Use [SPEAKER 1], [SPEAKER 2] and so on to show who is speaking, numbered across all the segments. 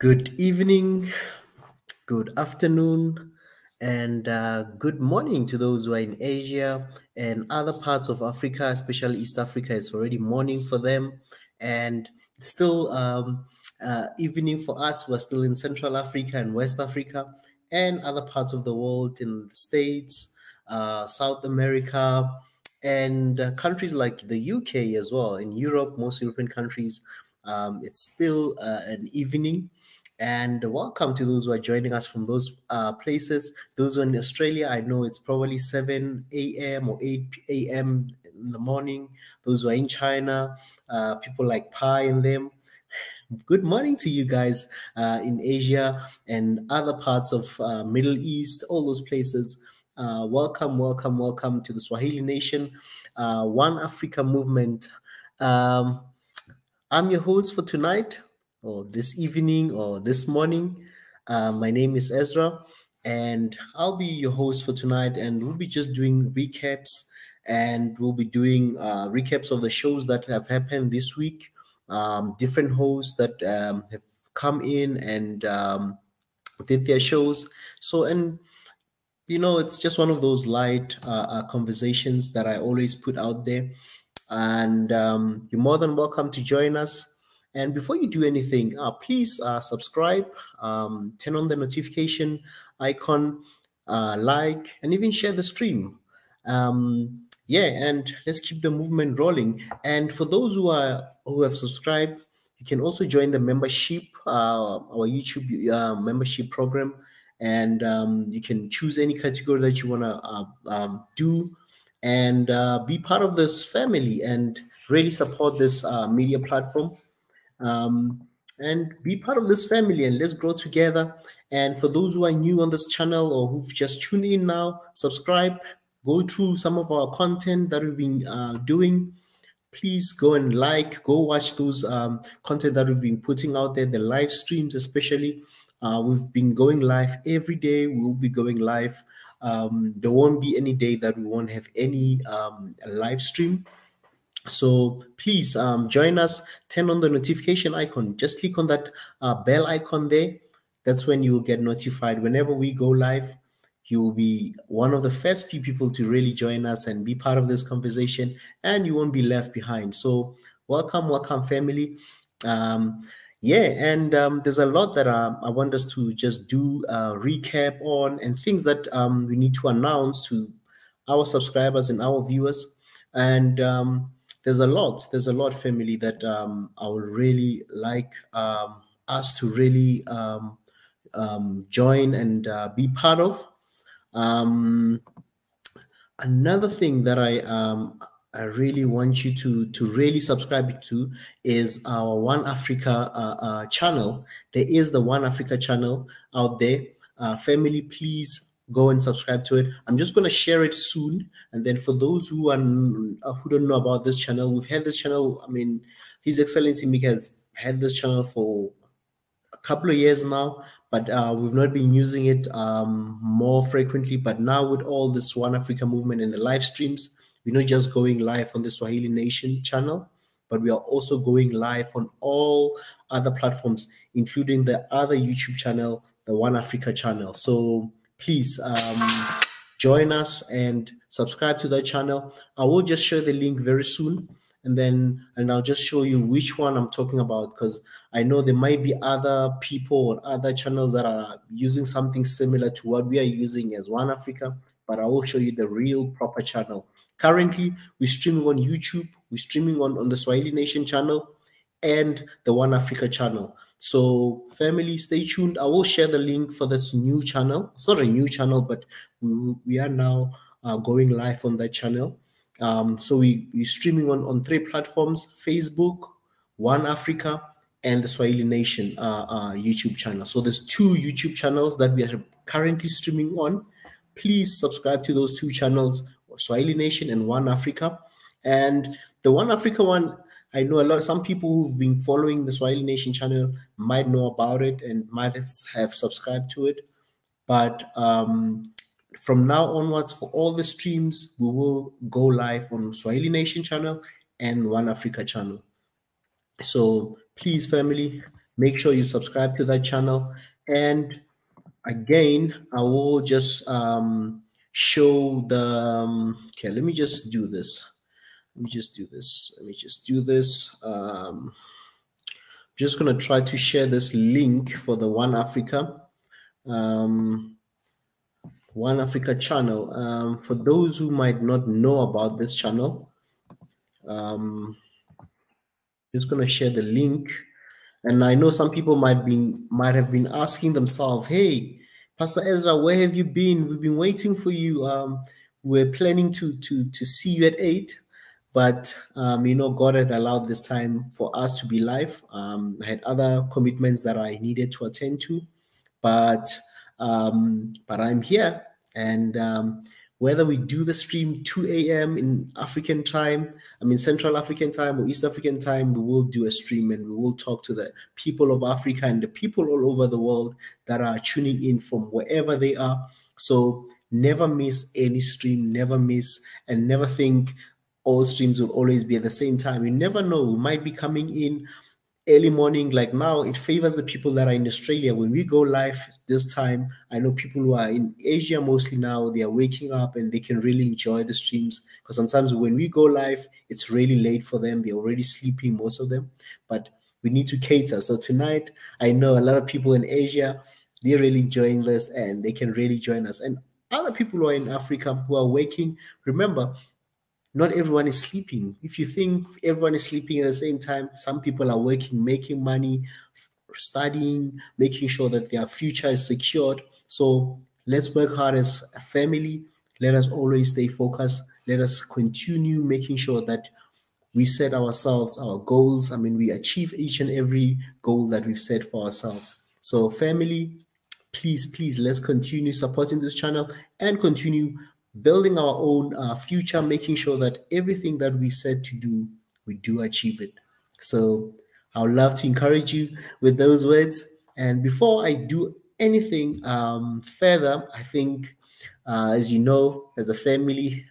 [SPEAKER 1] Good evening, good afternoon, and good morning to those who are in Asia and other parts of Africa, especially East Africa. It's already morning for them, and it's still evening for us. We're still in Central Africa and West Africa and other parts of the world in the States, South America, and countries like the UK as well. In Europe, most European countries, it's still an evening. And welcome to those who are joining us from those places. Those who are in Australia, I know it's probably 7 a.m. or 8 a.m. in the morning. Those who are in China, people like Pi and them. Good morning to you guys in Asia and other parts of Middle East, all those places. Welcome, welcome, welcome to the Swahili Nation, One Africa movement. I'm your host for tonight, or this evening, or this morning. My name is Ezra, and I'll be your host for tonight. And we'll be just doing recaps, and we'll be doing recaps of the shows that have happened this week. Different hosts that have come in and did their shows. So, and it's just one of those light conversations that I always put out there. And you're more than welcome to join us. And before you do anything, please subscribe, turn on the notification icon, like, and even share the stream. Yeah, and let's keep the movement rolling. And for those who have subscribed, you can also join the membership, our YouTube membership program, and you can choose any category that you want to do, and be part of this family and really support this media platform, and be part of this family, and let's grow together. And for those who are new on this channel or who've just tuned in now, subscribe, go through some of our content that we've been doing. Please go and go watch those content that we've been putting out there, the live streams especially. We've been going live every day. We'll be going live. There won't be any day that we won't have any live stream. So please join us, turn on the notification icon. Just click on that bell icon there. That's when you will get notified whenever we go live. You will be one of the first few people to really join us and be part of this conversation, and you won't be left behind. So welcome, welcome, family. Yeah, and there's a lot that I want us to just do a recap on, and things that we need to announce to our subscribers and our viewers. And there's a lot, family, that I would really like us to really join and be part of. Another thing that I really want you to really subscribe to is our One Africa channel. There is the One Africa channel out there. Family, please go and subscribe to it. I'm just going to share it soon. And then for those who don't know about this channel, we've had this channel. I mean, His Excellency Mick has had this channel for a couple of years now, but we've not been using it more frequently. But now with all this One Africa movement and the live streams, we're not just going live on the Swahili Nation channel, but we are also going live on all other platforms, including the other YouTube channel, the One Africa channel. So please join us and subscribe to that channel. I will just share the link very soon, and I'll just show you which one I'm talking about, because I know there might be other people on other channels that are using something similar to what we are using as One Africa, but I will show you the real proper channel. Currently, we're streaming on YouTube, we're streaming on the Swahili Nation channel and the One Africa channel. So family, stay tuned. I will share the link for this new channel. It's not a new channel, but we are now going live on that channel. So we're streaming on 3 platforms: Facebook, One Africa, and the Swahili Nation YouTube channel. So there's 2 YouTube channels that we are currently streaming on. Please subscribe to those 2 channels, Swahili Nation and One Africa. And the One Africa one, I know some people who've been following the Swahili Nation channel might know about it and might have subscribed to it. But from now onwards, for all the streams, we will go live on Swahili Nation channel and One Africa channel. So please, family, Make sure you subscribe to that channel. And again, I will just show the okay, let me just do this. Just gonna try to share this link for the One Africa channel. For those who might not know about this channel, just gonna share the link. And I know some people might have been asking themselves, "Hey, Pastor Ezra, where have you been? We've been waiting for you. We're planning to see you at 8, but God had allowed this time for us to be live. I had other commitments that I needed to attend to, but I'm here, and whether we do the stream 2 a.m. in African time, Central African time or East African time, we will do a stream and we will talk to the people of Africa and the people all over the world that are tuning in from wherever they are. So never miss any stream, never miss, and never think all streams will always be at the same time. You never know, we might be coming in early morning. Like now, it favors the people that are in Australia. When we go live this time, I know people who are in Asia mostly now, they are waking up and they can really enjoy the streams, because sometimes when we go live, it's really late for them. They're already sleeping, most of them, but we need to cater. So tonight, I know a lot of people in Asia, they're really enjoying this and they can really join us. And other people who are in Africa who are waking, remember, not everyone is sleeping. If you think everyone is sleeping at the same time, some people are working, making money, studying, making sure that their future is secured. So let's work hard as a family. Let us always stay focused. Let us continue making sure that we set ourselves our goals. We achieve each and every goal that we've set for ourselves. So family, please, let's continue supporting this channel and continue building our own future, making sure that everything that we set to do, we do achieve it. So I would love to encourage you with those words. And before I do anything further, I think, as you know, as a family,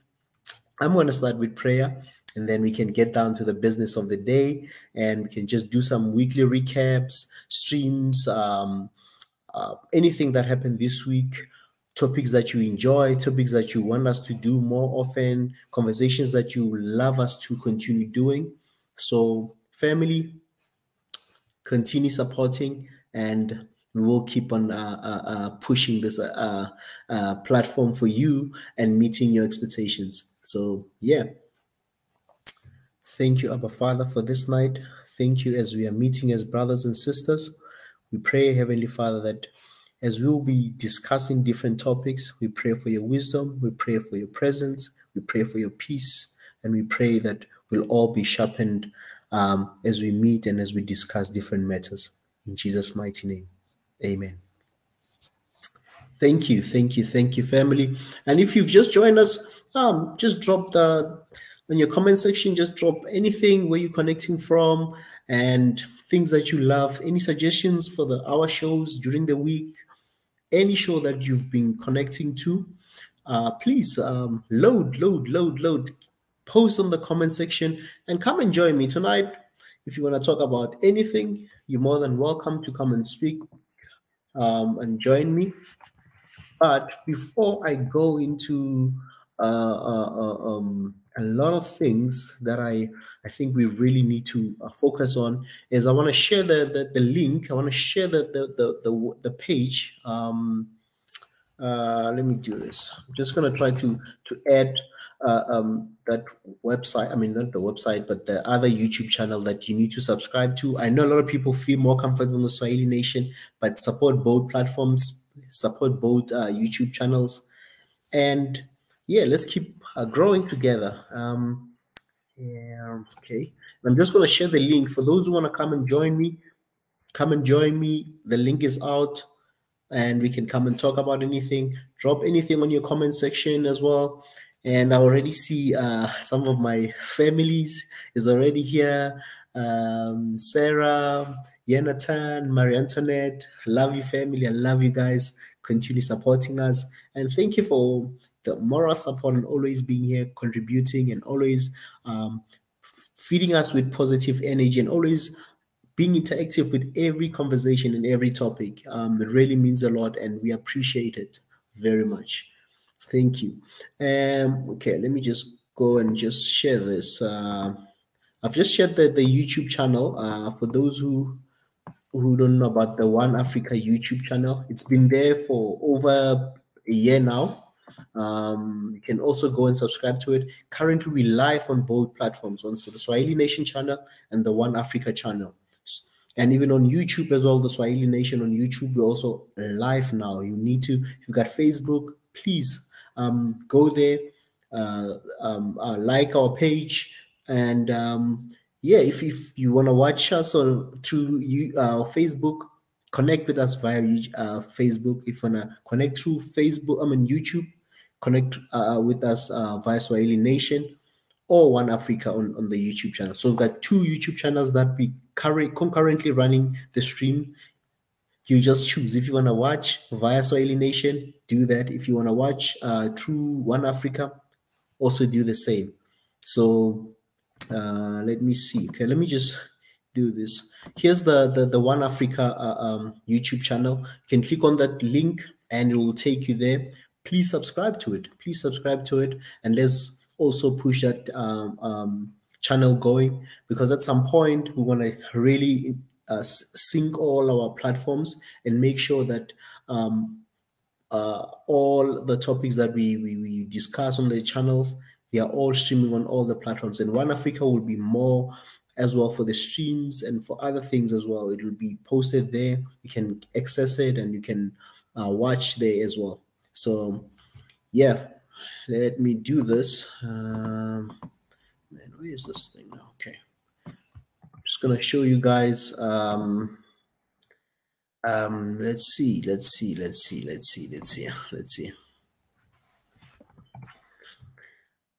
[SPEAKER 1] I'm going to start with prayer, and then we can get down to the business of the day, and we can just do some weekly recaps, streams, anything that happened this week, topics that you enjoy, topics that you want us to do more often, conversations that you love us to continue doing. So family, continue supporting, and we will keep on pushing this platform for you and meeting your expectations. So yeah, thank you, Abba Father, for this night. Thank you as we are meeting as brothers and sisters. We pray, Heavenly Father, that as we'll be discussing different topics, we pray for your wisdom, we pray for your presence, we pray for your peace, and we pray that we'll all be sharpened as we meet and as we discuss different matters. In Jesus' mighty name, amen. Thank you, family. And if you've just joined us, just drop in your comment section, just drop anything where you're connecting from and things that you love, any suggestions for our shows during the week, any show that you've been connecting to. Please load, post on the comment section and come and join me tonight. If you want to talk about anything, you're more than welcome to come and speak and join me. But before I go into a lot of things that I think we really need to focus on, is I want to share the link. I want to share the page. Let me do this. I'm just going to try to add that website. Not the website, but the other YouTube channel that you need to subscribe to. I know a lot of people feel more comfortable in the Swahili Nation, but support both platforms, support both YouTube channels, and yeah, let's keep growing together. Yeah, okay. I'm just going to share the link for those who want to come and join me. Come and join me. The link is out, and we can come and talk about anything. Drop anything on your comment section as well. And I already see some of my families is already here. Sarah, Jonathan, Marie Antoinette. I love you, family. I love you guys. Continue supporting us. And thank you for the moral support and always being here, contributing, and always feeding us with positive energy, and always being interactive with every conversation and every topic. It really means a lot, and we appreciate it very much. Thank you. Okay, let me just go and just share this. I've just shared the YouTube channel for those who don't know about the One Africa YouTube channel. It's been there for over a year now. You can also go and subscribe to it. Currently, we live on both platforms, on so the Swahili Nation channel and the One Africa channel. And even on YouTube as well, the Swahili Nation on YouTube, we're also live now. You need to, if you've got Facebook, please go there, like our page, and yeah, if you want to watch us on through Facebook, connect with us via Facebook. If you want to connect through Facebook, YouTube, connect with us via Swahili Nation or One Africa on the YouTube channel. So we've got two YouTube channels that we concurrently running the stream. You just choose. If you want to watch via Swahili Nation, do that. If you want to watch through One Africa, also do the same. So let me see. Okay, let me just do this. Here's the One Africa YouTube channel. You can click on that link and it will take you there. Please subscribe to it. Please subscribe to it, and let's also push that channel going, because at some point we want to really sync all our platforms and make sure that all the topics that we discuss on the channels, they are all streaming on all the platforms. And One Africa will be more as well for the streams and for other things as well. It will be posted there. You can access it and you can watch there as well. So yeah, let me do this. Man, where is this thing now? Okay, I'm just gonna show you guys. Let's see.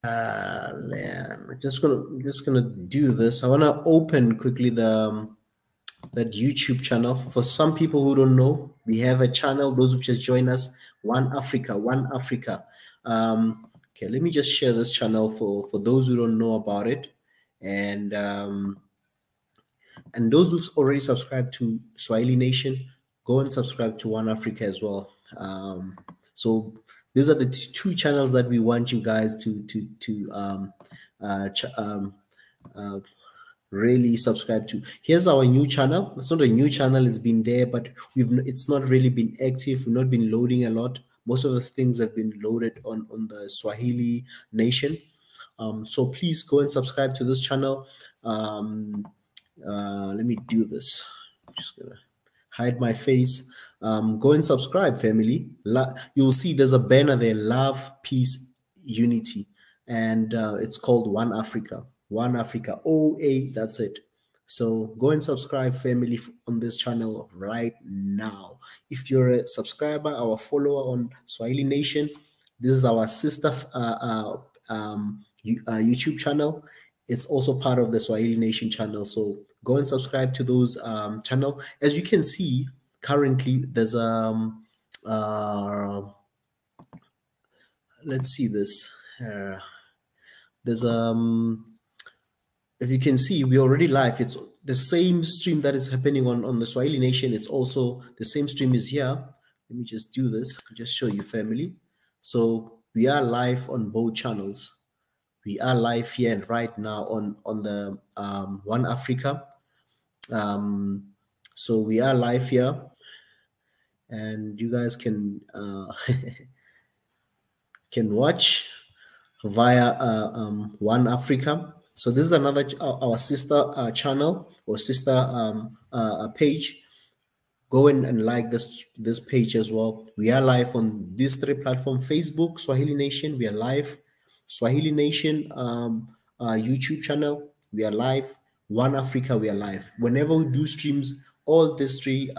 [SPEAKER 1] I'm just gonna do this. I wanna open quickly the that YouTube channel. For some people who don't know, we have a channel. Those who just joined us, One Africa, One Africa. Okay, let me just share this channel for those who don't know about it, and those who've already subscribed to Swahili Nation, go and subscribe to One Africa as well. So these are the two channels that we want you guys to really subscribe to. Here's our new channel. It's not a new channel, it's been there, but it's not really been active. We've not been loading a lot. Most of the things have been loaded on the Swahili Nation. So please go and subscribe to this channel. Let me do this. I'm just gonna hide my face. Go and subscribe, family. You'll see there's a banner there: love, peace, unity, and it's called One Africa. One Africa. OA. That's it. So go and subscribe, family, on this channel right now. If you're a subscriber, our follower on Swahili Nation, this is our sister YouTube channel. It's also part of the Swahili Nation channel. So go and subscribe to those channel. As you can see, currently there's let's see this. There's if you can see, we're already live. It's the same stream that is happening on the Swahili Nation. It's also the same stream is here. Let me just do this. I'll just show you, family. So we are live on both channels. We are live here and right now on the One Africa. So we are live here, and you guys can can watch via One Africa. So this is another our sister channel or sister page. Go in and like this page as well. We are live on these three platforms: Facebook, Swahili Nation. We are live. Swahili Nation YouTube channel. We are live. One Africa. We are live. Whenever we do streams, all these three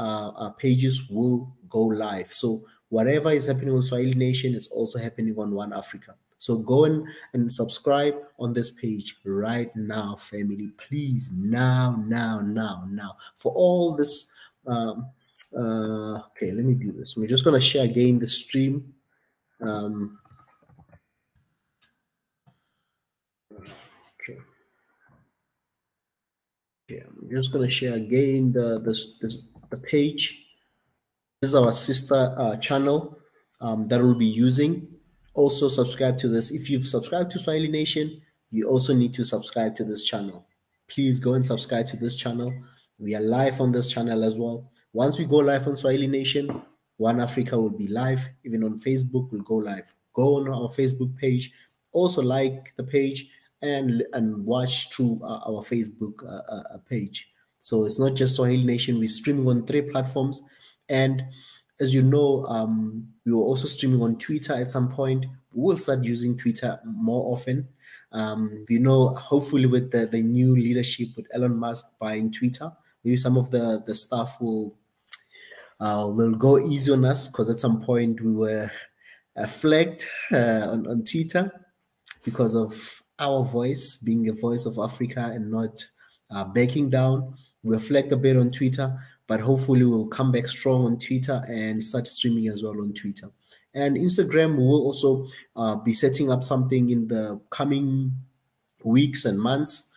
[SPEAKER 1] pages will go live. So whatever is happening on Swahili Nation is also happening on One Africa. So go in and subscribe on this page right now, family. Please, now. For all this, okay, let me do this. We're just gonna share again the stream. Okay. Okay, I'm just gonna share again the page. This is our sister channel that we'll be using. Also subscribe to this. If you've subscribed to Swahili Nation, you also need to subscribe to this channel. Please go and subscribe to this channel. We are live on this channel as well. Once we go live on Swahili Nation, One Africa will be live. Even on Facebook, we'll go live. Go on our Facebook page. Also like the page and watch through our Facebook page. So it's not just Swahili Nation. We're streaming on 3 platforms. And as you know, we were also streaming on Twitter at some point. We'll start using Twitter more often. You know, hopefully with the new leadership with Elon Musk buying Twitter, maybe some of the staff will go easy on us, because at some point we were flagged on Twitter because of our voice being a voice of Africa and not backing down. We were flagged a bit on Twitter, but hopefully we'll come back strong on Twitter and start streaming as well on Twitter. And Instagram, we will also be setting up something in the coming weeks and months.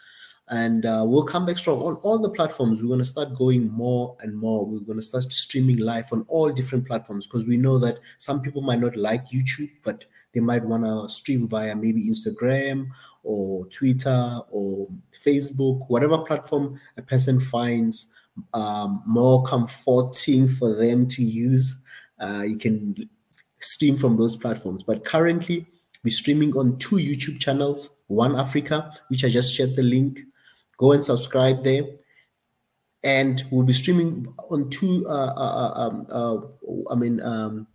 [SPEAKER 1] And we'll come back strong on all the platforms. We're going to start going more and more. We're going to start streaming live on all different platforms, because we know that some people might not like YouTube, but they might want to stream via maybe Instagram or Twitter or Facebook, whatever platform a person finds more comforting for them to use. You can stream from those platforms. But currently, we're streaming on 2 YouTube channels, One Africa, which I just shared the link. Go and subscribe there. And we'll be streaming on 2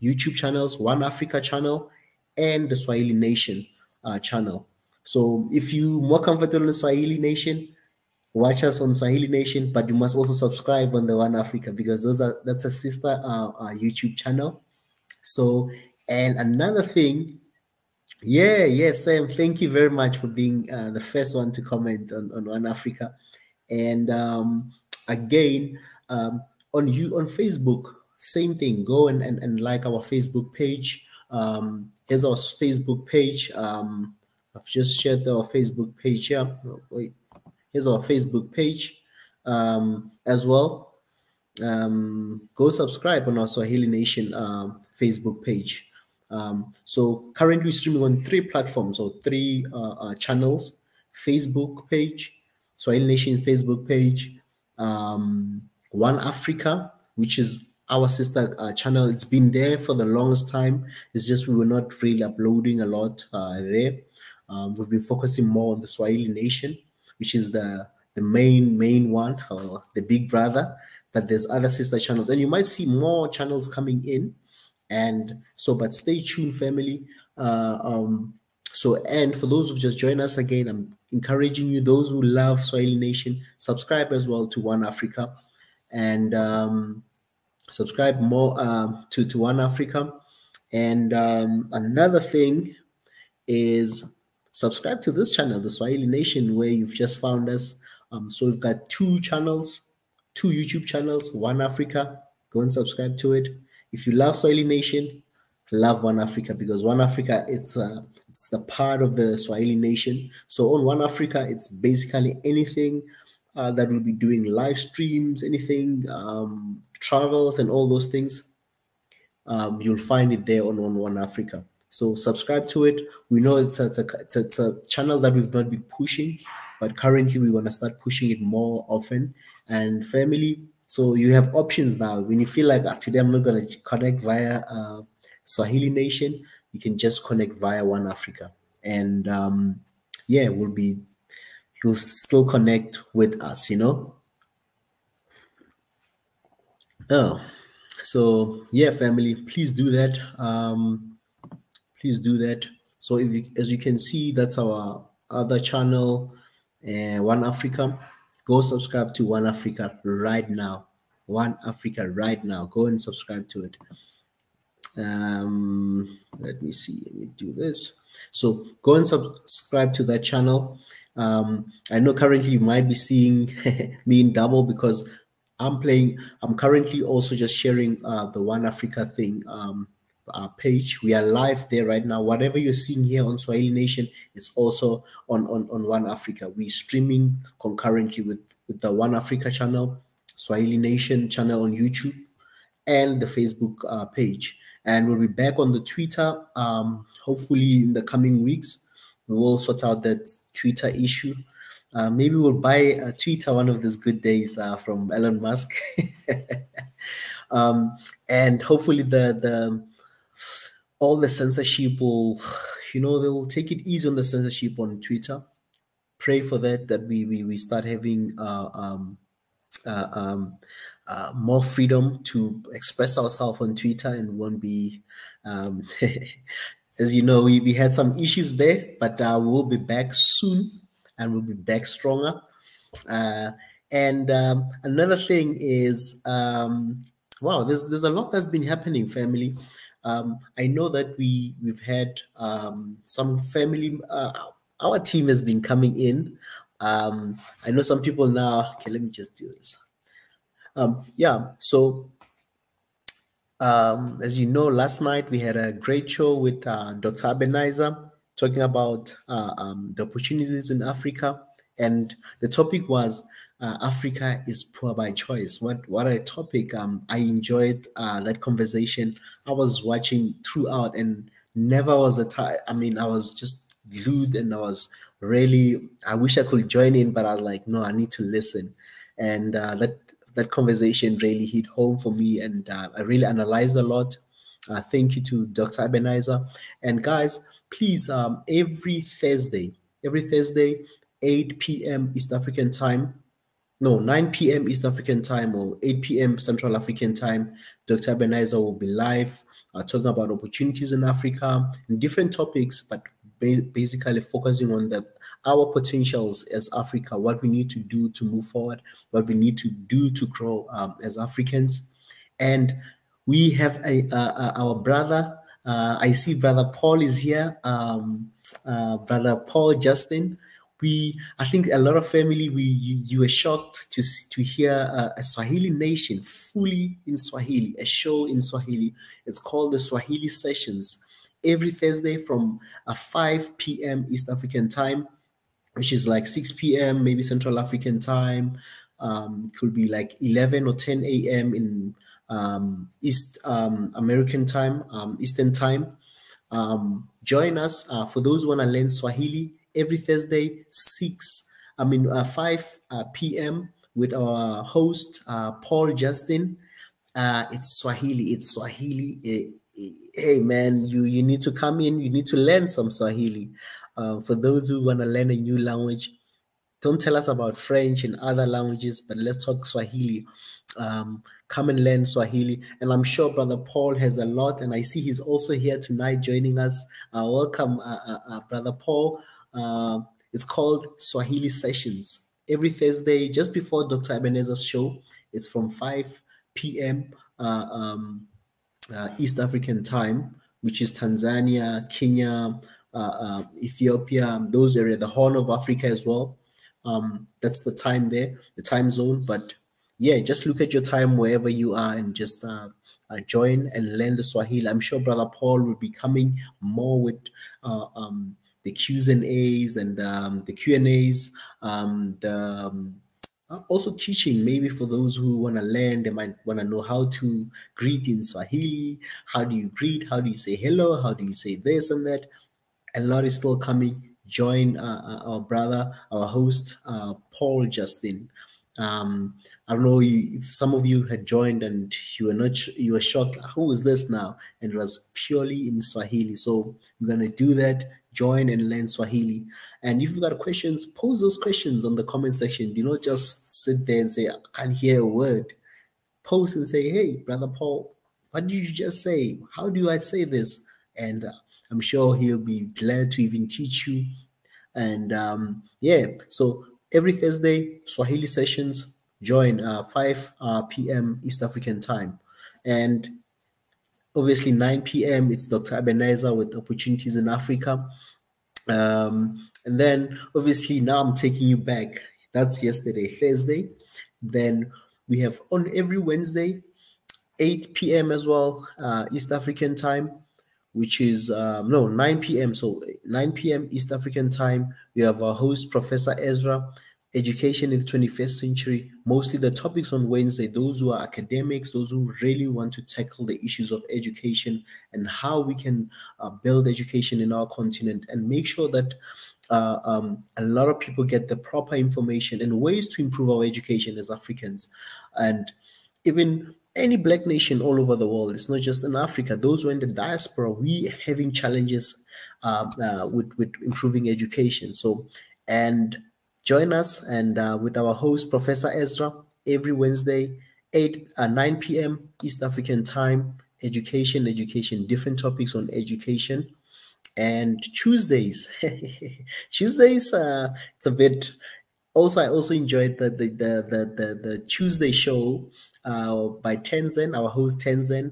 [SPEAKER 1] YouTube channels, One Africa channel and the Swahili Nation channel. So if you're more comfortable in the Swahili Nation, watch us on Swahili Nation, but you must also subscribe on the One Africa, because that's a sister YouTube channel. So, and another thing, Sam, thank you very much for being the first one to comment on One Africa. And again, on Facebook, same thing. Go and like our Facebook page. Here's our Facebook page. I've just shared our Facebook page here. Oh, wait. Here's our Facebook page as well. Go subscribe on our Swahili Nation Facebook page. So currently streaming on 3 platforms, or 3 channels: Facebook page, Swahili Nation Facebook page, One Africa, which is our sister channel. It's been there for the longest time. It's just we were not really uploading a lot there. We've been focusing more on the Swahili Nation, which is the main one, or the big brother. But there's other sister channels, and you might see more channels coming in. And so, but stay tuned, family. So, and for those who just joined us again, I'm encouraging you, those who love Swahili Nation, subscribe as well to One Africa, and subscribe more to One Africa. And another thing is subscribe to this channel, the Swahili Nation, where you've just found us. So we've got 2 channels, 2 YouTube channels, One Africa. Go and subscribe to it. If you love Swahili Nation, love One Africa, because One Africa, it's the part of the Swahili Nation. So on One Africa, it's basically anything that we'll be doing, live streams, anything, travels and all those things. You'll find it there on One Africa. So subscribe to it. We know it's a channel that we've not been pushing, but currently we're going to start pushing it more often. And family, so you have options now. When you feel like today I'm not going to connect via Swahili Nation, you can just connect via One Africa. And you'll still connect with us, you know? Oh, so yeah, family, please do that. Please do that. So as you can see, that's our other channel, One Africa. Go subscribe to One Africa right now. One Africa right now. Go and subscribe to it. Let me see. Let me do this. So go and subscribe to that channel. I know currently you might be seeing me in double, because I'm currently also just sharing the One Africa thing page. We are live there right now. Whatever you're seeing here on Swahili Nation, it's also on One Africa. We're streaming concurrently with with the One Africa channel, Swahili Nation channel on YouTube, and the Facebook page. And we'll be back on the Twitter, hopefully in the coming weeks. We will sort out that Twitter issue. Maybe we'll buy a Twitter one of these good days from Elon Musk. And hopefully the all the censorship will, they will take it easy on the censorship on Twitter. Pray for that we start having more freedom to express ourselves on Twitter and won't be, as you know, we had some issues there, but we'll be back soon and we'll be back stronger. And another thing is, wow, there's a lot that's been happening, family. I know that we've had some family. Our team has been coming in. I know some people now. Okay, let me just do this. Yeah, so as you know, last night we had a great show with Dr. Ebenezer talking about the opportunities in Africa, and the topic was Africa is poor by choice. What a topic! I enjoyed that conversation. I was watching throughout, and never was a time. I mean, I was just glued, and I was really. I wish I could join in, but I was like, no, I need to listen, and that conversation really hit home for me, and I really analyzed a lot. Thank you to Dr. Ebenezer. And guys, please, every Thursday, 8 p.m. East African time, no, 9 p.m. East African time or 8 p.m. Central African time, Dr. Ebenezer will be live talking about opportunities in Africa and different topics, but basically focusing on our potentials as Africa, what we need to do to move forward, what we need to do to grow as Africans. And we have our brother, I see Brother Paul is here, Brother Paul Justin. I think a lot of family, you were shocked to hear a Swahili Nation fully in Swahili, a show in Swahili. It's called the Swahili Sessions, every Thursday from 5 p.m. East African time, which is like 6 p.m. maybe Central African time. Could be like 11 or 10 a.m. in East American time, Eastern time. Join us for those who want to learn Swahili every Thursday, 5 p.m. with our host, Paul Justin. It's Swahili. Hey, man, you need to come in. You need to learn some Swahili. For those who want to learn a new language, don't tell us about French and other languages, but let's talk Swahili. Come and learn Swahili. And I'm sure Brother Paul has a lot, and I see he's also here tonight joining us. Welcome, Brother Paul. It's called Swahili Sessions. Every Thursday, just before Dr. Ebenezer's show, it's from 5 p.m. East African time, which is Tanzania, Kenya, Ethiopia, those areas, the Horn of Africa as well. That's the time there, the time zone. But yeah, just look at your time wherever you are and just join and learn the Swahili. I'm sure Brother Paul will be coming more with the Q's and A's and the Q&A's, also teaching maybe for those who want to learn. They might want to know how to greet in Swahili. How do you greet? How do you say hello? How do you say this and that? A lot is still coming. Join our brother, our host, Paul Justin. I don't know if some of you had joined and you were shocked. Who is this now? And it was purely in Swahili. So we're gonna do that. Join and learn Swahili. And if you've got questions, pose those questions on the comment section. Do not just sit there and say, I can't hear a word. Post and say, hey, Brother Paul, what did you just say? How do I say this? And I'm sure he'll be glad to even teach you. And yeah, so every Thursday, Swahili Sessions, join 5 p.m. East African time. And obviously 9 p.m. it's Dr. Ebenezer with Opportunities in Africa. And then obviously now I'm taking you back. That's yesterday, Thursday. Then we have on every Wednesday, 8 p.m. as well, East African time, which is 9 p.m. So 9 p.m. East African time, we have our host, Professor Ezra. education in the 21st century. Mostly the topics on Wednesday, those who are academics, those who really want to tackle the issues of education and how we can build education in our continent and make sure that a lot of people get the proper information and ways to improve our education as Africans. And even any black nation all over the world, it's not just in Africa, those who are in the diaspora, we having challenges with improving education. So, and join us and with our host, Professor Ezra, every Wednesday, 9 p.m. East African time, education, different topics on education. And Tuesdays, Tuesdays, it's a bit. Also, I also enjoyed the Tuesday show by Tenzin, our host Tenzin.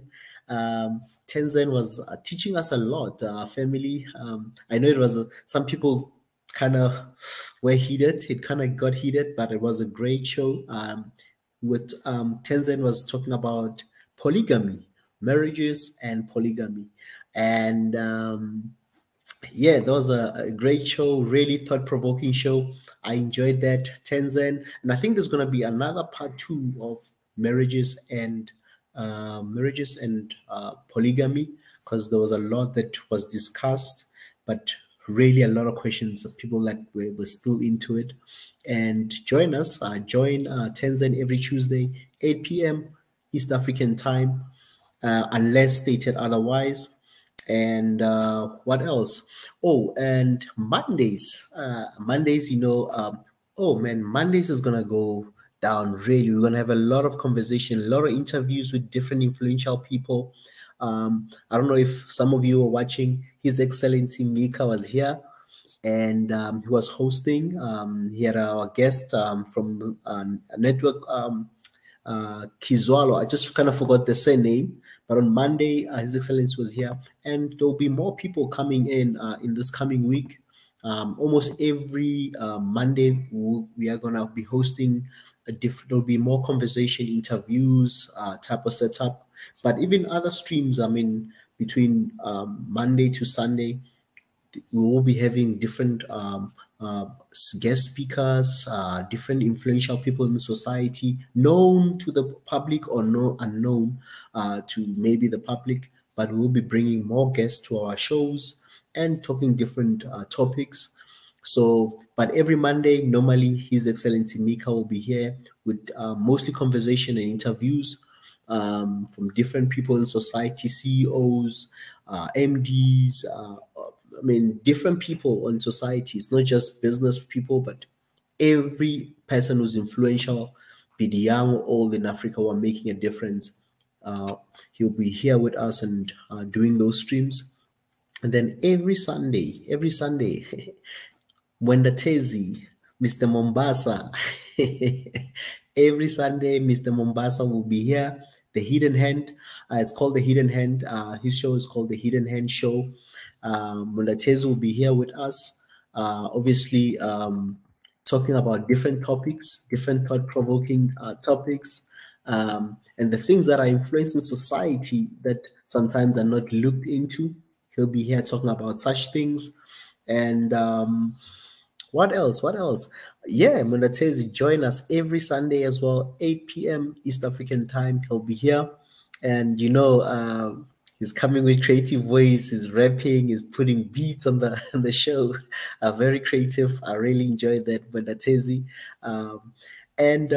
[SPEAKER 1] Tenzin was teaching us a lot. Family, I know it was some people kind of were heated. It kind of got heated, but it was a great show. With Tenzin was talking about polygamy, marriages, and polygamy, and yeah, that was a great show, really thought-provoking show. I enjoyed that, Tenzin. And I think there's going to be another part 2 of marriages and polygamy, because there was a lot that was discussed, but really a lot of questions of people that were still into it. And join us, join Tenzin every Tuesday, 8 p.m. East African time, unless stated otherwise. And what else? Oh, and Mondays. Mondays, oh man, Mondays is gonna go down really. We're gonna have a lot of conversation, a lot of interviews with different influential people. I don't know if some of you are watching. His Excellency Mika was here, and he was hosting. He had our guest from a network, Kizwalo. I just kind of forgot the surname. But on Monday, His Excellency was here, and there'll be more people coming in this coming week. Almost every Monday, we are gonna be hosting there'll be more conversation, interviews, type of setup. But even other streams, I mean, between Monday to Sunday, we will be having different guest speakers, different influential people in society, known to the public or unknown to maybe the public, but we'll be bringing more guests to our shows and talking different topics. So, but every Monday, normally His Excellency Mika will be here with mostly conversation and interviews from different people in society, CEOs, MDs, I mean, different people in society. It's not just business people, but every person who's influential, be the young or old in Africa, who are making a difference. He'll be here with us and doing those streams. And then every Sunday, when the Tezi, Mr. Mombasa, every Sunday, Mr. Mombasa will be here. The Hidden Hand, it's called The Hidden Hand. His show is called The Hidden Hand Show. Mundatezi will be here with us, obviously talking about different topics, different thought-provoking topics, and the things that are influencing society that sometimes are not looked into. He'll be here talking about such things. And what else? Yeah, Mundatezi, join us every Sunday as well, 8 p.m. East African time. He'll be here. And he's coming with creative ways. He's rapping. He's putting beats on the show. Very creative. I really enjoyed that, Mundatezi. And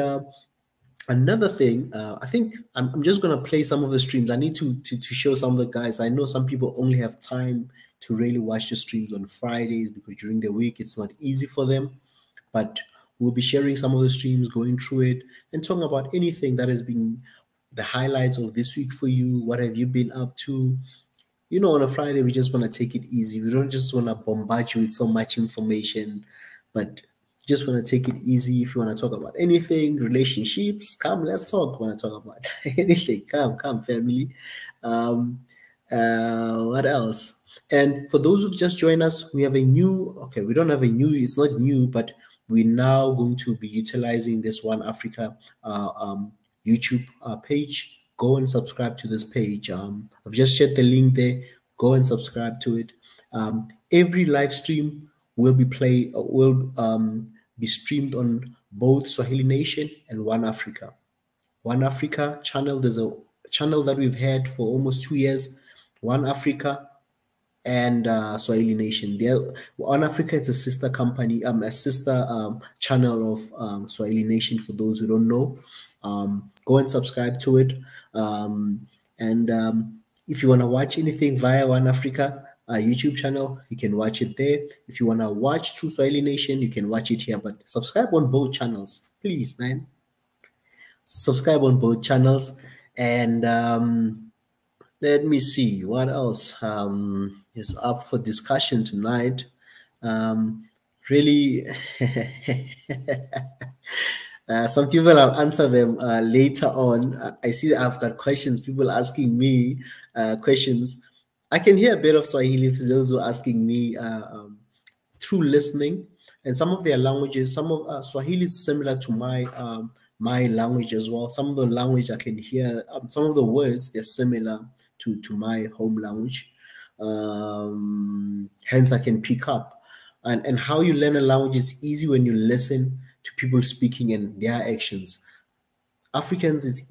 [SPEAKER 1] another thing, I think I'm just gonna play some of the streams. I need to show some of the guys. I know some people only have time to really watch the streams on Fridays because during the week it's not easy for them. But we'll be sharing some of the streams, going through it, and talking about anything that has been the highlights of this week for you. What have you been up to? On a Friday, we just want to take it easy. We don't just want to bombard you with so much information, but just want to take it easy. If you want to talk about anything, relationships, come, let's talk. Want to talk about anything? Come, family. What else? And for those who've just joined us, we have a new, we don't have a new, it's not new, but we're now going to be utilizing this One Africa YouTube page. Go and subscribe to this page. I've just shared the link there. Go and subscribe to it. Every live stream will be be streamed on both Swahili Nation and One Africa. One Africa channel, there's a channel that we've had for almost 2 years, One Africa and Swahili Nation. One Africa is a sister company, a sister channel of Swahili Nation. For those who don't know, go and subscribe to it. If you want to watch anything via One Africa YouTube channel, you can watch it there. If you want to watch through Swahili Nation, you can watch it here. But subscribe on both channels, please, man. Subscribe on both channels. And let me see what else is up for discussion tonight. Really, some people, I'll answer them later on. I see that I've got questions, people asking me questions. I can hear a bit of Swahili for those who are asking me through listening. And some of their languages, some of Swahili is similar to my language as well. Some of the language I can hear, some of the words, they're similar to my home language. Hence, I can pick up. And how you learn a language is easy when you listen to people speaking and their actions. Africans is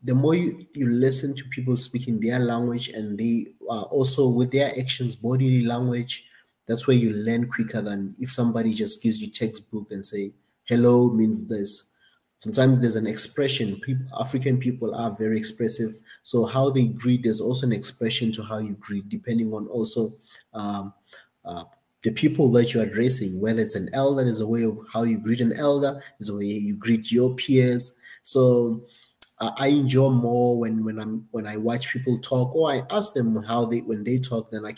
[SPEAKER 1] the more you listen to people speaking their language, and they also with their actions, bodily language, that's where you learn quicker than if somebody just gives you textbook and say, hello means this. Sometimes there's an expression. African people are very expressive. So how they greet, there's also an expression to how you greet, depending on also the people that you're addressing. Whether it's an elder, there's a way of how you greet an elder, there's a way you greet your peers. So I enjoy more when I watch people talk, or I ask them when they talk. Then I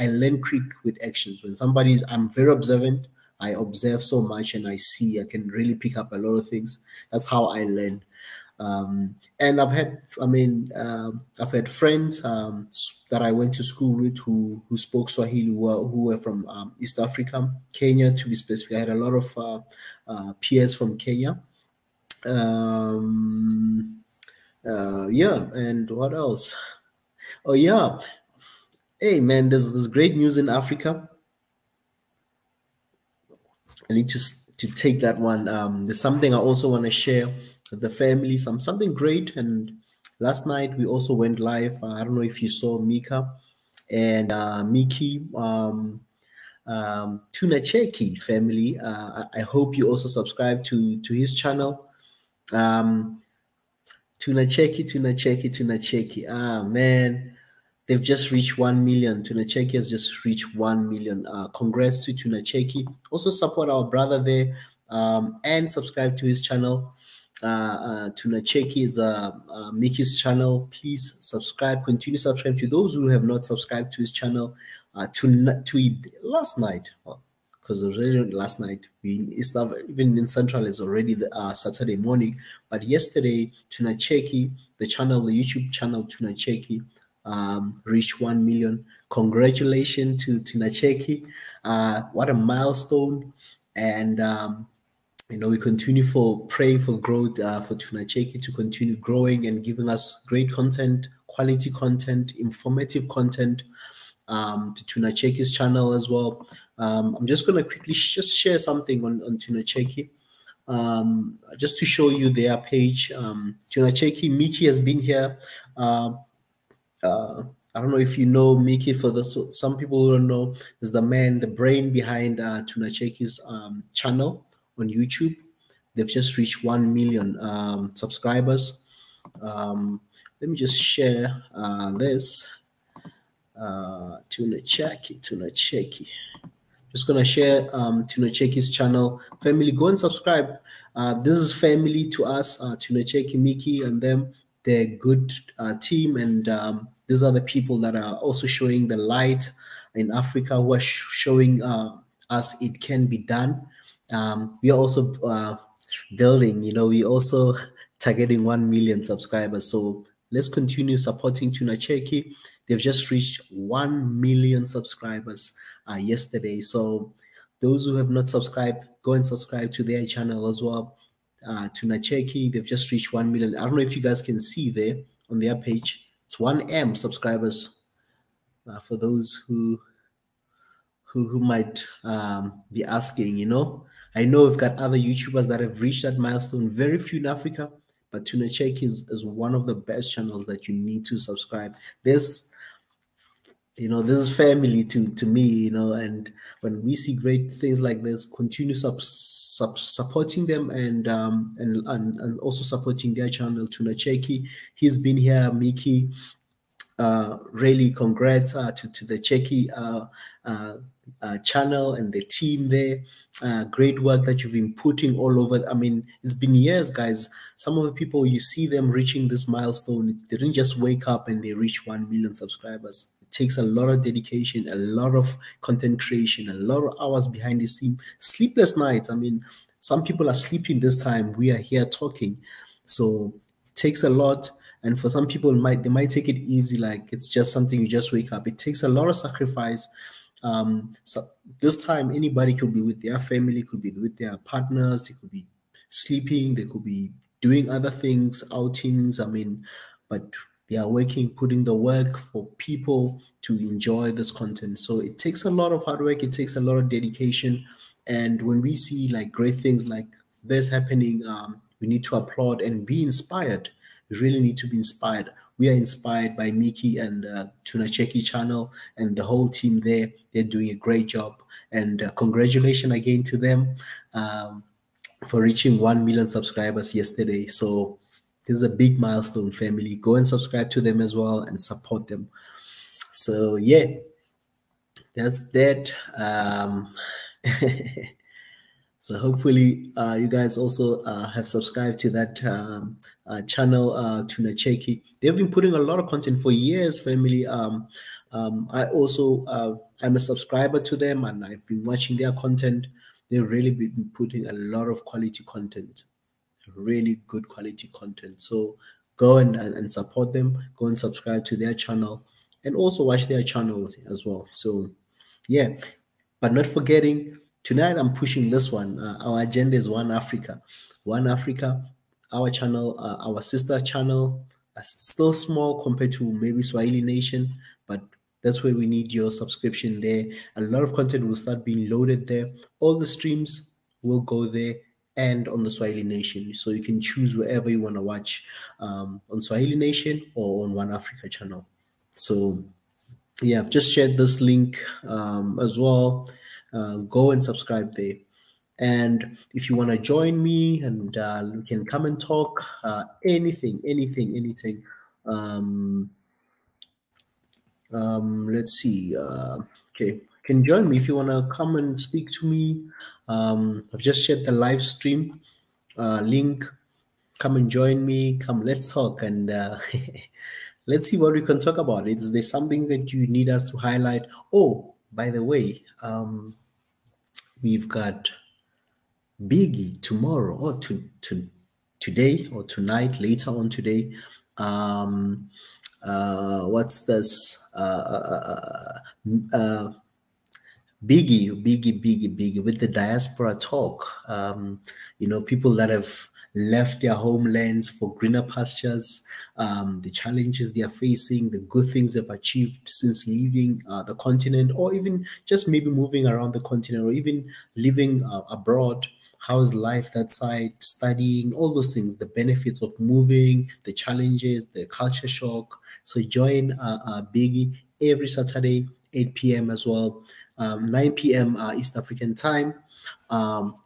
[SPEAKER 1] learn quick with actions. When I'm very observant. I observe so much and I can really pick up a lot of things. That's how I learn. And I've had friends that I went to school with who spoke Swahili, who were from East Africa, Kenya to be specific. I had a lot of peers from Kenya. Yeah, and what else? Oh yeah, hey man, there's great news in Africa. I need to take that one. There's something I also want to share with the family. Something great. And last night we also went live. I don't know if you saw Mika and Miki, Tuna Cheki family. I hope you also subscribe to his channel. Tuna Cheki. Ah man. They've just reached 1 million. Tuna Cheki has just reached 1 million. Congrats to Tuna Cheki. Also support our brother there and subscribe to his channel. Tuna Cheki is Mickey's channel. Please subscribe. Continue subscribe to those who have not subscribed to his channel. Last night, because already last night, even in Central is already the Saturday morning. But yesterday, Tuna Cheki, the YouTube channel Tuna Cheki, reached 1 million. Congratulations to Tuna Cheki. What a milestone. And we continue praying for growth for Tuna Cheki to continue growing and giving us great content, quality content, informative content to Tuna Cheki's channel as well. I'm just going to quickly just share something on Tuna Cheki. Just to show you their page. Tuna Cheki, Miki has been here. I don't know if you know Miki. Some people who don't know, is the brain behind Tuna Cheki's channel on YouTube. They've just reached 1 million subscribers. Let me just share this. Tuna Cheki. Just gonna share Tuna Cheki's channel. Family, go and subscribe. This is family to us. Tuna Cheki, Miki, and them. They're good team, and these are the people that are also showing the light in Africa, who are showing us it can be done. We are also building, we also targeting 1 million subscribers. So let's continue supporting Tuna Cheki. They've just reached 1 million subscribers yesterday. So those who have not subscribed, go and subscribe to their channel as well. Tuna Cheki, they've just reached 1 million. I don't know if you guys can see there on their page. It's 1M subscribers. For those who might be asking, I know we've got other YouTubers that have reached that milestone, very few in Africa, but Tuna Check is one of the best channels that you need to subscribe. This is family to me, and when we see great things like this, continue supporting them, and also supporting their channel, Tuna Cheki. He's been here, Mickey. Really congrats to the Cheki channel and the team there. Great work that you've been putting all over. I mean, it's been years, guys. Some of the people, you see them reaching this milestone, they didn't just wake up and they reach 1 million subscribers. It takes a lot of dedication, a lot of content creation, a lot of hours behind the scene, sleepless nights. I mean, some people are sleeping this time. We are here talking. So it takes a lot. And for some people, they might take it easy, like it's just something you just wake up. It takes a lot of sacrifice. So this time, anybody could be with their family, could be with their partners, they could be sleeping, they could be doing other things, outings. I mean, but they are working, putting the work for people to enjoy this content. So it takes a lot of hard work. It takes a lot of dedication. And when we see like great things like this happening, we need to applaud and be inspired. We really need to be inspired. We are inspired by Miki and Tuna Cheki channel and the whole team there. They're doing a great job. And congratulations again to them for reaching 1 million subscribers yesterday. So this is a big milestone, family. Go and subscribe to them as well and support them. So yeah, that's that. So hopefully you guys also have subscribed to that channel, Tuna Cheki. They've been putting a lot of content for years, family. I also, I'm a subscriber to them and I've been watching their content. They've really been putting a lot of quality content, really good quality content. So go and support them, go and subscribe to their channel and also watch their channels as well. So yeah, but not forgetting, tonight I'm pushing this one. Our agenda is One Africa. One Africa, our channel, our sister channel, still small compared to maybe Swahili Nation, but that's where we need your subscription there. A lot of content will start being loaded there. All the streams will go there and on the Swahili Nation. So you can choose wherever you want to watch, on Swahili Nation or on One Africa channel. So yeah, I've just shared this link as well. Go and subscribe there. And if you want to join me and we can come and talk, anything. Let's see. Okay, can join me if you want to come and speak to me. I've just shared the live stream link. Come and join me. Come, let's talk and let's see what we can talk about. Is there something that you need us to highlight? Oh, by the way, we've got Biggie tomorrow or today or tonight, later on today. What's this? Biggie with the diaspora talk. People that have left their homelands for greener pastures, the challenges they are facing, the good things they've achieved since leaving the continent, or even just maybe moving around the continent, or even living abroad. How is life that side, studying, all those things, the benefits of moving, the challenges, the culture shock. So join Biggie every Saturday, 8 p.m. as well, 9 p.m. East African time,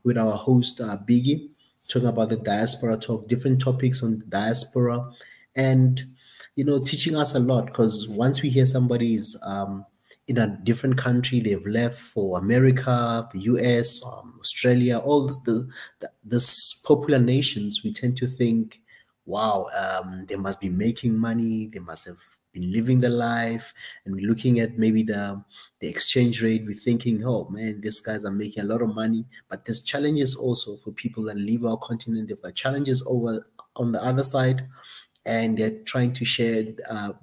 [SPEAKER 1] with our host Biggie, talking about the diaspora talk, different topics on diaspora, and teaching us a lot, because once we hear somebody is in a different country, they've left for America, the US, Australia, all this popular nations, we tend to think, wow, they must be making money, they must have been living the life, and we're looking at maybe the exchange rate, we're thinking, oh man, these guys are making a lot of money. But there's challenges also for people that leave our continent. They've got challenges over on the other side, and they're trying to share.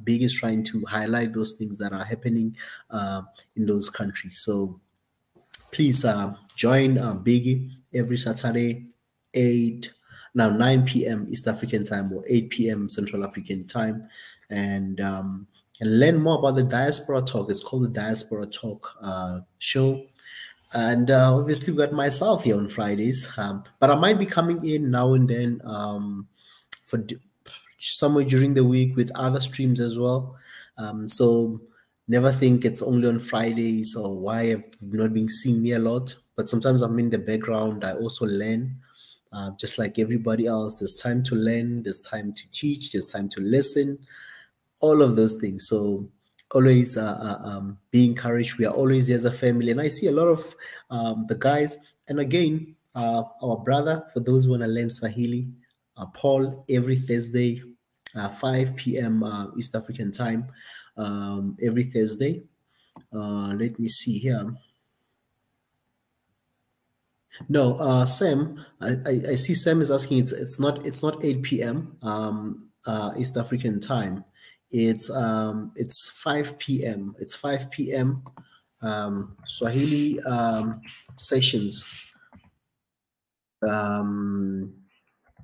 [SPEAKER 1] Big is trying to highlight those things that are happening in those countries. So please join Biggie every Saturday, 9 p.m. East African time or 8 p.m. Central African time, and learn more about the Diaspora Talk. It's called the Diaspora Talk show. And obviously, we got myself here on Fridays. But I might be coming in now and then for somewhere during the week with other streams as well. So never think it's only on Fridays or why I've not been seeing me a lot. But sometimes I'm in the background. I also learn. Just like everybody else, there's time to learn, there's time to teach, there's time to listen, all of those things. So always be encouraged. We are always here as a family, and I see a lot of the guys. And again, our brother, for those who want to learn Swahili, Paul, every Thursday, 5 p.m. East African time, every Thursday. Let me see here. No, Sam, I see Sam is asking. It's not 8 p.m. East African time. It's 5 p.m. It's 5 p.m. Swahili sessions.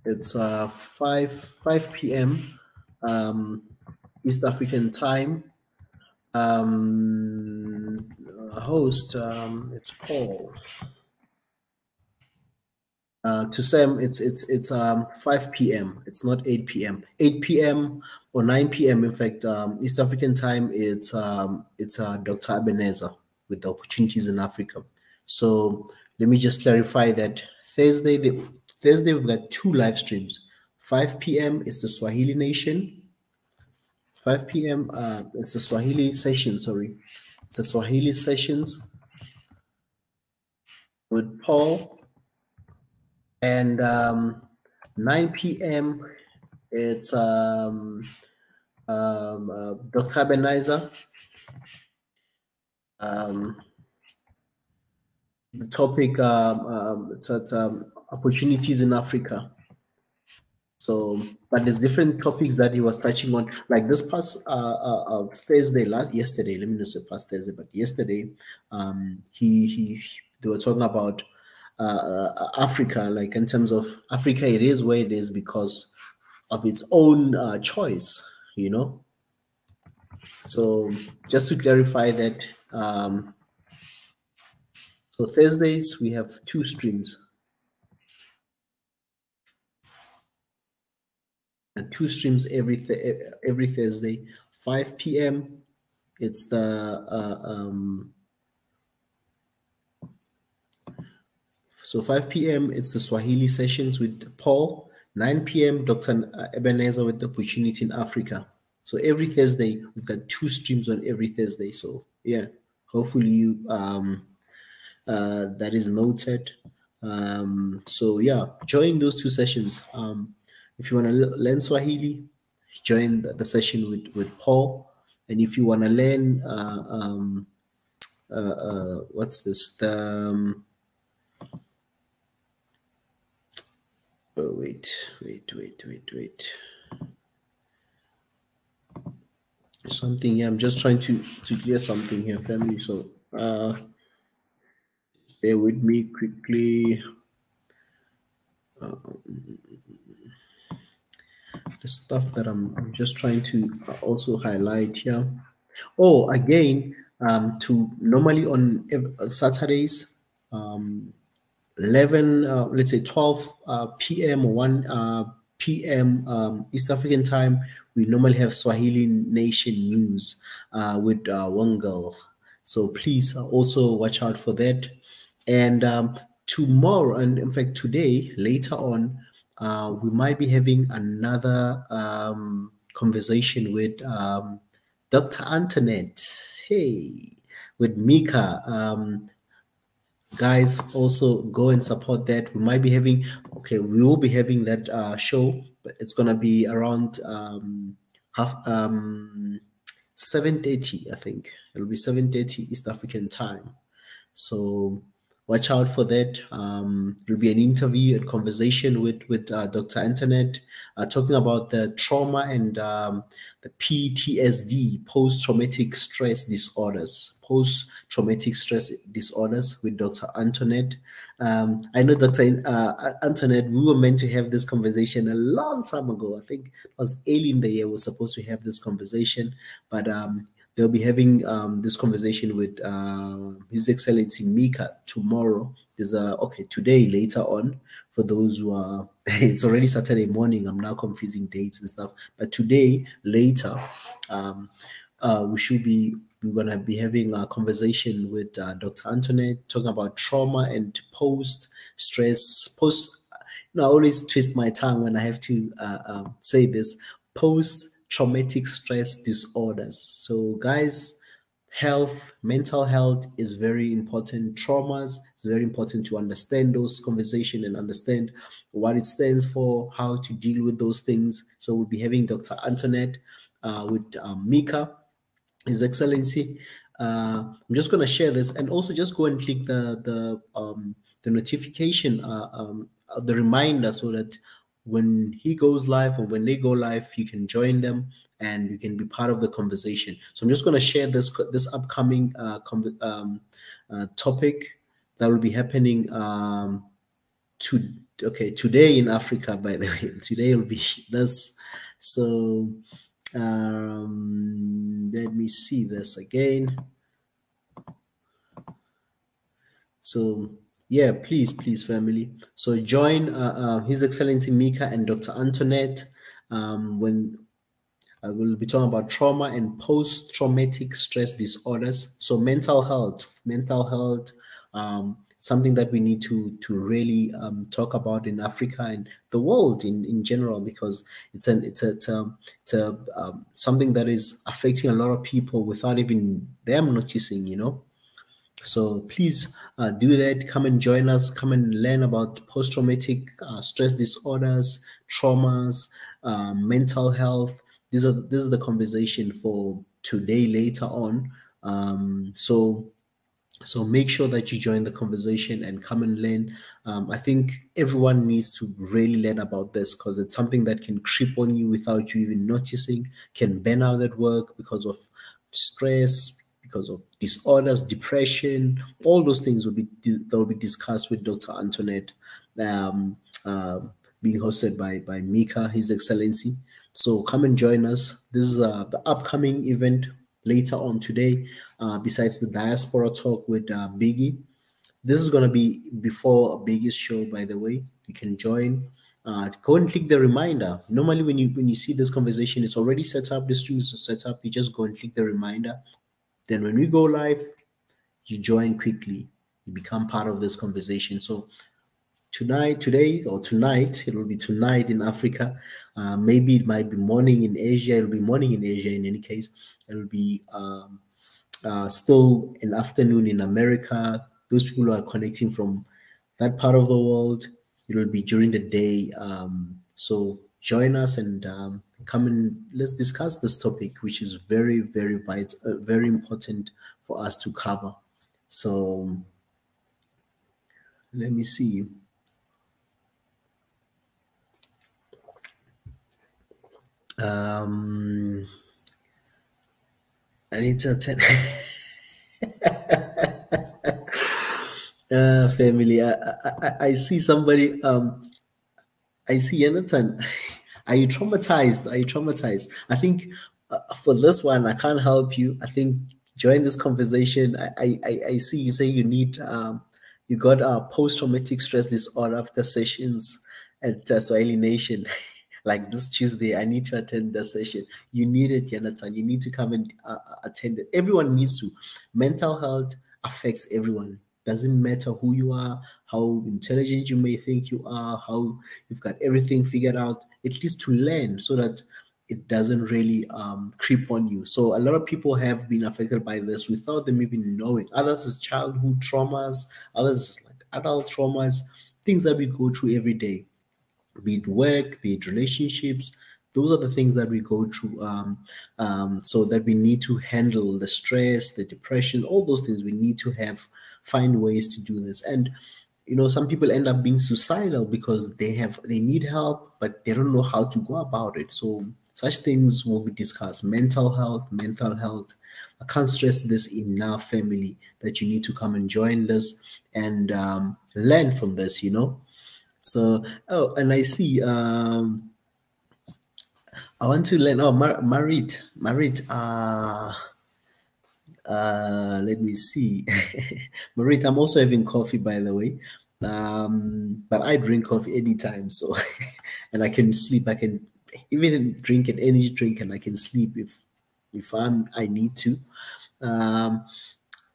[SPEAKER 1] It's 5 p.m. East African time. Host it's Paul. To Sam, it's 5 p.m. It's not 8 p.m. 8 p.m. or 9 p.m. In fact, East African time, it's Dr. Ebenezer with the opportunities in Africa. So let me just clarify that Thursday we've got 2 live streams. 5 p.m. is the Swahili Nation. 5 p.m. It's the Swahili session. Sorry, it's the Swahili sessions with Paul. And 9 p.m. it's Dr. Ebenezer. The topic it's opportunities in Africa. So, but there's different topics that he was touching on. Like this past Thursday, yesterday. Let me not say past Thursday, but yesterday, they were talking about Africa. Like in terms of Africa, it is where it is because of its own choice. You know. So just to clarify that. So Thursdays we have 2 streams. 2 streams every Thursday, 5 p.m. It's the so 5 p.m. it's the Swahili sessions with Paul. 9 p.m. Dr. Ebenezer with the opportunity in Africa. So every Thursday we've got 2 streams on every Thursday. So yeah, hopefully you that is noted. So yeah, join those 2 sessions. If you want to learn Swahili, join the session with Paul. And if you want to learn, what's this? Wait. Something here. I'm just trying to clear something here, family. So bear with me quickly. The stuff that I'm just trying to also highlight here. Oh, again, to normally on Saturdays, 11, let's say 12 p.m. or 1 p.m. East African time, we normally have Swahili Nation News with one girl. So please also watch out for that. And tomorrow, and in fact today, later on, we might be having another conversation with Dr. Antoinette. Hey, with Mika. Guys, also go and support that. We might be having, we will be having that show, but it's gonna be around 7:30. I think it'll be 7:30 East African time. So watch out for that. It'll be an interview, a conversation with Dr. Antoinette, talking about the trauma and the PTSD, post-traumatic stress disorders. Post-traumatic stress disorders with Dr. Antoinette. I know Dr. Antoinette, we were meant to have this conversation a long time ago. I think it was early in the year we were supposed to have this conversation, but there they'll be having this conversation with His Excellency Mika tomorrow. There's today later on, for those who are it's already Saturday morning. I'm now confusing dates and stuff, but today later we're gonna be having a conversation with Dr. Antoinette, talking about trauma and post stress. I always twist my tongue when I have to say this: post traumatic stress disorders. So, guys, mental health is very important. Traumas is very important to understand those conversations and understand what it stands for, how to deal with those things. So we'll be having Dr. Antoinette with Mika, His Excellency. I'm just going to share this, and also just go and click the notification, the reminder, so that when he goes live or when they go live, you can join them and you can be part of the conversation. So I'm just going to share this upcoming topic that will be happening today in Africa. By the way, today will be this. So let me see this again. So yeah, please, family. So join His Excellency Mika and Dr. Antoinette when I will be talking about trauma and post-traumatic stress disorders. So mental health, something that we need to really talk about in Africa and the world in general, because it's something that is affecting a lot of people without even them noticing, So please do that. Come and join us. Come and learn about post-traumatic stress disorders, traumas, mental health. This is the conversation for today later on. So make sure that you join the conversation and come and learn. I think everyone needs to really learn about this, because it's something that can creep on you without you even noticing, can burn out at work because of stress, because of disorders, depression. All those things will be discussed with Dr. Antoinette, being hosted by Mika, His Excellency. So come and join us. This is the upcoming event later on today, besides the diaspora talk with Biggie. This is going to be before Biggie's show, by the way. You can join. Go and click the reminder. Normally when you see this conversation, it's already set up. The stream is set up. You just go and click the reminder. Then when we go live, you join quickly. You become part of this conversation. So tonight, it will be tonight in Africa. Maybe it might be morning in Asia. It'll be morning in Asia in any case. It'll be still an afternoon in America. Those people who are connecting from that part of the world, it will be during the day. So join us and come and let's discuss this topic, which is very, very vital, very important for us to cover. So let me see. I need to attend. Family, I see somebody. I see Jonathan. Are you traumatized? I think for this one, I can't help you. I think join this conversation. I see you say you need you got a post-traumatic stress disorder after sessions at Swahili Nation. Like this Tuesday, I need to attend the session. You need it, Jonathan. You need to come and attend it. Everyone needs to. Mental health affects everyone. Doesn't matter who you are, how intelligent you may think you are, how you've got everything figured out. At least to learn, so that it doesn't really creep on you. So a lot of people have been affected by this without them even knowing. Others is childhood traumas, others is like adult traumas, things that we go through every day, be it work, be it relationships. Those are the things that we go through, so that we need to handle the stress, the depression, all those things. We need to find ways to do this. And some people end up being suicidal because they need help, but they don't know how to go about it. So such things will be discussed. Mental health. I can't stress this enough, family, that you need to come and join this and learn from this. So, and I see, I want to learn. Oh, Marit. Let me see. Marit, I'm also having coffee, by the way. But I drink coffee anytime, so and I can sleep. I can even drink an energy drink and I can sleep if I need to. Um,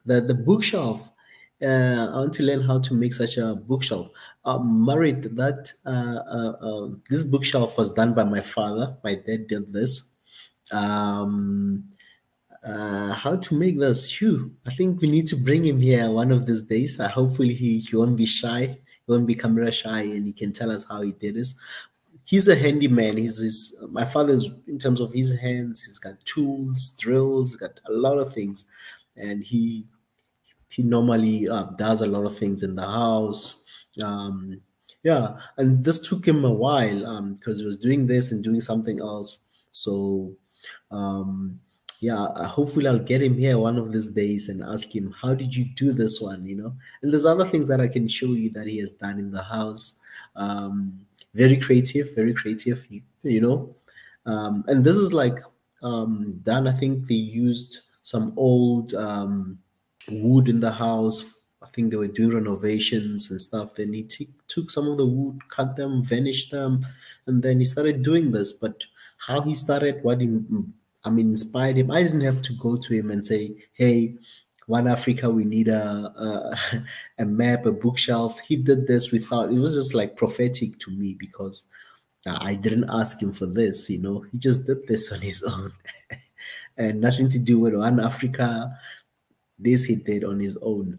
[SPEAKER 1] the bookshelf. I want to learn how to make such a bookshelf. Marit, that this bookshelf was done by my father. My dad did this. Um, how to make this? Phew, I think we need to bring him here one of these days. Hopefully he won't be shy. He won't be camera shy, and he can tell us how he did this. He's a handyman. He's my father's in terms of his hands. He's got tools, drills, got a lot of things, and he normally does a lot of things in the house. Yeah, and this took him a while because he was doing this and doing something else. So um, yeah, hopefully I'll get him here one of these days and ask him, how did you do this one? And there's other things that I can show you that he has done in the house. Very creative, very creative, and this is like done. I think they used some old wood in the house. I think they were doing renovations and stuff. Then he took some of the wood, cut them, vanished them, and then he started doing this. But how he started, inspired him. I didn't have to go to him and say, "Hey, One Africa, we need a map, a bookshelf." He did this without. It was just like prophetic to me because I didn't ask him for this. He just did this on his own, and nothing to do with One Africa. This he did on his own.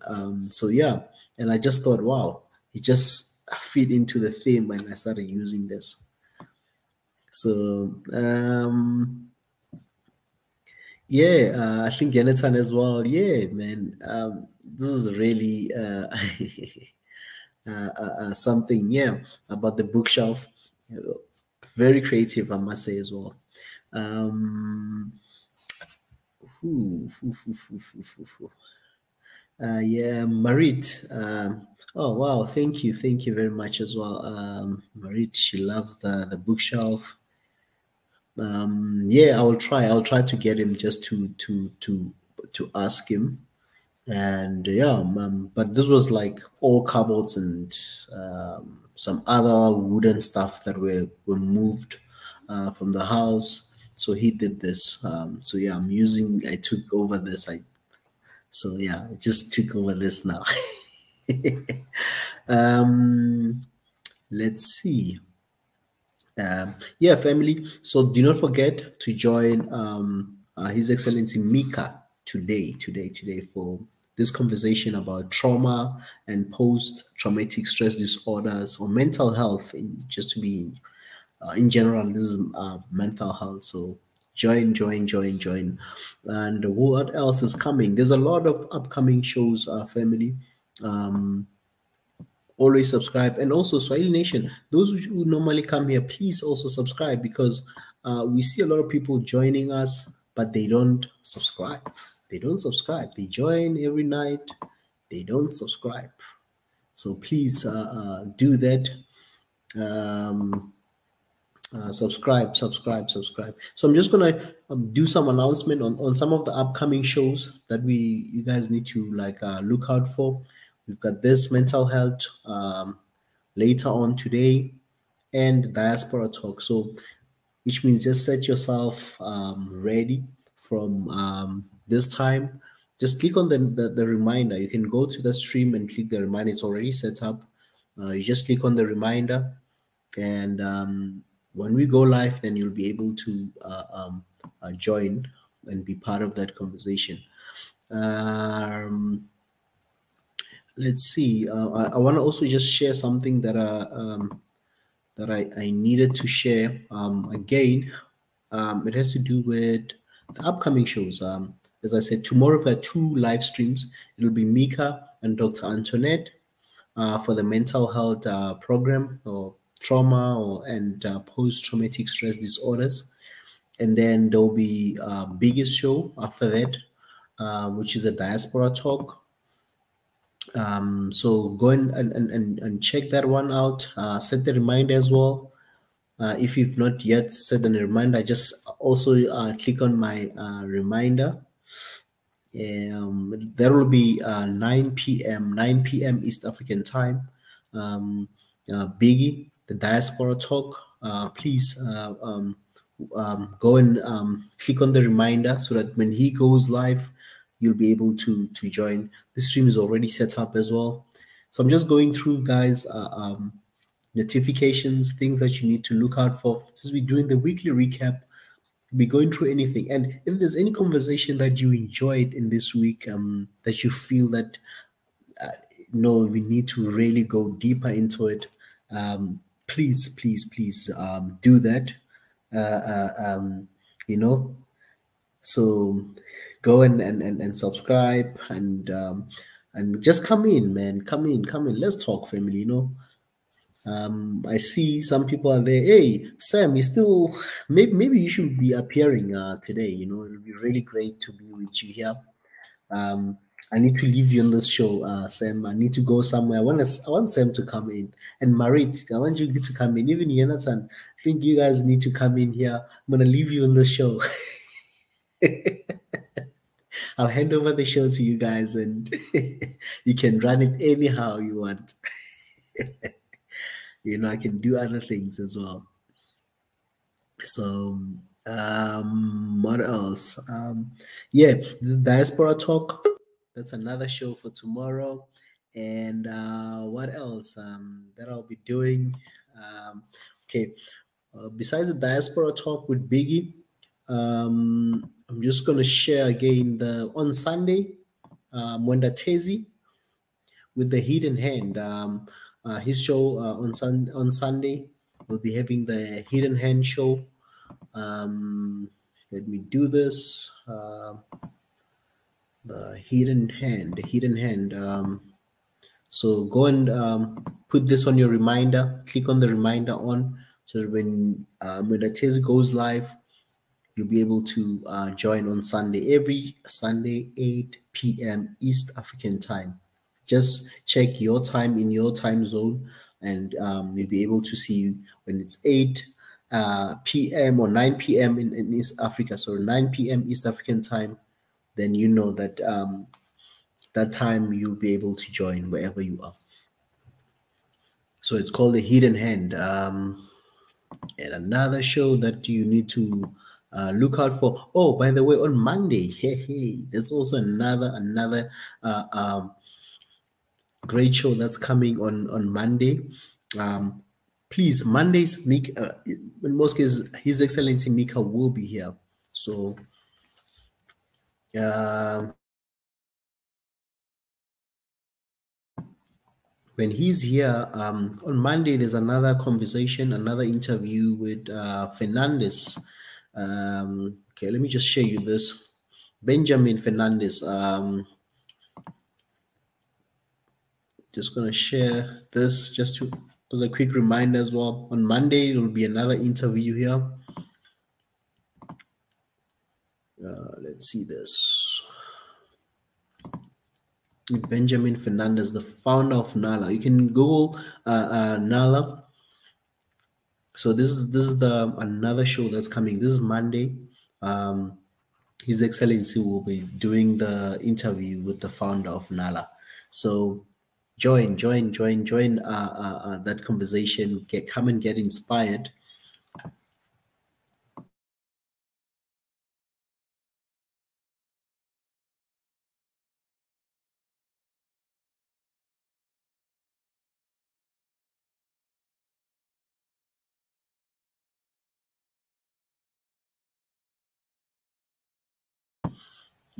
[SPEAKER 1] So yeah, and I just thought, wow, he just fit into the theme when I started using this. So yeah, I think Yanatan as well. Yeah, man, this is really something. Yeah, about the bookshelf. Very creative, I must say as well. Yeah, Marit. Oh wow, thank you very much as well. Marit, she loves the bookshelf. Yeah, I'll try to get him just to ask him. And yeah, but this was like all cupboards and some other wooden stuff that were moved from the house. So he did this. So yeah, I took over this. So yeah, I just took over this now. Let's see. Yeah, family. So do not forget to join His Excellency Mika today for this conversation about trauma and post-traumatic stress disorders or mental health. Just to be in general, this is mental health. So join. And what else is coming? There's a lot of upcoming shows, family. Always subscribe, and also Swahili Nation, those who normally come here, please also subscribe, because we see a lot of people joining us but they don't subscribe. They join every night, they don't subscribe. So please do that. Subscribe. So I'm just gonna do some announcement on some of the upcoming shows that you guys need to look out for. We've got this mental health later on today, and diaspora talk. So which means just set yourself ready from this time. Just click on the reminder. You can go to the stream and click the reminder. It's already set up. You just click on the reminder, and when we go live, then you'll be able to join and be part of that conversation. Let's see. I want to also just share something that I needed to share. Again, it has to do with the upcoming shows. As I said, tomorrow we have 2 live streams. It'll be Mika and Dr. Antoinette for the mental health program, or trauma and post-traumatic stress disorders. And then there'll be biggest show after that, which is a diaspora talk. So go and check that one out. Set the reminder as well. If you've not yet set the reminder, just also click on my reminder, There will be 9 p.m. East African time. Biggie, the Diaspora Talk. Please go and click on the reminder so that when he goes live, you'll be able to join. The stream is already set up as well. So I'm just going through, guys, notifications, things that you need to look out for. Since we're doing the weekly recap, be going through anything, and if there's any conversation that you enjoyed in this week, that you feel that no, we need to really go deeper into it, please do that. You know, so go and subscribe, and just come in, man, come in, let's talk, family. I see some people are there. Hey, Sam, you still maybe you should be appearing today. It'll be really great to be with you here. I need to leave you on this show, Sam. I need to go somewhere. I want Sam to come in, and Marit, I want you to come in. Even Jonathan, I think you guys need to come in here. I'm gonna leave you on the show. I'll hand over the show to you guys, and you can run it anyhow you want. I can do other things as well. So, what else? Yeah, the Diaspora Talk. That's another show for tomorrow. And what else that I'll be doing? Okay, besides the Diaspora Talk with Biggie, I'm just gonna share again on Sunday, Mwenda Tezi with the Hidden Hand. His show on Sunday. We'll be having the Hidden Hand show. Let me do this. The Hidden Hand. So go and put this on your reminder. Click on the reminder on, so that when the test goes live, you'll be able to join on Sunday. Every Sunday, 8 p.m. East African time. Just check your time in your time zone, and you'll be able to see when it's 8 p.m. or 9 p.m. in East Africa. So 9 p.m. East African time, then you know that that time you'll be able to join wherever you are. So it's called the Hidden Hand. And another show that you need to look out for. Oh, by the way, on Monday, hey, there's also another great show that's coming on Monday. Please, Mondays, Mika, in most cases, His Excellency Mika will be here. So, when he's here, on Monday, there's another conversation, another interview with Fernandez. Okay, let me just share you this. Benjamin Fernandez. Just going to share this just as a quick reminder as well. On Monday, there will be another interview here. Let's see this. Benjamin Fernandez, the founder of NALA. You can Google NALA. So this is another show that's coming. This is Monday. His Excellency will be doing the interview with the founder of NALA. So join that conversation. Come and get inspired.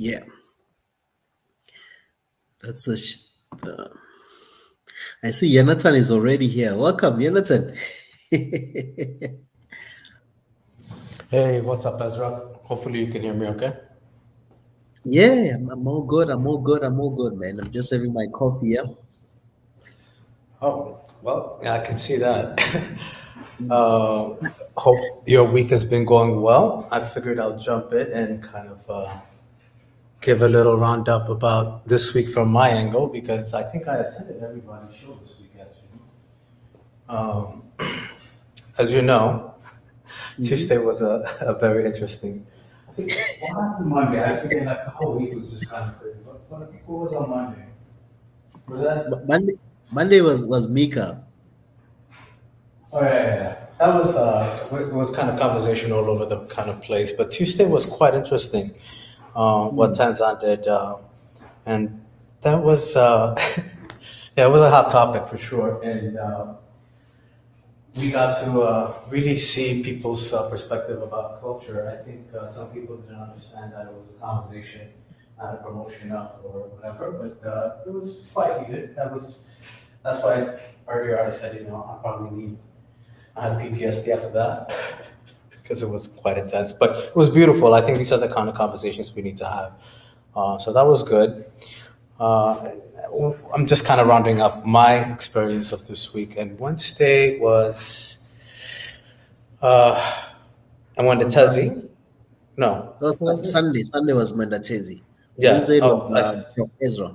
[SPEAKER 1] Yeah, that's I see Jonathan is already here. Welcome, Jonathan.
[SPEAKER 2] Hey, what's up, Ezra? Hopefully you can hear me okay.
[SPEAKER 1] Yeah, I'm all good, man. I'm just having my coffee, yeah.
[SPEAKER 2] Oh, well, yeah, I can see that. Hope your week has been going well. I figured I'll jump in and kind of give a little roundup about this week from my angle, because I think I attended everybody's show this week, actually. As you know, Tuesday was a very interesting think what happened Monday? I forget. Like the whole week was just kind of crazy. What was on Monday? Was that?
[SPEAKER 1] Monday was Mika.
[SPEAKER 2] Oh yeah. That was it was kind of conversation all over the kind of place. But Tuesday was quite interesting. What Tanzan did, and that was yeah, it was a hot topic for sure. And we got to really see people's perspective about culture. I think some people didn't understand that it was a conversation, not a promotion of or whatever. But it was quite heated. That's why earlier I said, I had PTSD after that because it was quite intense. But it was beautiful. I think these are the kind of conversations we need to have. So that was good. I'm just kind of rounding up my experience of this week. And Wednesday was Mwandetezi. No.
[SPEAKER 1] Sunday. Sunday was Mandatezi.
[SPEAKER 2] Yeah.
[SPEAKER 1] Wednesday was Prof. Ezra.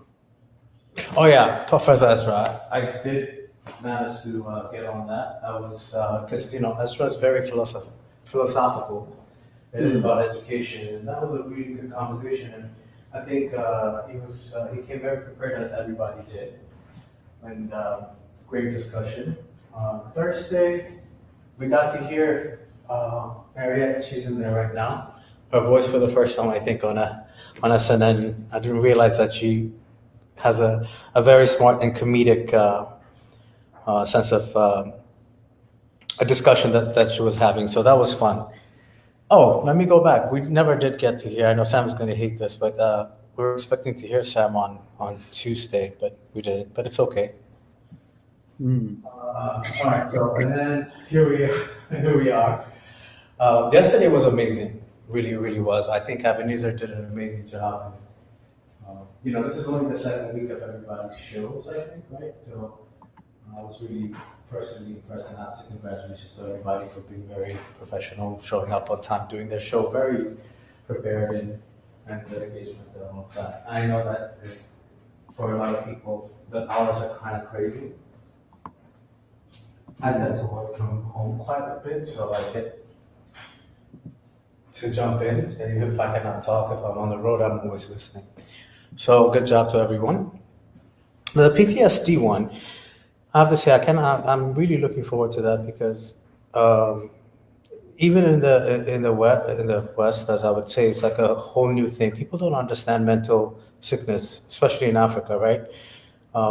[SPEAKER 2] Oh yeah, Professor Ezra. I did manage to get on that. I was because Ezra is very philosophical. It is about education, and that was a really good conversation. And I think he came very prepared, as everybody did, and great discussion. Thursday, we got to hear Mariette. She's in there right now. Her voice for the first time, I think, on SNN. I didn't realize that she has a very smart and comedic sense of a discussion that she was having. So that was fun. Oh, let me go back. We never did get to hear. I know Sam's going to hate this, but we were expecting to hear Sam on Tuesday, but we didn't. But it's okay. All right. So and then here we are. Yesterday was amazing. Really, really was. I think Ebenezer did an amazing job. This is only the second week of everybody's shows, I think, right? So I was really personally impressed, and obviously congratulations to everybody for being very professional, showing up on time, doing their show very prepared and good engagement and all of that. I know that for a lot of people, the hours are kind of crazy. I tend to work from home quite a bit, so I get to jump in. And even if I cannot talk, if I'm on the road, I'm always listening. So good job to everyone. The PTSD one, I have to say, I'm really looking forward to that because even in the West, as I would say, it's like a whole new thing. People don't understand mental sickness, especially in Africa, right?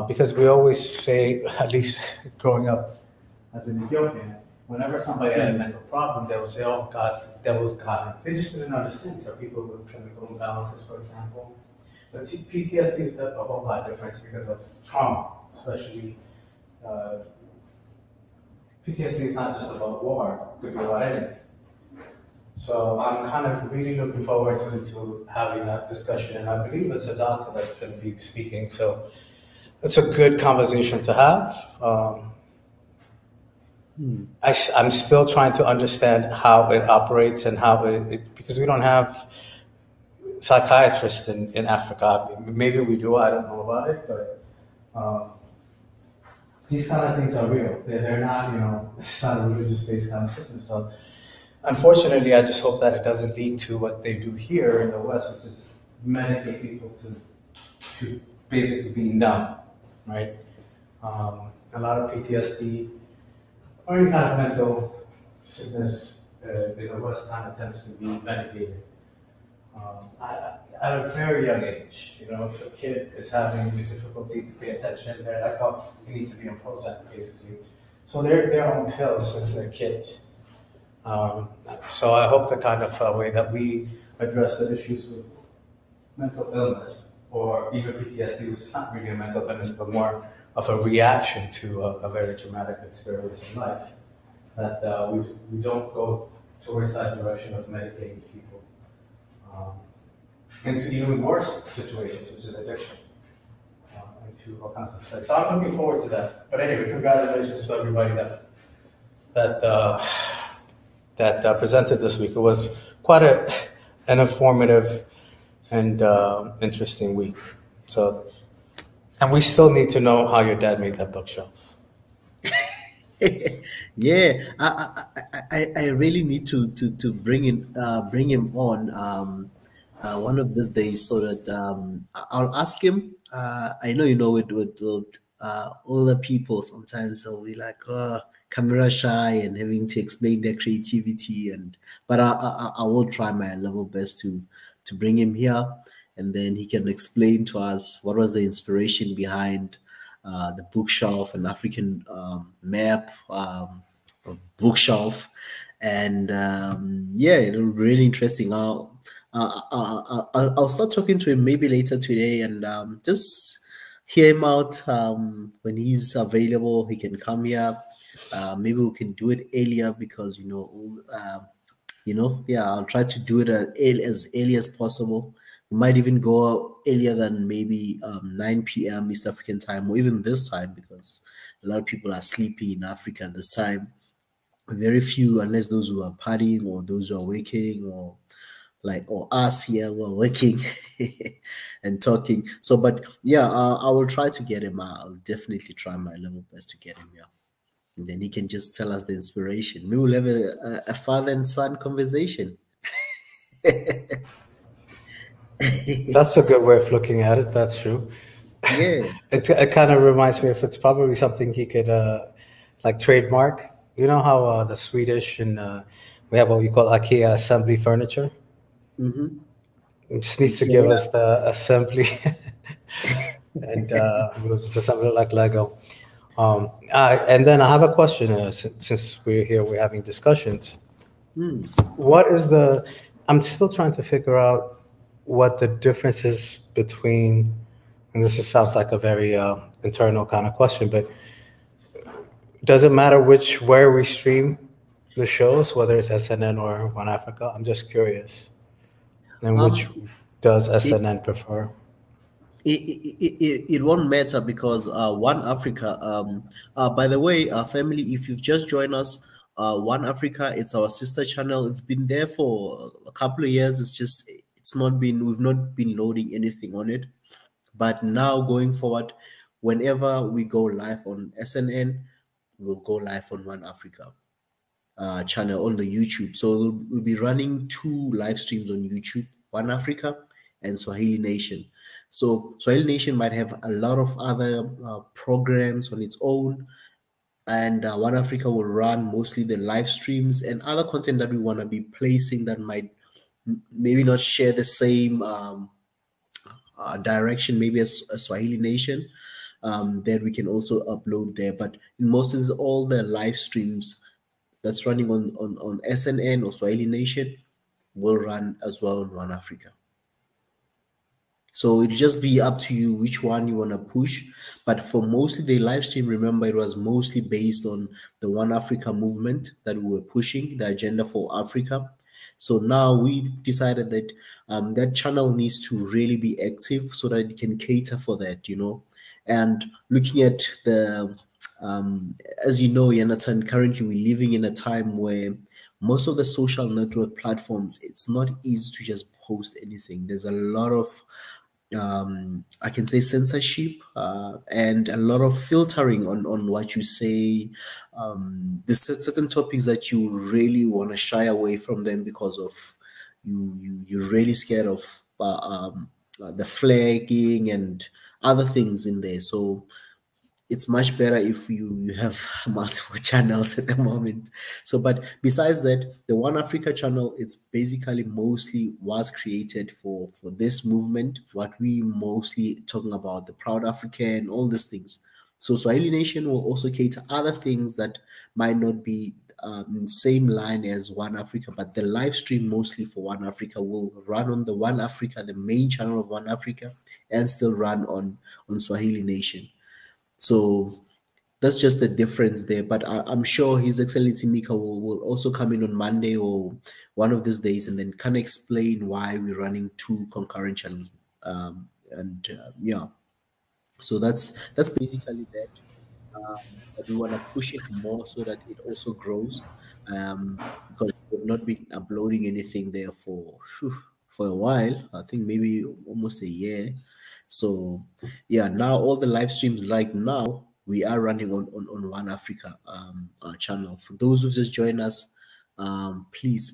[SPEAKER 2] Because we always say, at least growing up as an Ethiopian, whenever somebody had a mental problem, they would say, "Oh God, devil's got him." They just didn't understand. So people with chemical imbalances, for example. But PTSD is a whole lot different because of trauma, especially. PTSD is not just about war, it could be about anything. So I'm kind of really looking forward to having that discussion, and I believe it's a doctor that's going to be speaking, so it's a good conversation to have. I'm still trying to understand how it operates and how it because we don't have psychiatrists in Africa. Maybe we do, I don't know about it, but these kind of things are real. They're not, it's not a religious-based kind of sickness. So unfortunately, I just hope that it doesn't lead to what they do here in the West, which is medicate people to basically be numb, right? A lot of PTSD or any kind of mental sickness in the West kind of tends to be medicated. At a very young age, if a kid is having the difficulty to pay attention, they're like, oh, he needs to be on Prozac, basically. So they're on pills since they're kids. So I hope the kind of way that we address the issues with mental illness or even PTSD, which is not really a mental illness, but more of a reaction to a very traumatic experience in life, that we don't go towards that direction of medicating people. Into even worse situations, which is addiction, into all kinds of things. So I'm looking forward to that. But anyway, congratulations to everybody that presented this week. It was quite an informative and interesting week. So, and we still need to know how your dad made that bookshelf.
[SPEAKER 1] Yeah, I really need to bring him on one of these days so that I'll ask him. I know with older people sometimes they'll be like camera shy and having to explain their creativity but I will try my level best to bring him here, and then he can explain to us what was the inspiration behind the bookshelf, an African map, a bookshelf, and yeah, it'll be really interesting. I'll start talking to him maybe later today, and just hear him out when he's available. He can come here. Maybe we can do it earlier because yeah, I'll try to do it as early as possible. We might even go earlier than maybe 9 p.m. East African time, or even this time, because a lot of people are sleeping in Africa at this time. Very few, unless those who are partying or those who are working, or us here who are working and talking. So, but yeah, I will try to get him. I'll definitely try my level best to get him here. And then he can just tell us the inspiration. Maybe we'll have a father and son conversation.
[SPEAKER 2] That's a good way of looking at it. That's true.
[SPEAKER 1] Yeah.
[SPEAKER 2] It kind of reminds me if it's probably something he could like trademark. You know how the Swedish and we have what we call IKEA assembly furniture.
[SPEAKER 1] Mm-hmm.
[SPEAKER 2] He just needs to give
[SPEAKER 1] IKEA.
[SPEAKER 2] us the assembly, and we'll just assemble it like Lego. And then I have a question. Since we're here, we're having discussions.
[SPEAKER 1] Hmm.
[SPEAKER 2] What is the? I'm still trying to figure out what the difference is between. And sounds like a very internal kind of question, but does it matter where we stream the shows, whether it's SNN or One Africa? I'm just curious. And which
[SPEAKER 1] Um,
[SPEAKER 2] does
[SPEAKER 1] it,
[SPEAKER 2] SNN prefer?
[SPEAKER 1] it won't matter because One Africa. By the way, family, if you've just joined us, One Africa, it's our sister channel. It's been there for a couple of years. We've not been loading anything on it. But now going forward, whenever we go live on SNN, we'll go live on One Africa channel on the YouTube. So we'll be running two live streams on YouTube, One Africa and Swahili Nation. So Swahili Nation might have a lot of other programs on its own, and One Africa will run mostly the live streams and other content that we want to be placing that might maybe not share the same direction, maybe as a Swahili Nation, that we can also upload there. But in most is all the live streams that's running on SNN or Swahili Nation will run as well on One Africa. So it'll just be up to you which one you want to push. But for mostly the live stream, remember it was mostly based on the One Africa movement that we were pushing, the agenda for Africa. So now we've decided that that channel needs to really be active so that it can cater for that. And looking at as you know, Jonathan, currently we're living in a time where most of the social network platforms, it's not easy to just post anything. There's a lot of I can say censorship and a lot of filtering on what you say. There's certain topics that you really want to shy away from them because of you're really scared of the flagging and other things in there. So it's much better if you have multiple channels at the moment. So, but besides that, the One Africa channel, it's basically mostly was created for this movement. What we mostly talking about, the Proud African, all these things. So Swahili Nation will also cater other things that might not be same line as One Africa, but the live stream mostly for One Africa will run on the One Africa, the main channel of One Africa, and still run on Swahili Nation. So that's just the difference there. But I'm sure His Excellency Mika will also come in on Monday or one of these days and then kind of explain why we're running two concurrent channels. Yeah, so that's basically that. But we want to push it more so that it also grows, because we've not been uploading anything there for a while. I think maybe almost a year. So yeah, now all the live streams like now we are running on One Africa channel. For those who just joined us, please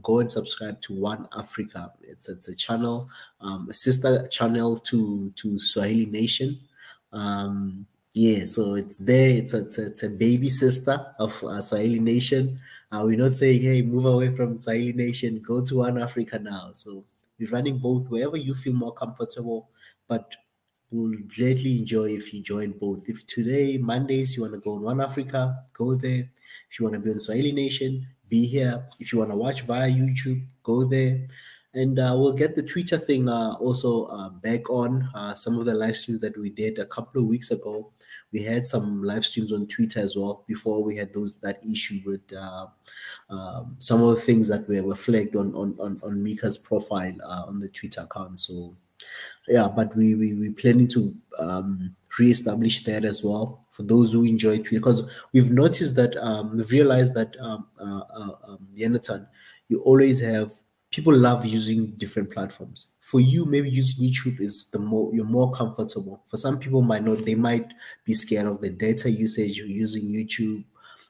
[SPEAKER 1] go and subscribe to One Africa. It's a channel, a sister channel to Swahili Nation. Yeah, so it's there. It's a baby sister of Swahili Nation. We're not saying, hey, move away from Swahili Nation, go to One Africa now. So we're running both wherever you feel more comfortable, but we'll greatly enjoy if you join both. If today, Mondays, you want to go on One Africa, go there. If you want to be on Swahili Nation, be here. If you want to watch via YouTube, go there. And we'll get the Twitter thing also back on. Some of the live streams that we did a couple of weeks ago, we had some live streams on Twitter as well before we had that issue with some of the things that were flagged on Mika's profile on the Twitter account. So yeah, but we planning to re-establish that as well for those who enjoy Twitter, because we've noticed that we've realized that Jonathan, you always have people love using different platforms. For you, maybe using YouTube is you're more comfortable. For some people they might be scared of the data usage you're using YouTube.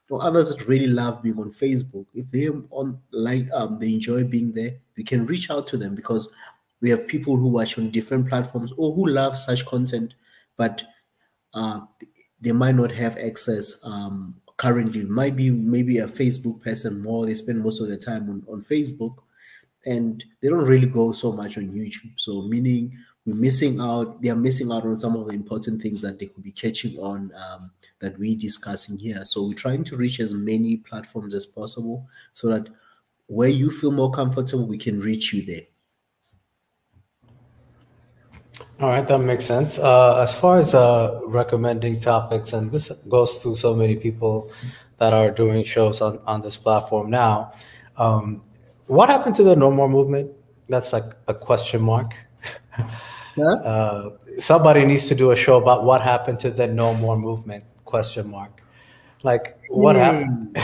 [SPEAKER 1] Or others that really love being on Facebook. If they're on they enjoy being there, we can reach out to them, because we have people who watch on different platforms or who love such content, but they might not have access currently. It might be maybe a Facebook person more. They spend most of their time on Facebook, and they don't really go so much on YouTube. So meaning we're missing out. They are missing out on some of the important things that they could be catching on that we're discussing here. So we're trying to reach as many platforms as possible, so that where you feel more comfortable, we can reach you there.
[SPEAKER 2] All right, that makes sense. As far as recommending topics, and this goes to so many people that are doing shows on this platform now, what happened to the No More movement? That's like a question mark.
[SPEAKER 1] Huh?
[SPEAKER 2] Somebody needs to do a show about what happened to the No More movement, question mark. Like, what happened?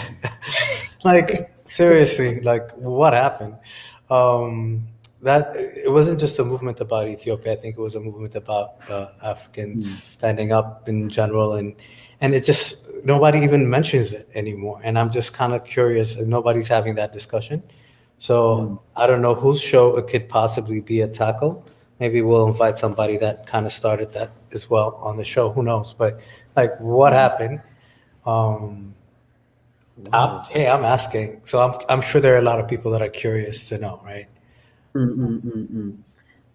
[SPEAKER 2] Like, seriously, like, what happened? That it wasn't just a movement about Ethiopia. I think it was a movement about Africans standing up in general, and it just, nobody even mentions it anymore. And I'm just kind of curious, and nobody's having that discussion. So I don't know whose show it could possibly be a tackle. Maybe we'll invite somebody that kind of started that as well on the show. Who knows? But like, what happened? I'm asking. So I'm sure there are a lot of people that are curious to know, right?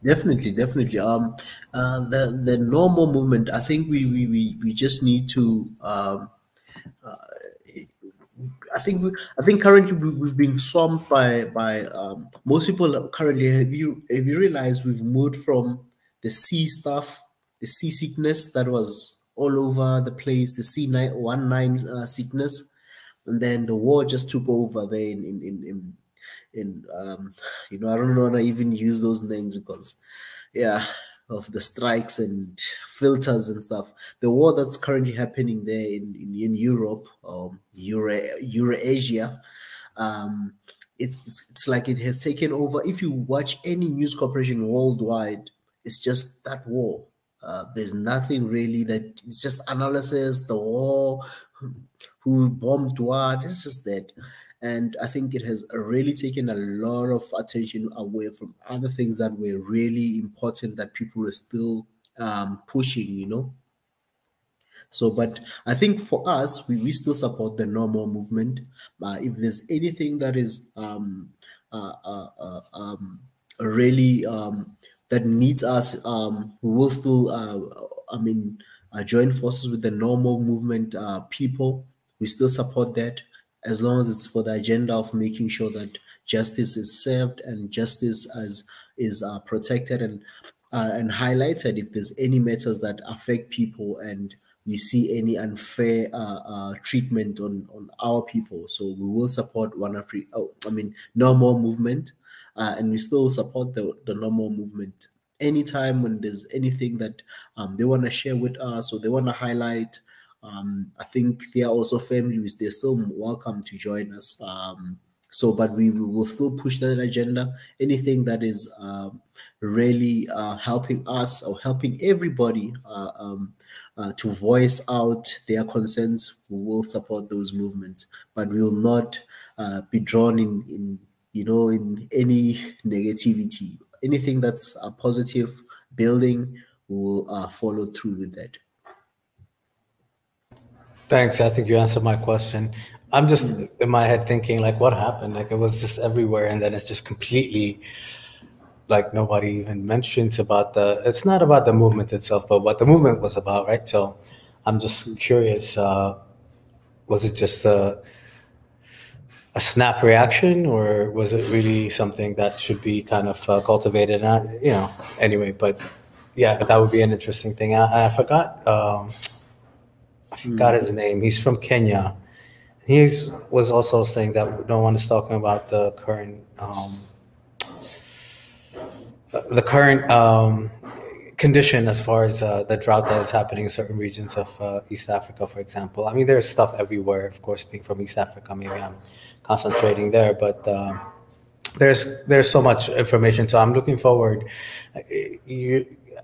[SPEAKER 1] Definitely. The normal movement, I think we just need to I think currently we've been swamped by most people currently. Have you realized we've moved from the sea stuff, the seasickness that was all over the place, the C919 sickness, and then the war just took over there in I don't want to even use those names, because of the strikes and filters and stuff. The war that's currently happening there in Europe, Eurasia, it's like it has taken over. If you watch any news corporation worldwide, it's just that war. There's nothing really that, it's just analysis, the war, who bombed what, it's just that. And I think it has really taken a lot of attention away from other things that were really important that people are still pushing. So, but I think for us, we still support the normal movement. If there's anything that is really that needs us, we will still, join forces with the normal movement people. We still support that, as long as it's for the agenda of making sure that justice is served and justice is protected and highlighted if there's any matters that affect people and we see any unfair treatment on our people. So we will support normal movement, and we still support the normal movement. Anytime when there's anything that they want to share with us or they want to highlight, I think they are also families. They're still welcome to join us. So, but we will still push that agenda. Anything that is really helping us or helping everybody to voice out their concerns, we will support those movements. But we will not be drawn in in any negativity. Anything that's a positive building, we will follow through with that.
[SPEAKER 2] Thanks. I think you answered my question. I'm just in my head thinking, like, what happened? Like, it was just everywhere, and then it's just completely like nobody even mentions about it's not about the movement itself, but what the movement was about, right? So I'm just curious, was it just a snap reaction, or was it really something that should be kind of cultivated? And anyway, but yeah, that would be an interesting thing. I forgot. I forgot his name. He's from Kenya. He was also saying that no one is talking about the current condition as far as the drought that is happening in certain regions of East Africa, for example. I mean, there's stuff everywhere. Of course, being from East Africa, maybe I'm concentrating there, but there's so much information. So I'm looking forward.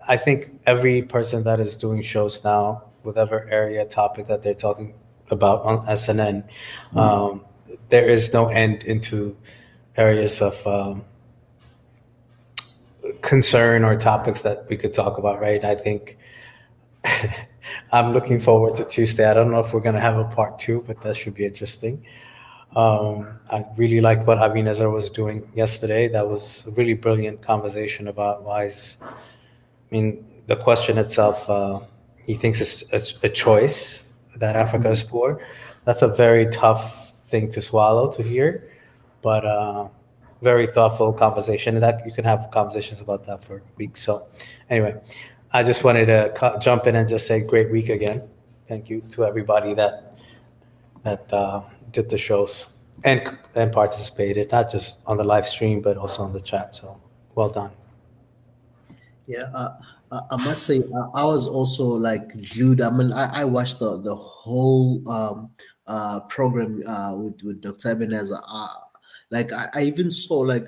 [SPEAKER 2] I think every person that is doing shows now, whatever area topic that they're talking about on SNN, there is no end into areas of concern or topics that we could talk about, right? I think I'm looking forward to Tuesday. I don't know if we're going to have a part two, but that should be interesting. I really liked what Ezra was doing yesterday. That was a really brilliant conversation about wise. I mean, the question itself, he thinks it's a choice that Africa is poor. That's a very tough thing to swallow, to hear, but very thoughtful conversation. And that you can have conversations about that for weeks. So anyway, I just wanted to jump in and just say great week again. Thank you to everybody that did the shows and participated, not just on the live stream, but also on the chat. So well done.
[SPEAKER 1] Yeah, I must say, I was also like glued. I mean, I watched the whole program with Dr. Ebenezer. Like I even saw like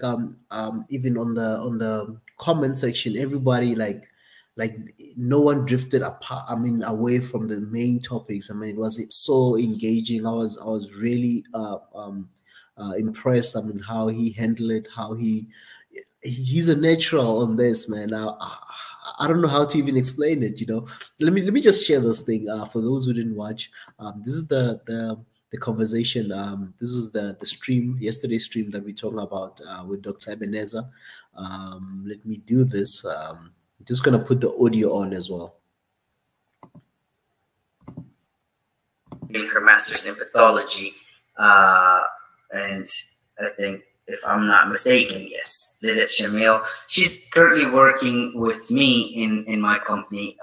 [SPEAKER 1] even on the comment section, everybody like no one drifted apart. I mean, away from the main topics. I mean, it was so engaging. I was really impressed. I mean, how he handled it, how he's a natural on this, man. I don't know how to even explain it. Let me just share this thing for those who didn't watch. This is the conversation. This was the stream, yesterday's stream that we talking about with Dr. Ebenezer. Let me do this. I'm just gonna put the audio on as well.
[SPEAKER 3] Doing her master's in pathology, and I think, if I'm not mistaken, yes, Lidet Shamil. She's currently working with me in my company.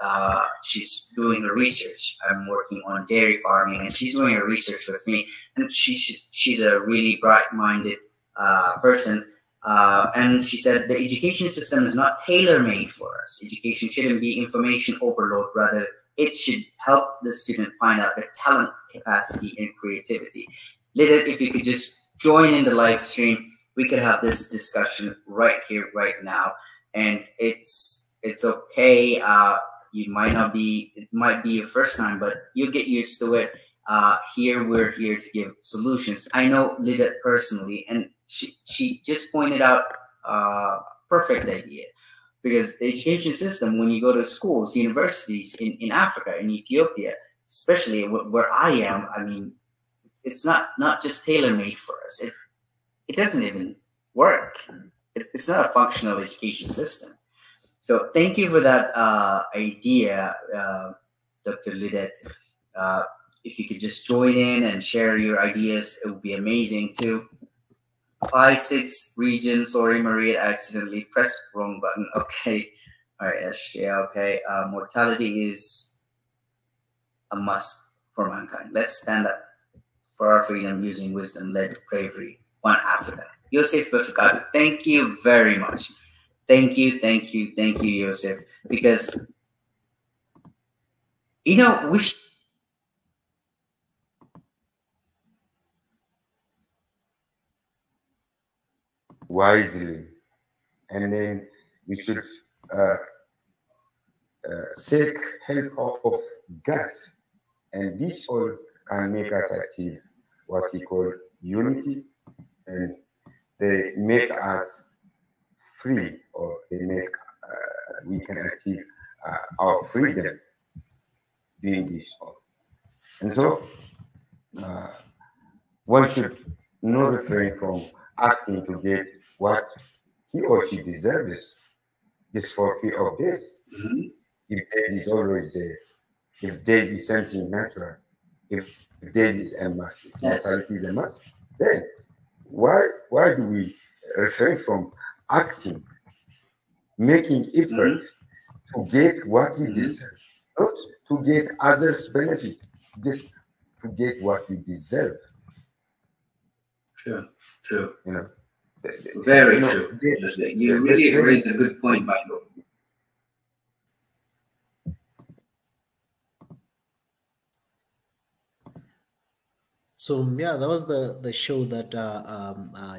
[SPEAKER 3] She's doing her research. I'm working on dairy farming, and she's doing her research with me. And she's a really bright-minded person. And she said the education system is not tailor-made for us. Education shouldn't be information overload. Rather, it should help the student find out their talent, capacity, and creativity. Lidet, if you could just join in the live stream, we could have this discussion right here, right now. And it's okay. It might be your first time, but you'll get used to it. We're here to give solutions. I know Lidet personally, and she just pointed out perfect idea. Because the education system, when you go to schools, universities in Africa, in Ethiopia, especially where I am, I mean, it's not just tailor-made for us. It doesn't even work. It's not a functional education system. So thank you for that idea, Dr. Lidet. If you could just join in and share your ideas, it would be amazing too. 5-6 region. Sorry, Maria, accidentally pressed the wrong button. Okay. All right. Yeah. Okay. Mortality is a must for mankind. Let's stand up for our freedom using wisdom, led bravery. One Africa. Yosef Befkadu, thank you very much. Thank you, Yosef. Because, we
[SPEAKER 4] wisely, and then we should seek help of God, and this all can make us achieve what we call unity, and they make us free, or they make we can achieve our freedom doing this all. And so one should not refrain from acting to get what he or she deserves just for fear of death. If death is always there, if death is something natural, if death is a must, if mortality is a must, then why do we refrain from acting, making effort to get what we deserve, not to get others' benefit, just to get what we deserve?
[SPEAKER 3] True.
[SPEAKER 4] You know,
[SPEAKER 3] Very true. You really raised a good point, Michael.
[SPEAKER 1] So yeah, that was the show that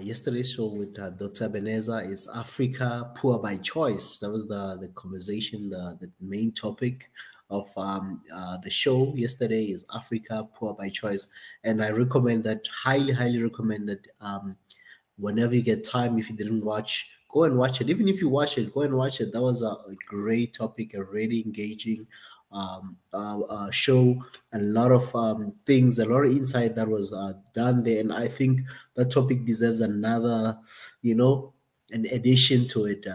[SPEAKER 1] yesterday's show with Dr. Beneza is Africa Poor by Choice. That was the conversation, the main topic of the show yesterday is Africa Poor by Choice, and I recommend that, highly recommend that whenever you get time, if you didn't watch, go and watch it. Even if you watch it, go and watch it. That was a great topic, a really engaging show, a lot of things, a lot of insight that was done there. And I think that topic deserves another, an addition to it.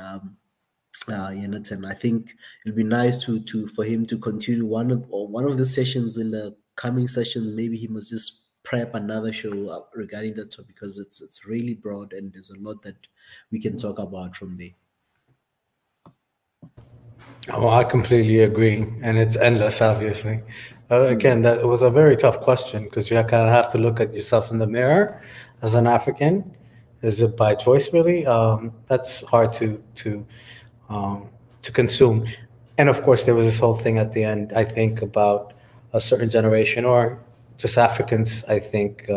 [SPEAKER 1] Jonathan, I think it'll be nice to for him to continue one of the sessions in the coming sessions. Maybe he must just prep another show regarding that topic, because it's really broad and there's a lot that we can talk about from there.
[SPEAKER 2] Oh, I completely agree, and it's endless, obviously. Again, that was a very tough question, because you kind of have to look at yourself in the mirror as an African. Is it by choice, really? That's hard to consume. And of course, there was this whole thing at the end, I think, about a certain generation, or just Africans, I think,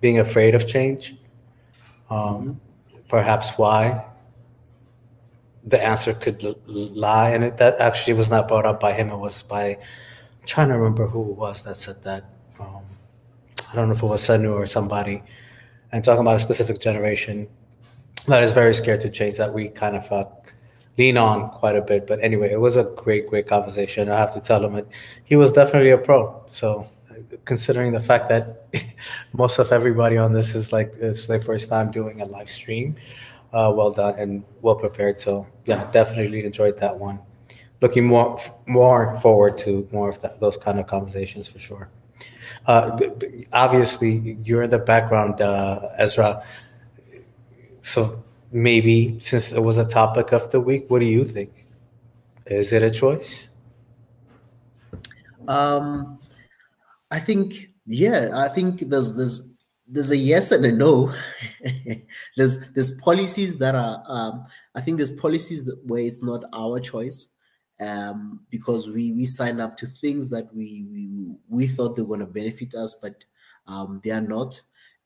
[SPEAKER 2] being afraid of change. Perhaps why the answer could lie, and that actually was not brought up by him. It was by, I'm trying to remember who it was that said that. I don't know if it was Sanu or somebody, and talking about a specific generation that is very scared to change, that we kind of lean on quite a bit. But anyway, it was a great conversation. I have to tell him that he was definitely a pro. So considering the fact that most of everybody on this is it's their first time doing a live stream, well done and well prepared. So yeah, definitely enjoyed that one. Looking more forward to more of those kind of conversations for sure. Obviously, you're in the background, Ezra. So maybe, since it was a topic of the week, what do you think? Is it a choice?
[SPEAKER 1] I think there's a yes and a no. there's policies that are I think there's policies where it's not our choice, because we sign up to things that we thought they were going to benefit us, but they are not.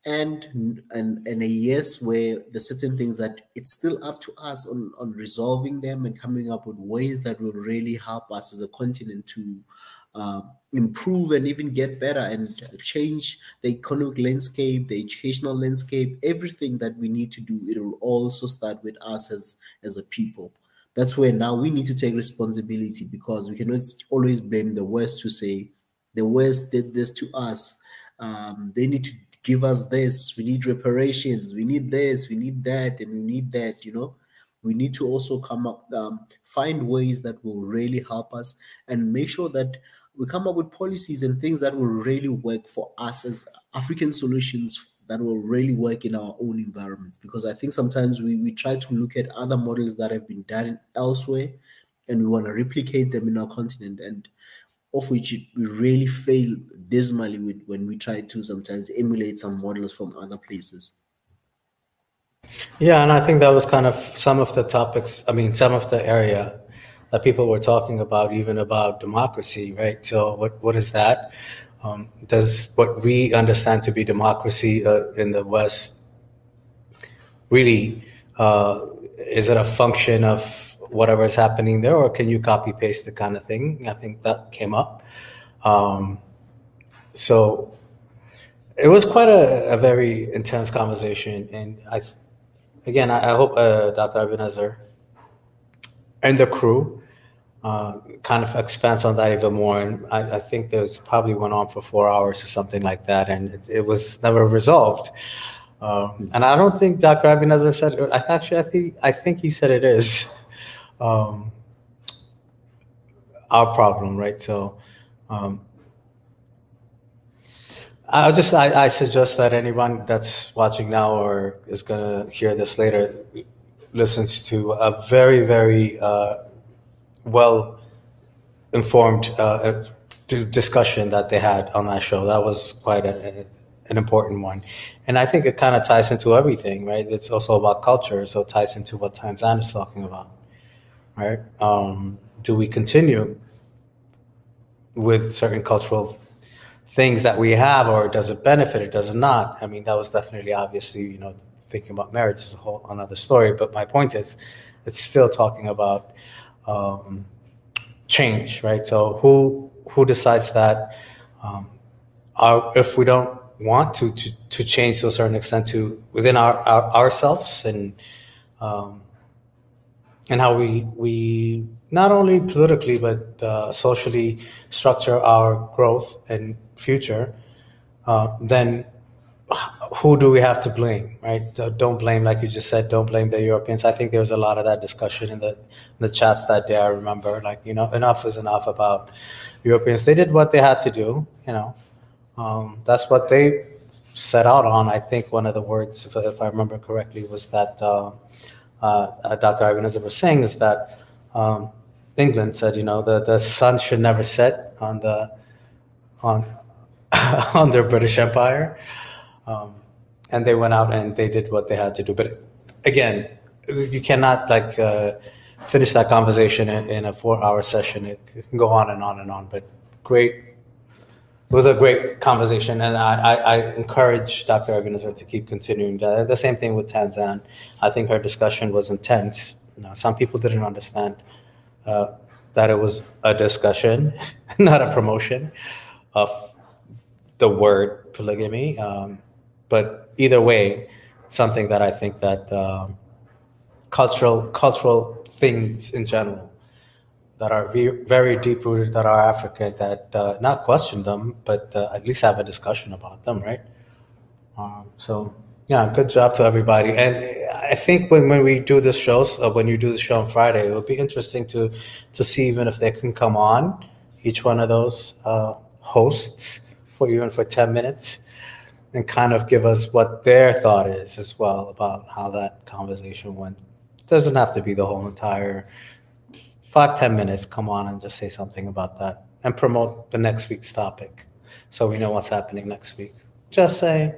[SPEAKER 1] And a yes where there's certain things that it's still up to us on resolving them and coming up with ways that will really help us as a continent to improve and even get better and change the economic landscape, the educational landscape, everything that we need to do. It will also start with us as a people. That's where now we need to take responsibility, because we cannot always blame the West to say the West did this to us. They need to give us this. We need reparations. We need this. We need that, and we need that. We need to also come up, find ways that will really help us, and make sure that we come up with policies and things that will really work for us as African solutions, that will really work in our own environments. Because I think sometimes we try to look at other models that have been done elsewhere, and we want to replicate them in our continent, and of which we really fail dismally when we try to sometimes emulate some models from other places.
[SPEAKER 2] Yeah, and I think that was kind of some of the topics, some of the area that people were talking about, even about democracy, right? So what is that? Does what we understand to be democracy in the West really Is it a function of whatever is happening there, or can you copy paste the kind of thing? I think that came up. So it was quite a very intense conversation, and I hope Dr. Ebenezer and the crew kind of expands on that even more. And I think there's probably went on for 4 hours or something like that, and it was never resolved. And I don't think Dr. Ebenezer said it. I think he said it is our problem, right? So I suggest that anyone that's watching now or is going to hear this later listens to a very, very well-informed discussion that they had on that show. That was quite an important one. And I think it kind of ties into everything, right? It's also about culture, so it ties into what Tanzan is talking about, right? Do we continue with certain cultural things that we have, or does it benefit or does it not? I mean, that was definitely, obviously, thinking about marriage is a whole another story. But my point is, it's still talking about change, right? So who decides that if we don't want to change to a certain extent to within ourselves and how we not only politically but socially structure our growth and future, then who do we have to blame, right? Don't blame, like you just said, don't blame the Europeans. I think there was a lot of that discussion in the chats that day. I remember, like, enough is enough about Europeans. They did what they had to do, that's what they set out on. I think one of the words, if I remember correctly, was that Dr. Ebenezer was saying is that England said, the sun should never set on on their British Empire. And they went out and they did what they had to do. But again, you cannot finish that conversation in a 4-hour session. It can go on and on and on. But it was a great conversation, and I encourage Dr. Ebenezer to keep continuing. The same thing with Tanzan. I think her discussion was intense. Some people didn't understand that it was a discussion, not a promotion of the word polygamy. But either way, something that I think that cultural things in general that are very deep rooted, that are African, that not question them, but at least have a discussion about them, right? So yeah, good job to everybody. And I think when we do this show, when you do the show on Friday, it would be interesting to see even if they can come on, each one of those hosts, for 10 minutes. And kind of give us what their thought is as well about how that conversation went. It doesn't have to be the whole entire 5-10 minutes. Come on and just say something about that and promote the next week's topic, so we know what's happening next week. Just say.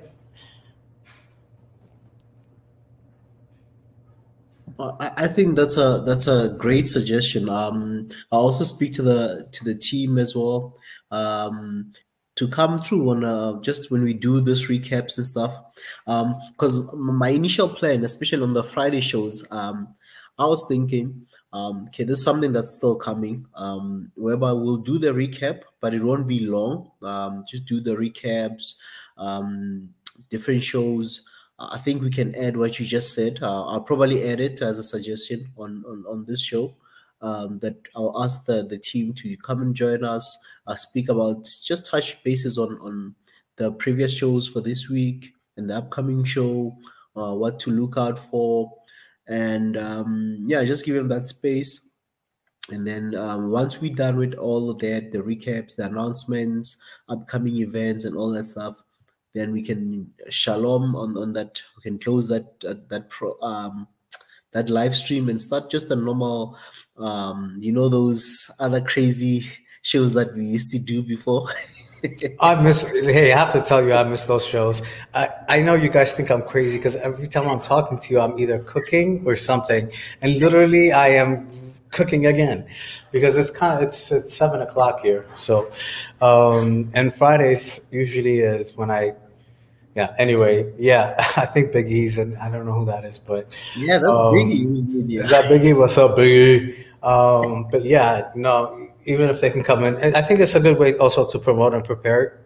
[SPEAKER 1] I think that's a great suggestion. I'll also speak to the team as well. To come through on just when we do this recaps and stuff, because my initial plan, especially on the Friday shows, I was thinking, okay, there's something that's still coming, whereby we'll do the recap, but it won't be long. Just do the recaps, different shows. I think we can add what you just said. I'll probably add it as a suggestion on this show. That I'll ask the team to come and join us, speak about, just touch bases on the previous shows for this week and the upcoming show, what to look out for, and just give them that space. And then once we're done with all of that, the recaps, the announcements, upcoming events, and all that stuff, then we can shalom on that. We can close that live stream and start just a normal, those other crazy shows that we used to do before.
[SPEAKER 2] I have to tell you, I miss those shows. I know you guys think I'm crazy because every time I'm talking to you, I'm either cooking or something. And literally I am cooking again because it's 7:00 here. So, and Fridays usually is when I Yeah. Anyway, yeah, I think Big E's, and I don't know who that is, but
[SPEAKER 1] Yeah, that's Biggie who's in India.
[SPEAKER 2] is that Biggie? What's up, Biggie? But yeah, no, even if they can come in, and I think it's a good way also to promote and prepare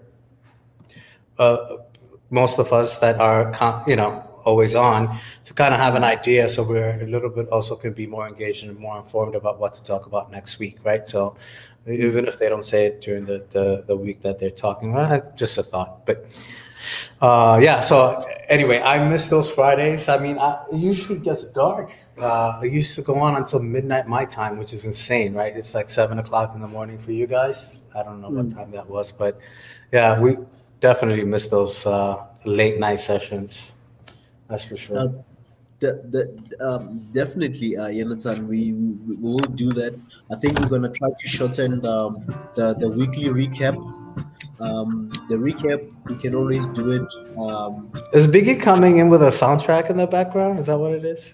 [SPEAKER 2] most of us that are, always on, to kind of have an idea, so we're a little bit also can be more engaged and more informed about what to talk about next week, right? So even if they don't say it during the week that they're talking, just a thought. But yeah, so anyway, I miss those Fridays. I mean, it usually gets dark. It used to go on until midnight my time, which is insane, right? It's like 7 o'clock in the morning for you guys. I don't know what time that was, but yeah, we definitely miss those late night sessions. That's for sure.
[SPEAKER 1] Definitely, Jonathan, we will do that. I think we're gonna try to shorten the weekly recap. The recap, we can always do it.
[SPEAKER 2] Is Biggie coming in with a soundtrack in the background? Is that what it is?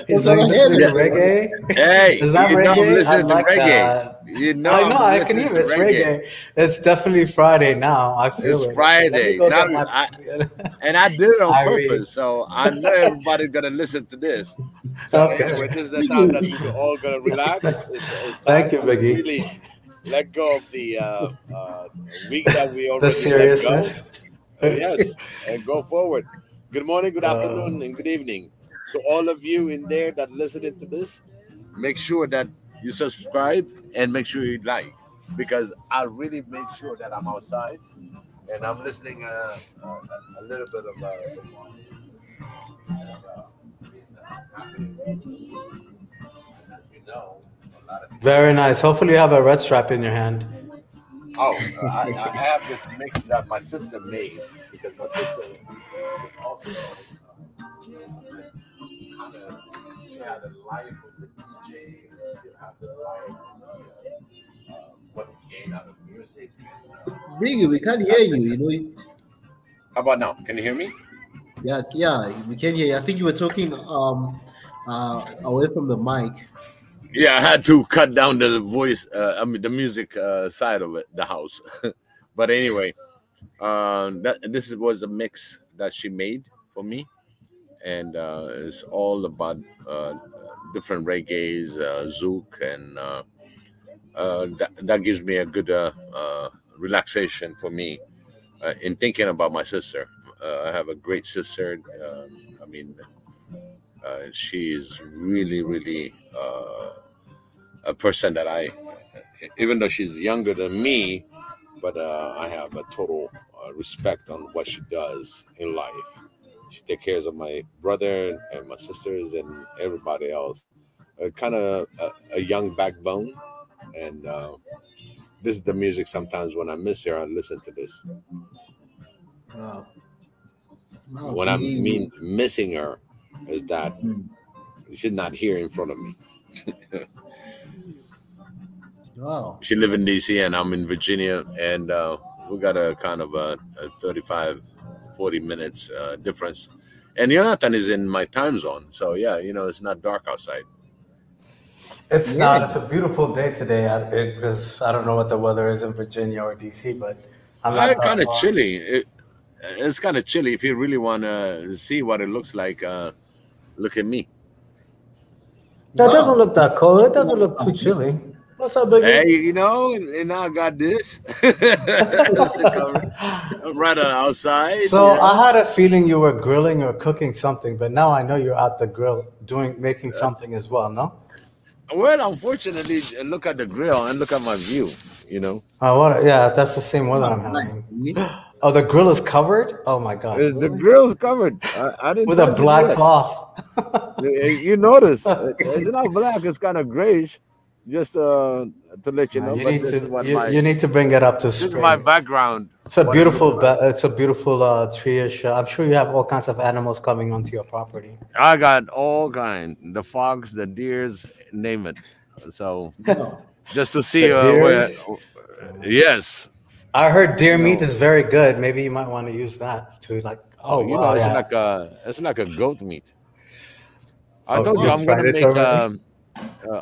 [SPEAKER 2] He's like listening to reggae.
[SPEAKER 5] Hey,
[SPEAKER 2] is that reggae?
[SPEAKER 5] I'm listening
[SPEAKER 2] like
[SPEAKER 5] to reggae.
[SPEAKER 2] That.
[SPEAKER 5] You know,
[SPEAKER 2] I know. I can hear it's reggae. It's definitely Friday now. I feel
[SPEAKER 5] it's Friday. And I did it on purpose, so I know everybody's gonna listen to this. So anyway, this is the time that we're all gonna relax. It's
[SPEAKER 2] Thank you, Biggie.
[SPEAKER 5] Really let go of the week that we already
[SPEAKER 2] the seriousness.
[SPEAKER 5] Let go. Yes, and go forward. Good morning, good afternoon, and good evening to all of you in there that listening to this. Make sure that you subscribe and make sure you like, because I really make sure that I'm outside and I'm listening a little bit of
[SPEAKER 2] Very nice. Hopefully you have a red strap in your hand.
[SPEAKER 5] Oh, I have this mix that my sister made, because my sister also she had a life of the DJ, and still have the life of what we gain out of music.
[SPEAKER 1] Biggie, we can't hear you.
[SPEAKER 5] How about now? Can you hear me?
[SPEAKER 1] Yeah, we can hear you. I think you were talking away from the mic.
[SPEAKER 5] Yeah, I had to cut down the voice. The music side of it, the house. But anyway, this was a mix that she made for me, and it's all about different reggaes, zouk, and that gives me a good relaxation for me in thinking about my sister. I have a great sister. She is really, really a person that even though she's younger than me, but I have a total respect on what she does in life. She takes care of my brother and my sisters and everybody else. Kind of a young backbone, and this is the music. Sometimes when I miss her, I listen to this.
[SPEAKER 1] Wow.
[SPEAKER 5] When I mean missing her, is that she's not here in front of me.
[SPEAKER 1] Wow.
[SPEAKER 5] She lives in DC and I'm in Virginia, and we got a kind of a 35, 40 minutes difference. And Jonathan is in my time zone, so yeah, it's not dark outside.
[SPEAKER 2] It's not. It's a beautiful day today, because I don't know what the weather is in Virginia or DC, but I'm not
[SPEAKER 5] kind of chilly. It's kind of chilly. If you really want to see what it looks like, look at me.
[SPEAKER 2] That doesn't look that cold. It doesn't look too chilly. What's up, Biggie?
[SPEAKER 5] Hey, and now I got this. I'm right outside.
[SPEAKER 2] So I had a feeling you were grilling or cooking something, but now I know you're at the grill making something as well, no?
[SPEAKER 5] Well, unfortunately, look at the grill and look at my view,
[SPEAKER 2] Yeah, that's the same weather I'm having. Oh, the grill is covered? Oh, my God.
[SPEAKER 5] The grill is covered. I didn't
[SPEAKER 2] with a black cloth.
[SPEAKER 5] You notice. It's not black. It's kind of grayish. Just to let you know.
[SPEAKER 2] You need to bring it up to spring.
[SPEAKER 5] This is my background.
[SPEAKER 2] It's a beautiful tree-ish. I'm sure you have all kinds of animals coming onto your property.
[SPEAKER 5] I got all kinds. The fox, the deers, name it. So just to see yes.
[SPEAKER 2] I heard deer meat is very good. Maybe you might want to use that to
[SPEAKER 5] it's like a goat meat. I told you I'm gonna make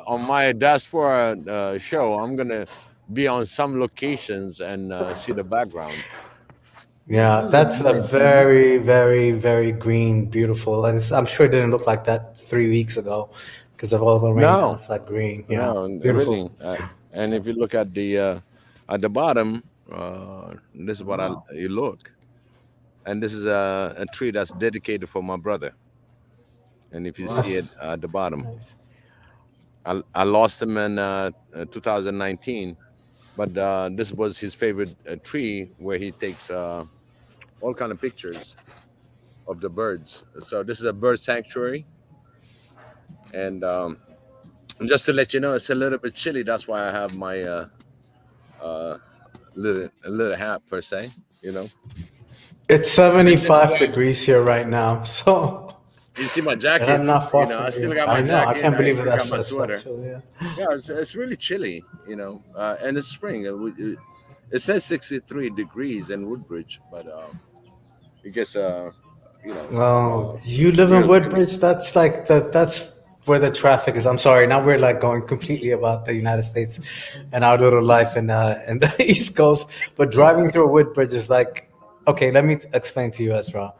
[SPEAKER 5] on my diaspora show. I'm gonna be on some locations and see the background.
[SPEAKER 2] Yeah,
[SPEAKER 1] This is a
[SPEAKER 2] that's a
[SPEAKER 1] village,
[SPEAKER 2] very, very, very green, beautiful, and I'm sure it didn't look like that 3 weeks ago because of all the rain. Now
[SPEAKER 5] No,
[SPEAKER 2] it's like green. Yeah,
[SPEAKER 5] no,
[SPEAKER 2] beautiful.
[SPEAKER 5] really. And if you look at the bottom, this is what
[SPEAKER 1] Wow.
[SPEAKER 5] you look. And this is a tree that's dedicated for my brother. And if you see it
[SPEAKER 1] Wow.
[SPEAKER 2] That's
[SPEAKER 5] at the bottom,
[SPEAKER 2] nice.
[SPEAKER 5] I lost him in 2019, but this was his favorite tree where he takes all kind of pictures of the birds. So this is a bird sanctuary, and just to let you know, it's a little bit chilly. That's why I have my uh, little hat per se. You know,
[SPEAKER 2] It's
[SPEAKER 5] and this is
[SPEAKER 2] 75
[SPEAKER 5] why
[SPEAKER 2] degrees here right now, so
[SPEAKER 5] you see my
[SPEAKER 2] and I'm
[SPEAKER 5] jackets.
[SPEAKER 2] not
[SPEAKER 5] You
[SPEAKER 2] far
[SPEAKER 5] know,
[SPEAKER 2] from
[SPEAKER 5] I still
[SPEAKER 2] you.
[SPEAKER 5] got
[SPEAKER 2] I
[SPEAKER 5] my
[SPEAKER 2] know. I
[SPEAKER 5] jacket.
[SPEAKER 2] can't
[SPEAKER 5] I
[SPEAKER 2] believe it.
[SPEAKER 5] still got my
[SPEAKER 2] That's that
[SPEAKER 5] sweater.
[SPEAKER 2] chill. Yeah.
[SPEAKER 5] Yeah, it's really chilly. You know, and it's spring. It says 63 degrees in Woodbridge, but I guess you know,
[SPEAKER 2] Well, you live in
[SPEAKER 5] real chilly.
[SPEAKER 2] Woodbridge. That's like that's where the traffic is. I'm sorry. Now we're like going completely about the United States and our little life in the East Coast. But driving through Woodbridge is like, okay. Let me explain to you, Ezra.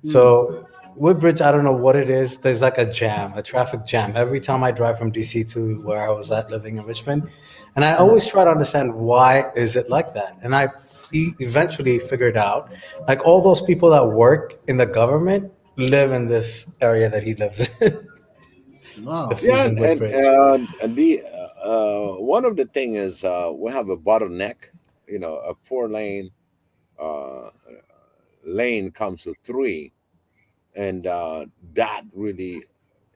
[SPEAKER 1] Hmm.
[SPEAKER 2] So Woodbridge, I don't know what it is. There's like a jam, a traffic jam every time I drive from DC to where I was at living in Richmond, and I always try to understand why is it like that. And I eventually figured out, like all those people that work in the government live in this area that he lives in. If
[SPEAKER 1] Wow.
[SPEAKER 2] he's
[SPEAKER 5] Yeah,
[SPEAKER 2] in
[SPEAKER 5] and
[SPEAKER 2] Woodbridge,
[SPEAKER 5] the one of the thing is we have a bottleneck. You know, a 4 lane uh, lane comes to three, and that really,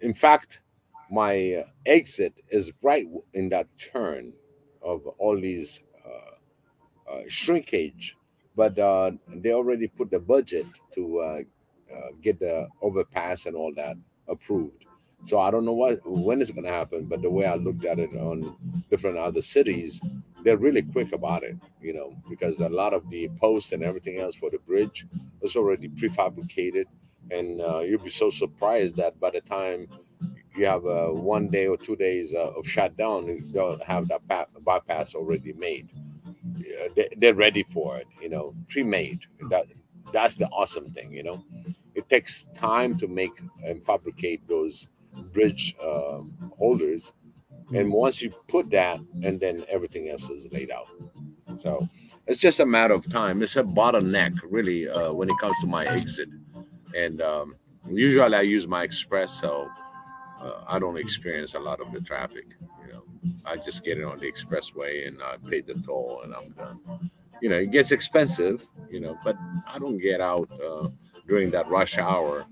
[SPEAKER 5] in fact, my exit is right in that turn of all these shrinkage, but they already put the budget to get the overpass and all that approved. So I don't know when it's going to happen, but the way I looked at it on different other cities, they're really quick about it, you know, because a lot of the posts and everything else for the bridge is already prefabricated, and you'll be so surprised that by the time you have 1 day or 2 days of shutdown, they'll have that bypass already made. They're ready for it, you know, pre-made. That's the awesome thing, you know. It takes time to make and fabricate those bridge holders, and once you put that, and then everything else is laid out. So it's just a matter of time. It's a bottleneck, really, when it comes to my exit. And usually I use my express, so I don't experience a lot of the traffic. You know, I just get it on the expressway and I pay the toll and I'm done. You know, it gets expensive, you know, but I don't get out during that rush hour,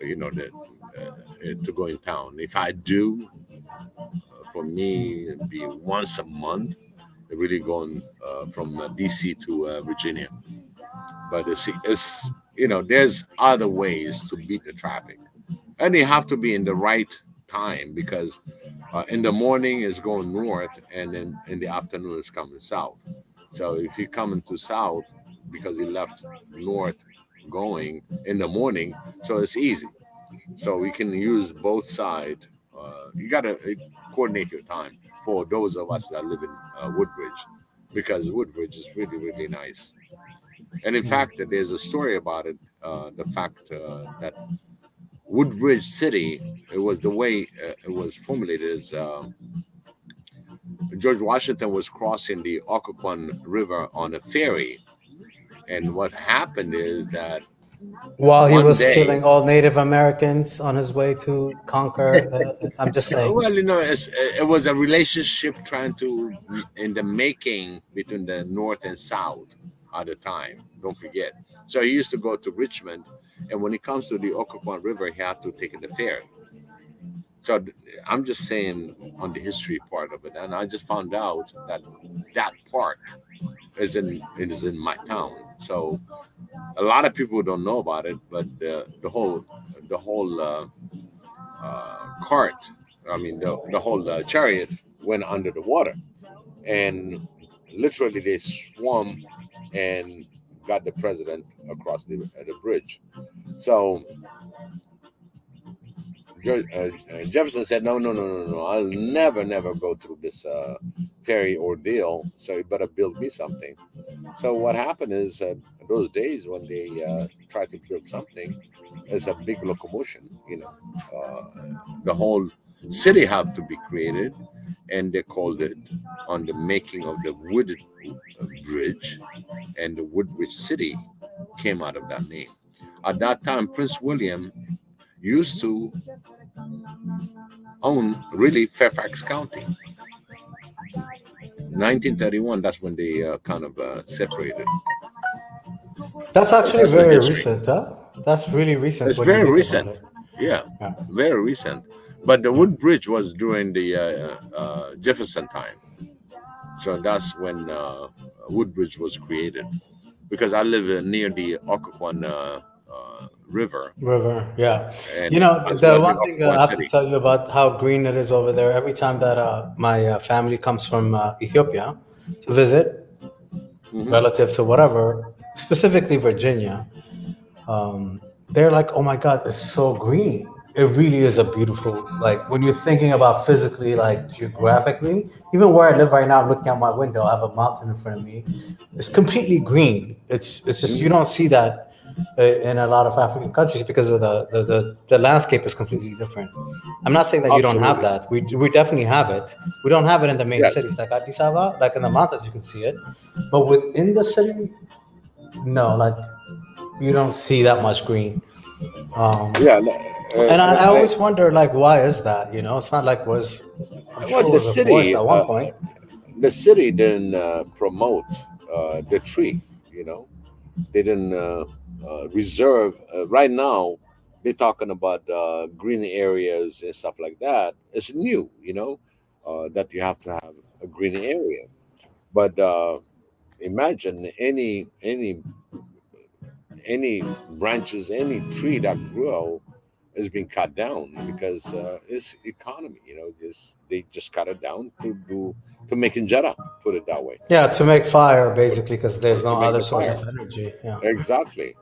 [SPEAKER 5] you know, to go in town. If I do, for me, it'd be once a month, really going from DC to Virginia. But it's, you know, there's other ways to beat the traffic. And you have to be in the right time because in the morning is going north and then in the afternoon is coming south. So if you're coming to south because you left north going in the morning, so it's easy. So we can use both sides. You got to coordinate your time for those of us that live in Woodbridge, because Woodbridge is really, really nice. And in
[SPEAKER 2] yeah.
[SPEAKER 5] fact, there's a story about it. The fact that Woodbridge City, it was the way it was formulated as George Washington was crossing the Occoquan River on a ferry. And what happened is that
[SPEAKER 2] While he
[SPEAKER 5] one
[SPEAKER 2] was
[SPEAKER 5] day,
[SPEAKER 2] killing all Native Americans on his way to conquer the, I'm just saying.
[SPEAKER 5] well, you know, it was a relationship trying to, in the making between the North and South at the time. Don't forget. So he used to go to Richmond, and when he comes to the Occoquan River, he had to take the ferry. So I'm just saying on the history part of it, and I just found out that that part is in my town. So a lot of people don't know about it, but the whole cart, I mean the whole chariot went under the water, and literally they swam and got the president across the bridge. So Jefferson said, no, no, no, no, no. I'll never, never go through this military ordeal, so you better build me something. So what happened is those days when they try to build something, it's a big locomotion. The whole city have to be created, and they called it on the making of the wood bridge, and the Woodbridge City came out of that name. At that time, Prince William used to own really Fairfax County. 1931, that's when they kind of separated.
[SPEAKER 2] That's actually very recent, huh? That's really recent.
[SPEAKER 5] It's very recent. Yeah, very recent. But the Woodbridge was during the Jefferson time. So that's when Woodbridge was created. Because I live near the Occoquan River.
[SPEAKER 2] Yeah.
[SPEAKER 5] And
[SPEAKER 2] the one thing I have to tell you about how green it is over there, every time that my family comes from Ethiopia to visit, relatives or whatever, specifically Virginia, they're like, oh my God, it's so green. It really is a beautiful, like when you're thinking about physically, like geographically, even where I live right now, I'm looking out my window, I have a mountain in front of me. It's completely green. It's just, you don't see that in a lot of African countries because of the landscape is completely different. I'm not saying that you don't have that. We definitely have it. We don't have it in the main cities like Addis Ababa, like in the mountains you can see it, but within the city, no, like you don't see that much green. And I always wonder, like, why is that? It's not like
[SPEAKER 5] the city
[SPEAKER 2] at one point.
[SPEAKER 5] The city didn't promote the tree. They didn't reserve. Right now, they're talking about green areas and stuff like that. It's new, that you have to have a green area. But imagine any branches, any tree that grow is being cut down because it's economy. They just cut it down to make injera, put it that way.
[SPEAKER 2] Yeah, to make fire basically, because there's no other source of energy. Yeah,
[SPEAKER 5] exactly.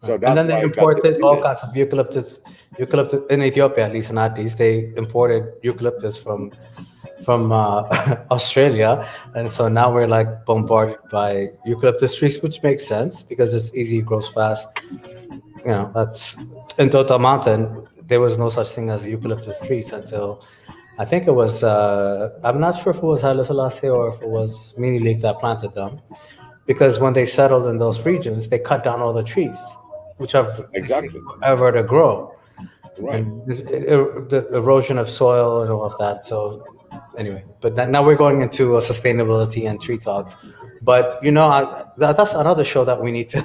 [SPEAKER 5] So that's
[SPEAKER 2] and then they imported all kinds of eucalyptus in Ethiopia, at least in Addis. They imported eucalyptus from Australia, and so now we're like bombarded by eucalyptus trees, which makes sense because it's easy, it grows fast. That's in Total Mountain. There was no such thing as eucalyptus trees until I think it was. I'm not sure if it was Haile Selassie or if it was Mini League that planted them, because when they settled in those regions, they cut down all the trees, which are ever to grow.
[SPEAKER 5] Right.
[SPEAKER 2] And the erosion of soil and all of that. So anyway, but now we're going into sustainability and tree talks. But that's another show that we need to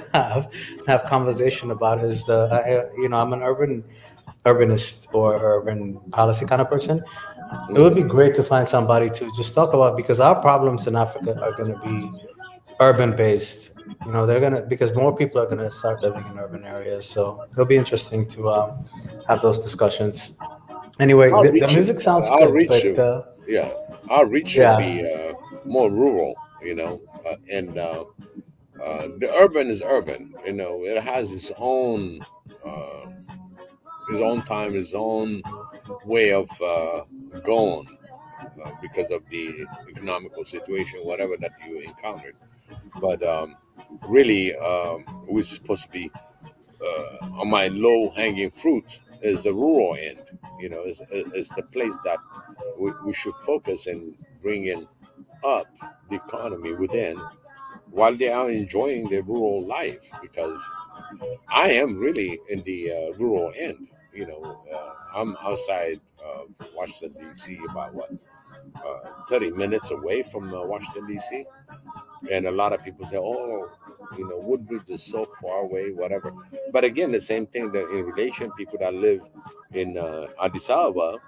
[SPEAKER 2] have conversation about. Is I'm an urbanist or urban policy kind of person. It would be great to find somebody to just talk about, because our problems in Africa are going to be urban based. Because more people are going to start living in urban areas. So it'll be interesting to have those discussions. Anyway, the music sounds good.
[SPEAKER 5] Our reach should be more rural, and the urban is urban. It has its own time, its own way of going because of the economical situation, whatever that you encountered. But really, we're supposed to be on my low-hanging fruit is the rural end. Is the place that we should focus and bringing up the economy within, while they are enjoying their rural life. Because I am really in the rural end. I'm outside Washington D.C. about 30 minutes away from Washington D.C. And a lot of people say, "Oh, Woodbridge is so far away, whatever." But again, the same thing that in relation, people that live in Addis Ababa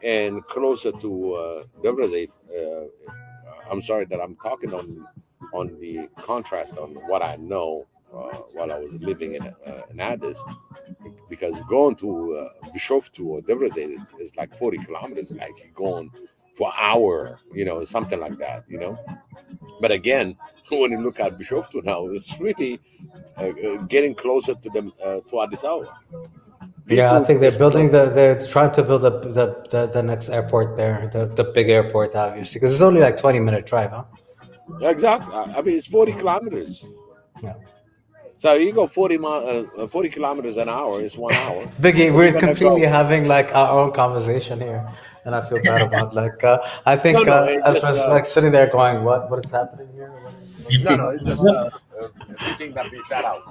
[SPEAKER 5] and closer to Devrazate. I'm sorry that I'm talking on the contrast on what I know while I was living in Addis, because going to Bishoftu or Devrazate is like 40 kilometers, like you're going for an hour, something like that, But again, when you look at Bishoftu now, it's really getting closer to Addis Ababa.
[SPEAKER 2] Yeah, I think they're building they're trying to build the next airport there, the big airport, obviously, because it's only like 20-minute drive, huh?
[SPEAKER 5] Exactly. I mean, it's 40 kilometers.
[SPEAKER 2] Yeah.
[SPEAKER 5] So you go 40 kilometers an hour. It's 1 hour.
[SPEAKER 2] Biggie,
[SPEAKER 5] Where you
[SPEAKER 2] we're
[SPEAKER 5] gonna
[SPEAKER 2] completely
[SPEAKER 5] go?
[SPEAKER 2] having like our own conversation here, and I feel bad about like I think
[SPEAKER 5] No, it just
[SPEAKER 2] Ezra's like sitting there going, "What is happening here?"
[SPEAKER 5] no, it's just everything that we shut out.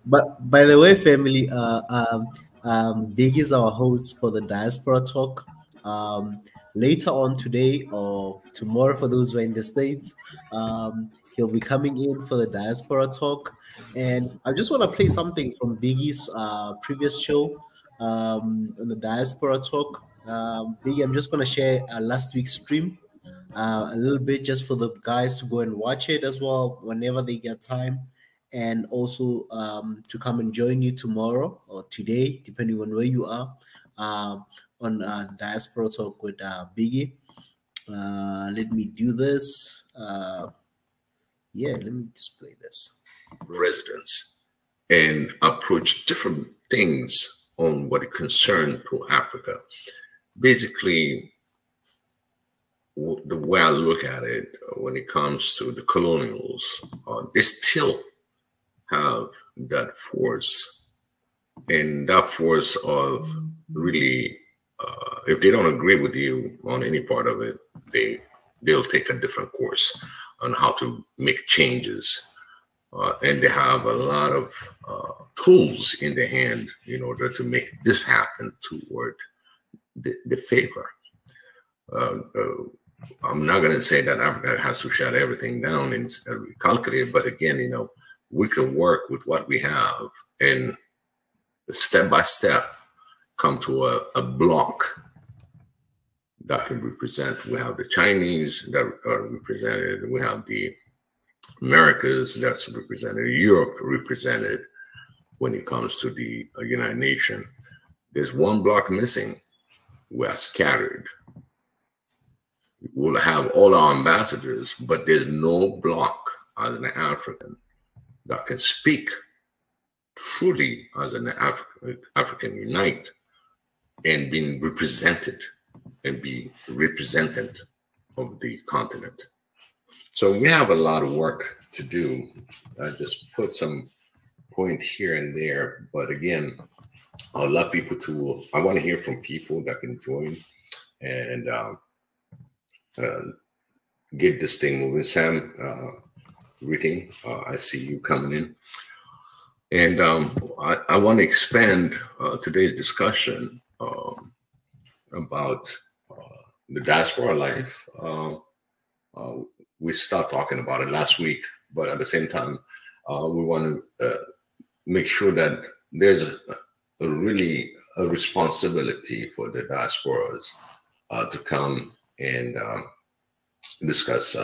[SPEAKER 1] But by the way, family, Big is our host for the Diaspora Talk. Later on today or tomorrow, for those who are in the States, he'll be coming in for the Diaspora Talk. And I just want to play something from Biggie's previous show on the Diaspora Talk. Biggie, I'm just going to share last week's stream a little bit just for the guys to go and watch it as well whenever they get time, and also to come and join you tomorrow or today, depending on where you are, on Diaspora Talk with Biggie. Let me do this. Yeah, let me display this.
[SPEAKER 6] Residents and approach different things on what it concerns to Africa. Basically, the way I look at it, when it comes to the colonials, they still have that force, and that force of really, if they don't agree with you on any part of it, they'll take a different course on how to make changes. And they have a lot of tools in their hand in order to make this happen toward the favor. I'm not going to say that Africa has to shut everything down and recalculate, but again, we can work with what we have and step by step come to a block that can represent. We have the Chinese that are represented. We have the Americas that's represented. Europe represented when it comes to the United Nations. There's one block missing. We are scattered. We'll have all our ambassadors, but there's no block as an African that can speak truly as an African unite and being represented and be representant of the continent. So we have a lot of work to do. I just put some point here and there, but again, I love people to, I want to hear from people that can join and get this thing moving. Sam, greeting. I see you coming in. And I want to expand today's discussion about the diaspora life. We started talking about it last week, but at the same time, we want to make sure that there's really a responsibility for the diasporas to come and discuss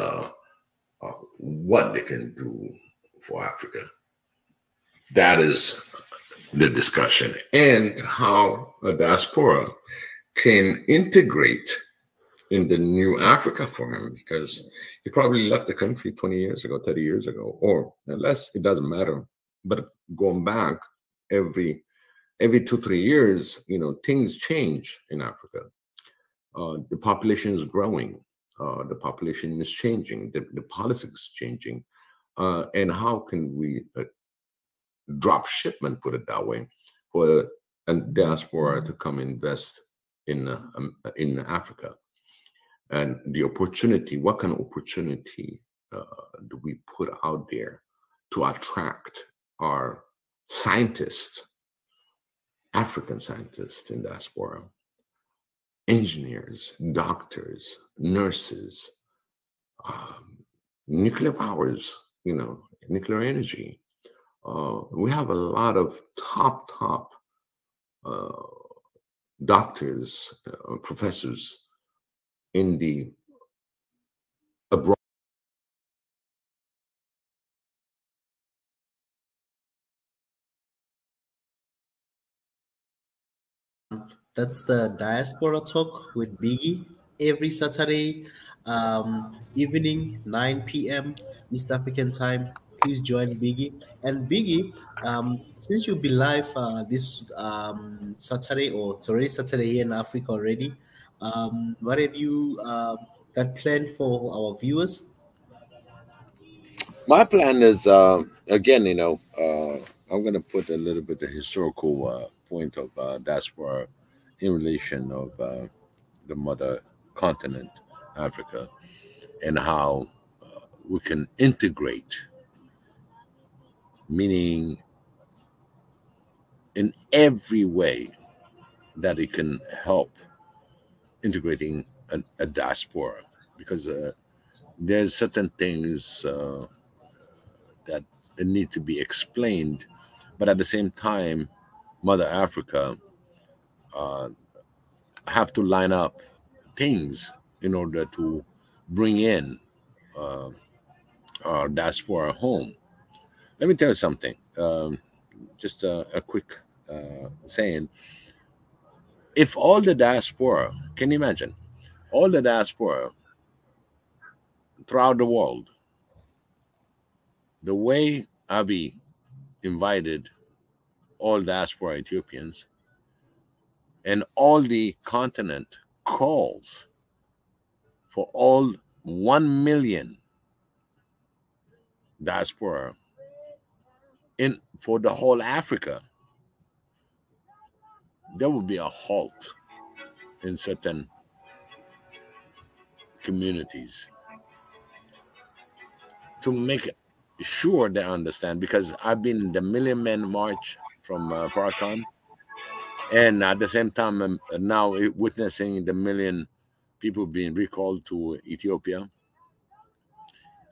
[SPEAKER 6] what they can do for Africa. That is the discussion, and how a diaspora can integrate in the new Africa for him, because he probably left the country 20 years ago, 30 years ago, or less, it doesn't matter. But going back every 2-3 years, things change in Africa. The population is growing. The population is changing. The politics is changing. And how can we drop shipment, put it that way, for a diaspora to come invest in Africa? And the opportunity, what kind of opportunity do we put out there to attract our scientists, African scientists in diaspora, engineers, doctors, nurses, nuclear powers, nuclear energy. We have a lot of top doctors, professors in the abroad.
[SPEAKER 1] That's the Diaspora Talk with Biggie every Saturday evening, 9 p.m. East African time, please join Biggie. And Biggie, since you'll be live this Saturday, or it's already Saturday here in Africa already, what have you got planned for our viewers?
[SPEAKER 5] My plan is, again, I'm going to put a little bit of historical point of diaspora in relation of the mother continent, Africa, and how we can integrate, meaning in every way that it can help integrating a diaspora, because there's certain things that need to be explained, but at the same time, Mother Africa have to line up things in order to bring in our diaspora home. Let me tell you something. Just a quick saying. If all the diaspora, can you imagine, all the diaspora throughout the world, the way Abiy invited all diaspora Ethiopians, and all the continent calls for all 1 million diaspora in for the whole Africa, there will be a halt in certain communities to make sure they understand. Because I've been in the Million Men March from Farrakhan, and at the same time, I'm now witnessing the million people being recalled to Ethiopia.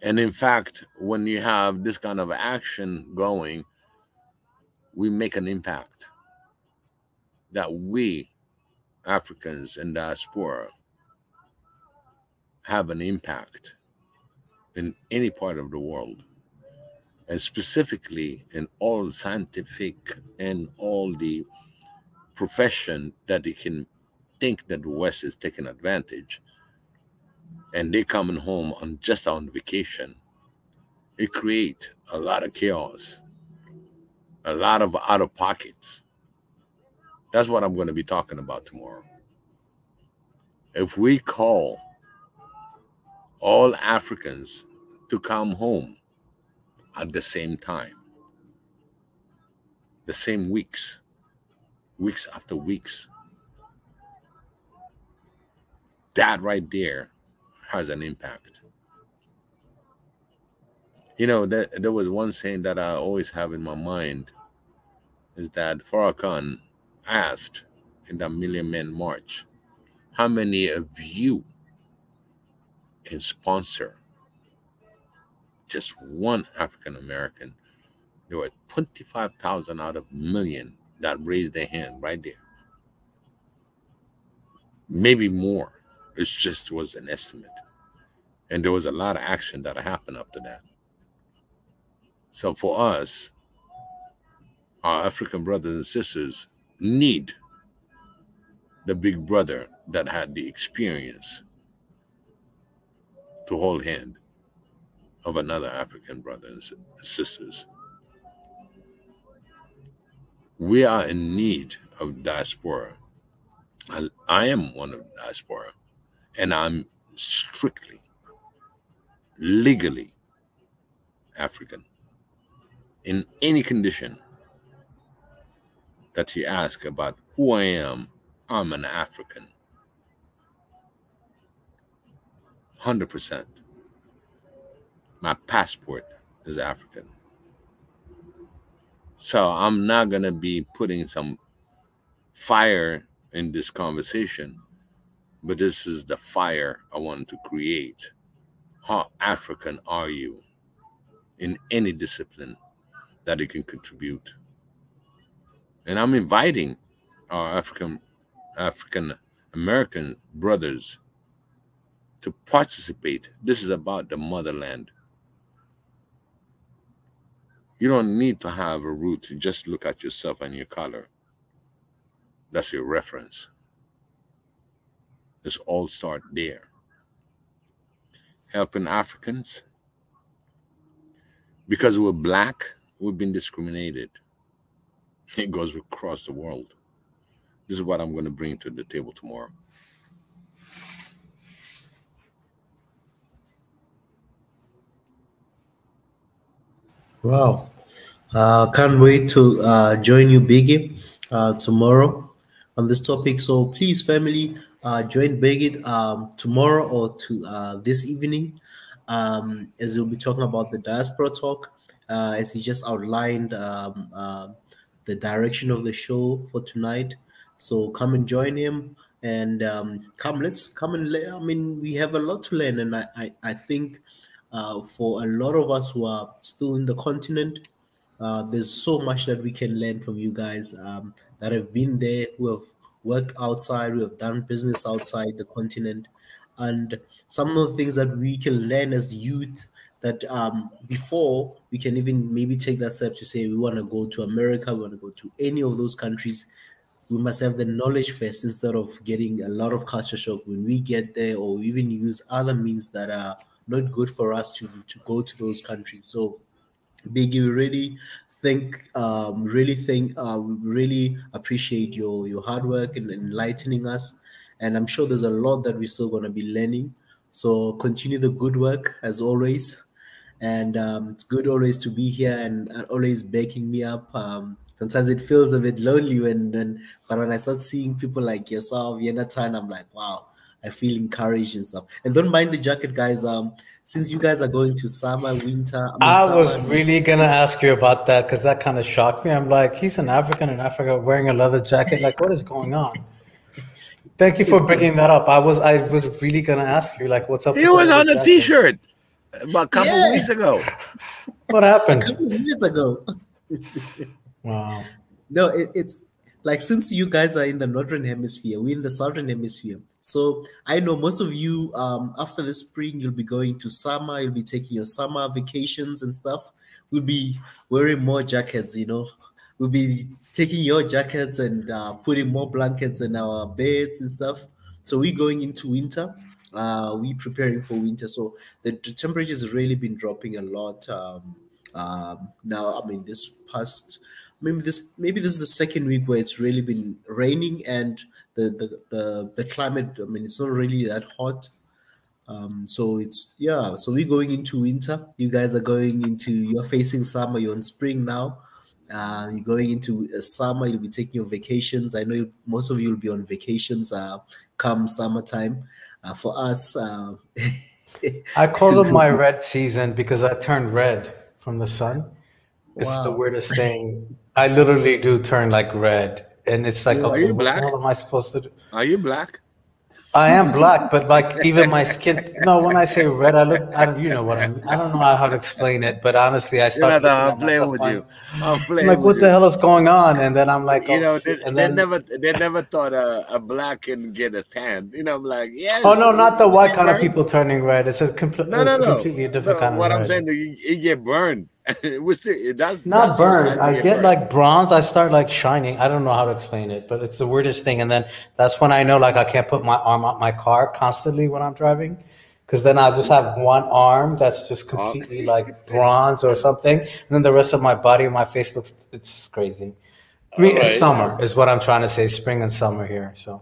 [SPEAKER 5] And in fact, when you have this kind of action going, we make an impact that we Africans in diaspora have an impact in any part of the world, and specifically in all scientific and all the profession that they can think that the West is taking advantage, and they coming home on just on vacation. It creates a lot of chaos, a lot of out of pockets. That's what I'm going to be talking about tomorrow. If we call all Africans to come home at the same time, the same weeks after weeks, that right there has an impact. You know, there was one saying that I always have in my mind, is that Farrakhan asked in the Million Men March, how many of you can sponsor just one African American? There were 25,000 out of a million that raised their hand right there. Maybe more. It just was an estimate. And there was a lot of action that happened after that. So for us, our African brothers and sisters need the big brother that had the experience to hold hand of another African brothers and sisters. We are in need of diaspora. I am one of diaspora, and I'm strictly, legally African. In any condition that you ask about who I am, I'm an African. 100%. My passport is African. So I'm not going to be putting some fire in this conversation, but this is the fire I want to create. How African are you in any discipline that it can contribute? And I'm inviting our African American brothers to participate. This is about the motherland. You don't need to have a root. Just look at yourself and your color. That's your reference. Let's all start there. Helping Africans, Because we're black, we've been discriminated. It goes across the world. This is what I'm going to bring to the table tomorrow.
[SPEAKER 1] Wow. Can't wait to join you, Biggie, tomorrow on this topic. So please, family, join Biggie tomorrow or to this evening, as we'll be talking about the diaspora talk, as he just outlined the direction of the show for tonight. So come and join him, and let's come and I mean, we have a lot to learn, and I think for a lot of us who are still in the continent, there's so much that we can learn from you guys that have been there, who have worked outside, who have done business outside the continent, and some of the things that we can learn as youth that before we can even maybe take that step to say we want to go to America, we want to go to any of those countries. We must have the knowledge first instead of getting a lot of culture shock when we get there, or even use other means that are not good for us to go to those countries. So Biggie, we really really appreciate your hard work and enlightening us. And I'm sure there's a lot that we're still going to be learning. So continue the good work as always. And it's good always to be here and always backing me up. Sometimes it feels a bit lonely but when I start seeing people like yourself, Yenatan, I'm like, wow, I feel encouraged and stuff. And don't mind the jacket, guys. Since you guys are going to summer, winter,
[SPEAKER 2] I was really gonna ask you about that because that kind of shocked me. I'm like, he's an African in Africa wearing a leather jacket. Like, what is going on? Thank you for bringing that up. I was really gonna ask you, like, what's up?
[SPEAKER 5] He was on a T-shirt about a couple of weeks ago.
[SPEAKER 2] What happened?
[SPEAKER 1] A couple of minutes ago.
[SPEAKER 2] Wow.
[SPEAKER 1] No, it's like, since you guys are in the northern hemisphere, we're in the southern hemisphere. So I know most of you, after the spring, you'll be going to summer, you'll be taking your summer vacations and stuff. We'll be wearing more jackets, We'll be taking your jackets and putting more blankets in our beds and stuff. So we're going into winter. We're preparing for winter. So the temperatures have really been dropping a lot. Now, I mean, maybe this is the second week where it's really been raining, and the climate, I mean, it's not really that hot. So we're going into winter. You guys are you're facing summer, you're in spring now. You're going into summer, you'll be taking your vacations. I know most of you will be on vacations come summertime. For us,
[SPEAKER 2] I call it my red season because I turned red from the sun. It's the weirdest thing. I literally do turn like red, and it's like, okay, what the hell am I supposed to do?
[SPEAKER 5] Are you black?
[SPEAKER 2] I am black, but like even my skin. No, when I say red, you know what I mean. I don't know how to explain it, but honestly, I start.
[SPEAKER 5] I'm playing with you. I'm playing.
[SPEAKER 2] Like, what the hell is going on? And then I'm like,
[SPEAKER 5] they never thought a black can get a tan. I'm like, yes.
[SPEAKER 2] Oh no, not the white kind of people turning red. It's a completely different kind of
[SPEAKER 5] red. What I'm saying, you get burned. That's
[SPEAKER 2] not burned. I get like bronze. I start like shining. I don't know how to explain it, but it's the weirdest thing. And then that's when I know, like, I can't put my arm out my car constantly when I'm driving, because then I'll just have one arm that's just completely like bronze or something, and then the rest of my body and my face it's just crazy. I mean, it's summer is what I'm trying to say. Spring and summer here. So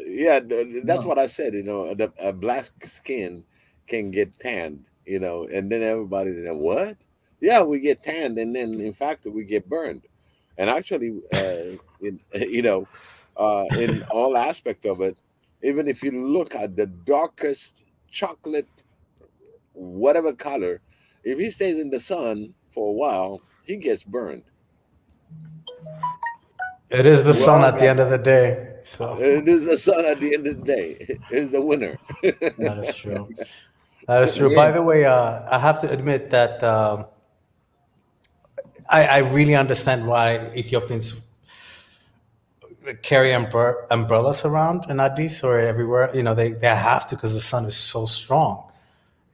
[SPEAKER 5] yeah, that's what I said. A black skin can get tanned. And then everybody said, what? Yeah, we get tanned, and then in fact we get burned. And actually, in all aspect of it, even if you look at the darkest chocolate, whatever color, if he stays in the sun for a while, he gets burned.
[SPEAKER 2] It is the sun at the end of the day. So
[SPEAKER 5] it is the sun at the end of the day. It's the winner.
[SPEAKER 2] That is true. That is true. Yeah. By the way, I have to admit that I really understand why Ethiopians carry umbrellas around in Addis or everywhere. They have to, because the sun is so strong,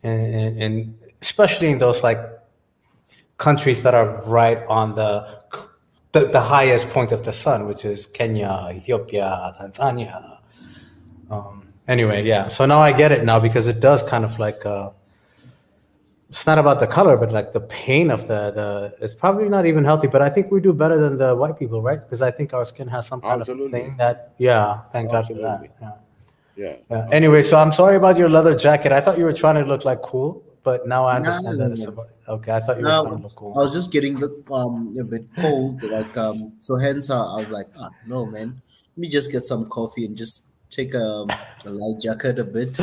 [SPEAKER 2] and especially in those like countries that are right on the highest point of the sun, which is Kenya, Ethiopia, Tanzania. Anyway, yeah. So now I get it now, because it does kind of like it's not about the color, but like the pain of the it's probably not even healthy, but I think we do better than the white people, right? Because I think our skin has some kind of
[SPEAKER 5] Absolutely.
[SPEAKER 2] thing that, yeah, thank God for
[SPEAKER 5] Absolutely.
[SPEAKER 2] that.
[SPEAKER 5] Yeah.
[SPEAKER 2] Yeah. Anyway, so I'm sorry about your leather jacket. I thought you were trying to look like cool, but now I understand that it's about, okay. I thought you were trying to
[SPEAKER 1] Now
[SPEAKER 2] look
[SPEAKER 1] I
[SPEAKER 2] cool.
[SPEAKER 1] was just getting the a bit cold, like so hence I was like, no man, let me just get some coffee and just take a light jacket a bit.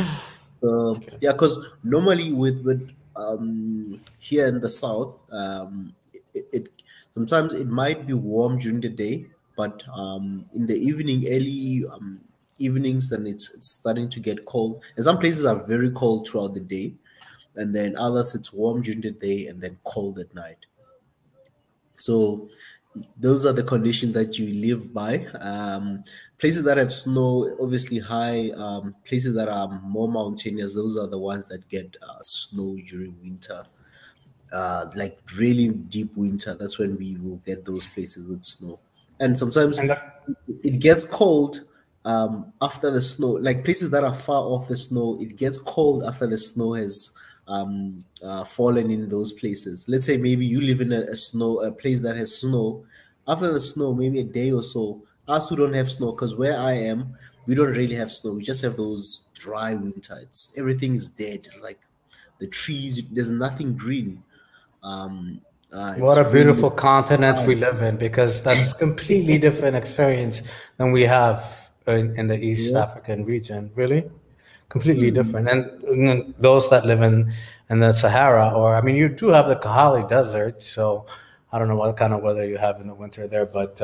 [SPEAKER 1] So yeah, because normally with here in the south, it sometimes it might be warm during the day, but in the evening, early evenings, then it's starting to get cold. And some places are very cold throughout the day, and then others it's warm during the day and then cold at night. So those are the conditions that you live by. Places that have snow, obviously high. Places that are more mountainous, those are the ones that get snow during winter. Like really deep winter, that's when we will get those places with snow. And sometimes
[SPEAKER 2] And
[SPEAKER 1] it gets cold after the snow. Like places that are far off the snow, it gets cold after the snow has fallen in those places. Let's say maybe you live in a place that has snow. After the snow, maybe a day or so, us who don't have snow, because where I am, we don't really have snow. We just have those dry winter. Everything is dead. Like the trees, there's nothing green. Um,
[SPEAKER 2] what a
[SPEAKER 1] it's really
[SPEAKER 2] beautiful continent we
[SPEAKER 1] dry.
[SPEAKER 2] live in, because that's completely different experience than we have in the East
[SPEAKER 1] Yeah.
[SPEAKER 2] African region. Really, completely
[SPEAKER 1] Hmm.
[SPEAKER 2] different. And those that live in the Sahara, or I mean, you do have the Kalahari Desert, so I don't know what kind of weather you have in the winter there, but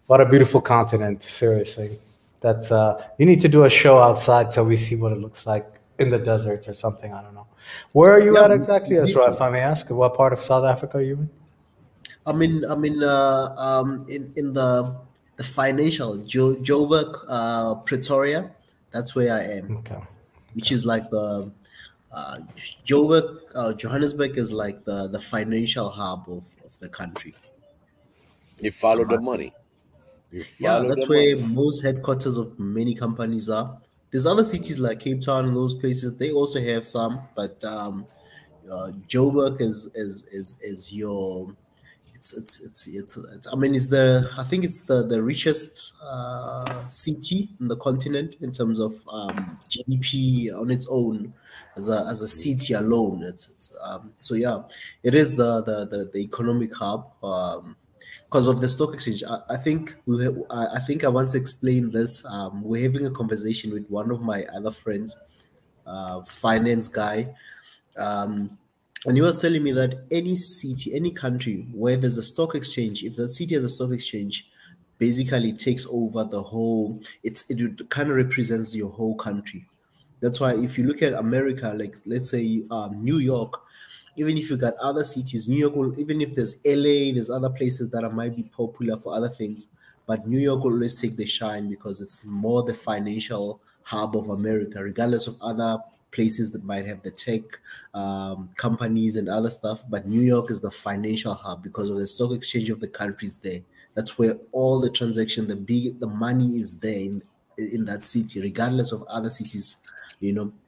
[SPEAKER 2] what a beautiful continent. Seriously, that's you need to do a show outside so we see what it looks like in the desert or something. I don't know. Where are you
[SPEAKER 1] Yeah,
[SPEAKER 2] at
[SPEAKER 1] we
[SPEAKER 2] exactly,
[SPEAKER 1] need
[SPEAKER 2] Ezra?
[SPEAKER 1] to.
[SPEAKER 2] If I may ask, what part of South Africa are you in?
[SPEAKER 1] In the financial Joburg, Pretoria. That's where I am,
[SPEAKER 2] Okay.
[SPEAKER 1] which is like the uh, Joburg, Johannesburg is like the financial hub of the country.
[SPEAKER 5] You follow the
[SPEAKER 1] So
[SPEAKER 5] money. You
[SPEAKER 1] yeah,
[SPEAKER 5] follow the
[SPEAKER 1] that's where
[SPEAKER 5] money.
[SPEAKER 1] most headquarters of many companies are. There's other cities like Cape Town and those places. They also have some, but Joburg is your I mean, I think it's the richest city in the continent in terms of GDP on its own as a city alone. So yeah, it is the economic hub because of the stock exchange. I think I think I once explained this. We're having a conversation with one of my other friends, finance guy. Um, and he was telling me that any city, any country where there's a stock exchange, if that city has a stock exchange, basically takes over the whole. It kind of represents your whole country. That's why if you look at America, like let's say New York, even if you got other cities, New York will, even if there's LA, there's other places that might be popular for other things, but New York will always take the shine because it's more the financial hub of America, regardless of other places that might have the tech companies and other stuff. But New York is the financial hub because of the stock exchange of the countries there. That's where all the transaction, the money is there in that city, regardless of other cities.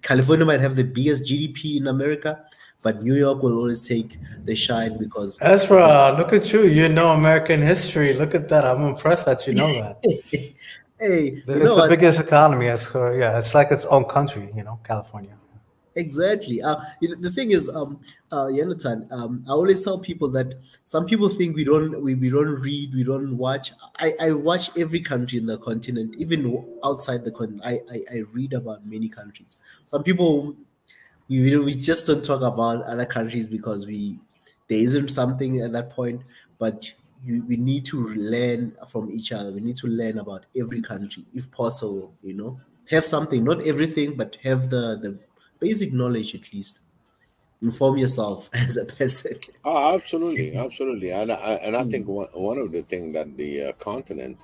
[SPEAKER 1] California might have the biggest GDP in America, but New York will always take the shine because of this.
[SPEAKER 2] Ezra, look at you. You know American history. Look at that. I'm impressed that you know that.
[SPEAKER 1] Hey, you
[SPEAKER 2] It's
[SPEAKER 1] know
[SPEAKER 2] the
[SPEAKER 1] what?
[SPEAKER 2] biggest economy. Yeah, it's like its own country, California.
[SPEAKER 1] Exactly. The thing is, Jonathan, I always tell people that some people think we don't read, we don't watch. I watch every country in the continent, even outside the continent. I read about many countries. Some people we just don't talk about other countries because there isn't something at that point, but we need to learn from each other. We need to learn about every country if possible. Have something, not everything, but have the basic knowledge at least. Inform yourself as a person.
[SPEAKER 5] Oh, absolutely, absolutely, and I think one of the things that the continent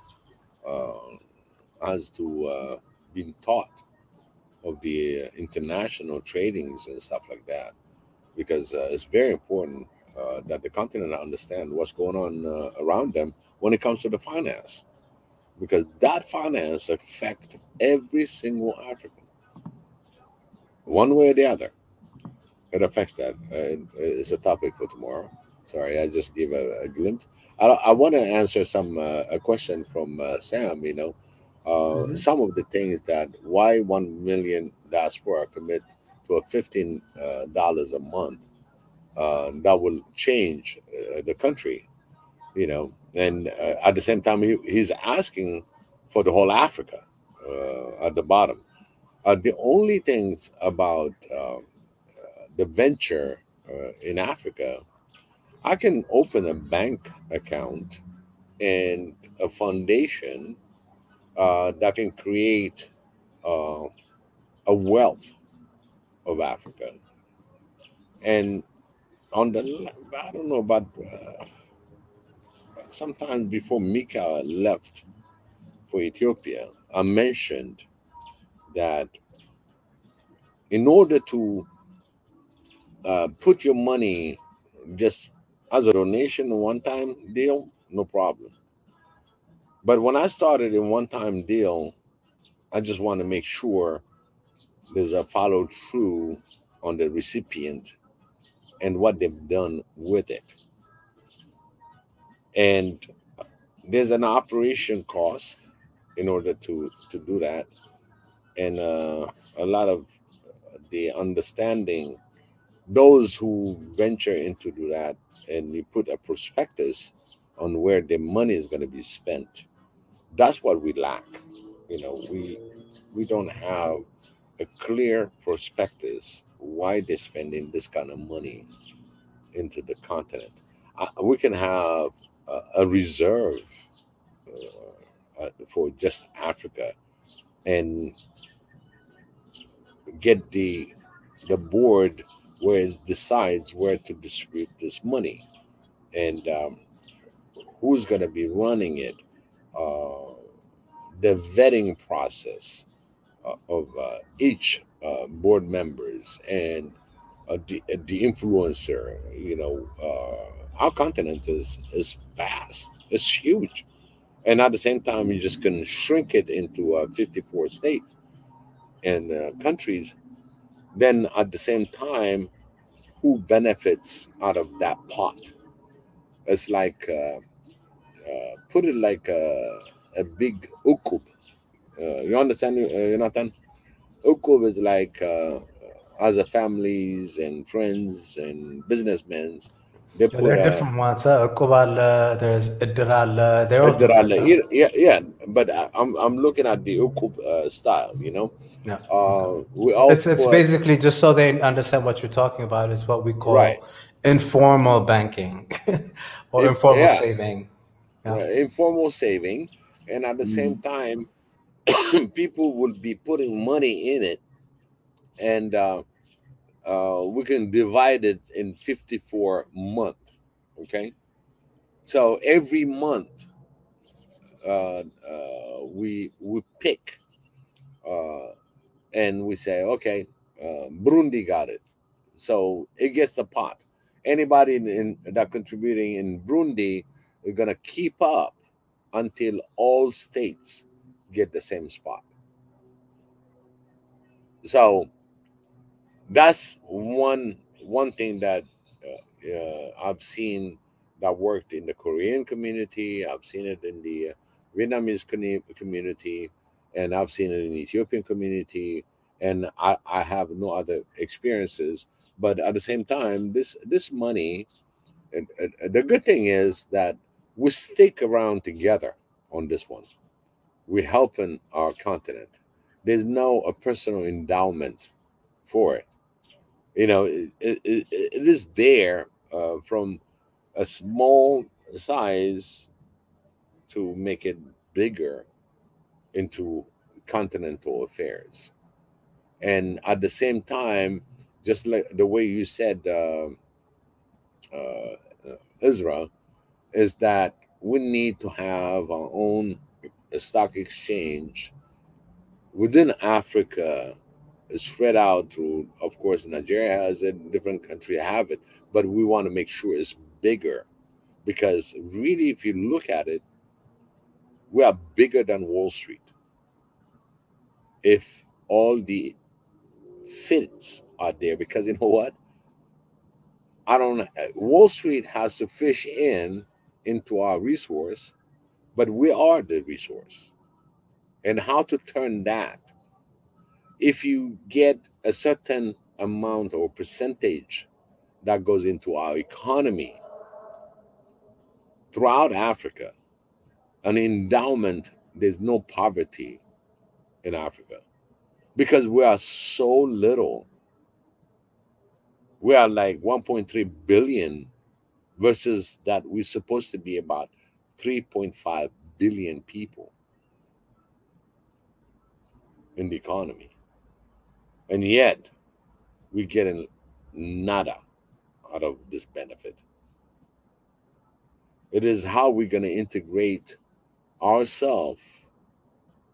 [SPEAKER 5] uh, has to been taught of the international tradings and stuff like that, because it's very important that the continent understand what's going on around them when it comes to the finance, because that finance affect every single African, one way or the other. it affects that. It's a topic for tomorrow. Sorry, I just gave a glimpse. I want to answer a question from Sam. Some of the things that why 1 million diaspora commit to a $15 a month that will change the country. And at the same time, he's asking for the whole Africa at the bottom. The only things about the venture in Africa, I can open a bank account and a foundation that can create uh, a wealth of Africa. And I don't know about sometimes before Mika left for Ethiopia, I mentioned that in order to put your money just as a donation, a one-time deal, no problem. But when I started a one-time deal, I just want to make sure there's a follow through on the recipient and what they've done with it. And there's an operation cost in order to do that. And a lot of the understanding, those who venture into do that and you put a prospectus on where the money is going to be spent, that's what we lack. We don't have a clear prospectus why they're spending this kind of money into the continent. We can have a reserve for just Africa and get the board where it decides where to distribute this money and who's going to be running it, the vetting process of each board members and the influencer. Our continent is vast, it's huge, and at the same time you just can shrink it into 54 states and countries. Then at the same time, who benefits out of that pot? It's like put it like a big ukub. You understand, Jonathan? Ukub is like other families and friends and businessmen. They
[SPEAKER 2] Yeah,
[SPEAKER 5] put
[SPEAKER 2] there are different ones. Ukubal, there's Idrala. They're all different.
[SPEAKER 5] yeah. But I'm looking at the ukub style.
[SPEAKER 2] Yeah.
[SPEAKER 5] We all
[SPEAKER 2] It's basically just so they understand what you're talking about. Is what we call
[SPEAKER 5] Right.
[SPEAKER 2] informal banking or informal saving. Yeah.
[SPEAKER 5] Informal saving, and at the same time, people will be putting money in it, and we can divide it in 54 months. Okay, so every month we pick and we say, okay, Burundi got it, so it gets a pot. Anybody in that contributing in Burundi is gonna keep up until all states get the same spot. So that's one thing that I've seen that worked in the Korean community. I've seen it in the Vietnamese community, and I've seen it in the Ethiopian community. And I have no other experiences. But at the same time, this money, the good thing is that we stick around together on this one. We're helping our continent. There's no a personal endowment for it. It is there from a small size to make it bigger into continental affairs. And at the same time, just like the way you said, Ezra, is that we need to have our own stock exchange within Africa, spread out through, of course, Nigeria has it, different countries have it, but we want to make sure it's bigger, because really, if you look at it, we are bigger than Wall Street. If all the fits are there, because you know what? I don't. Wall Street has to fish into our resource, but we are the resource. And how to turn that? If you get a certain amount or percentage that goes into our economy throughout Africa, an endowment, there's no poverty in Africa because we are so little. We are like 1.3 billion versus that we're supposed to be about 3.5 billion people in the economy. And yet we're getting nada out of this benefit. It is how we're going to integrate ourselves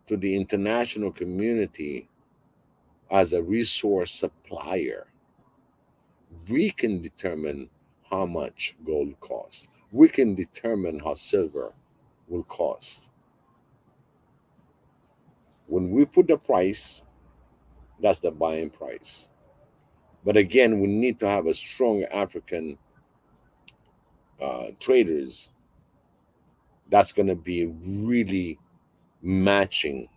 [SPEAKER 5] to the international community as a resource supplier. We can determine how much gold costs. We can determine how silver will cost. When we put the price, that's the buying price. But again, we need to have a strong African traders that's going to be really matching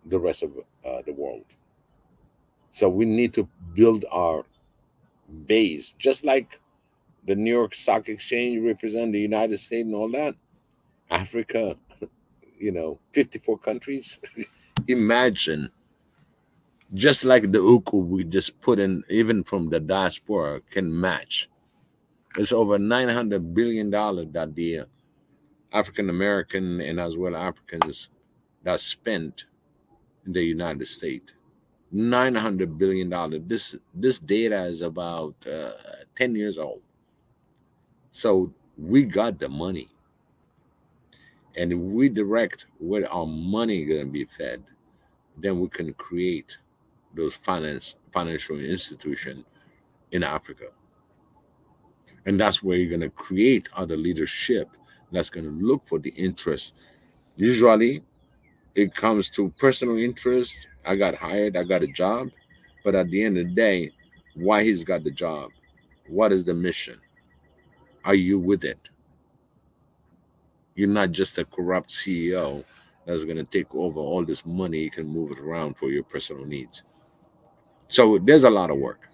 [SPEAKER 5] the rest of the world. So we need to build our base, just like the New York Stock Exchange represent the United States and all that. Africa, 54 countries. Imagine, just like the uku we just put in, even from the diaspora, can match. It's over $900 billion that the African American and as well Africans that spent in the United States. $900 billion. This data is about 10 years old. So we got the money. And if we direct where our money is going to be fed, then we can create those financial institutions in Africa. And that's where you're going to create other leadership that's going to look for the interest. Usually, it comes to personal interest. I got hired, I got a job. But at the end of the day, why he's got the job? What is the mission? Are you with it? You're not just a corrupt CEO that's going to take over all this money. You can move it around for your personal needs. So there's a lot of work.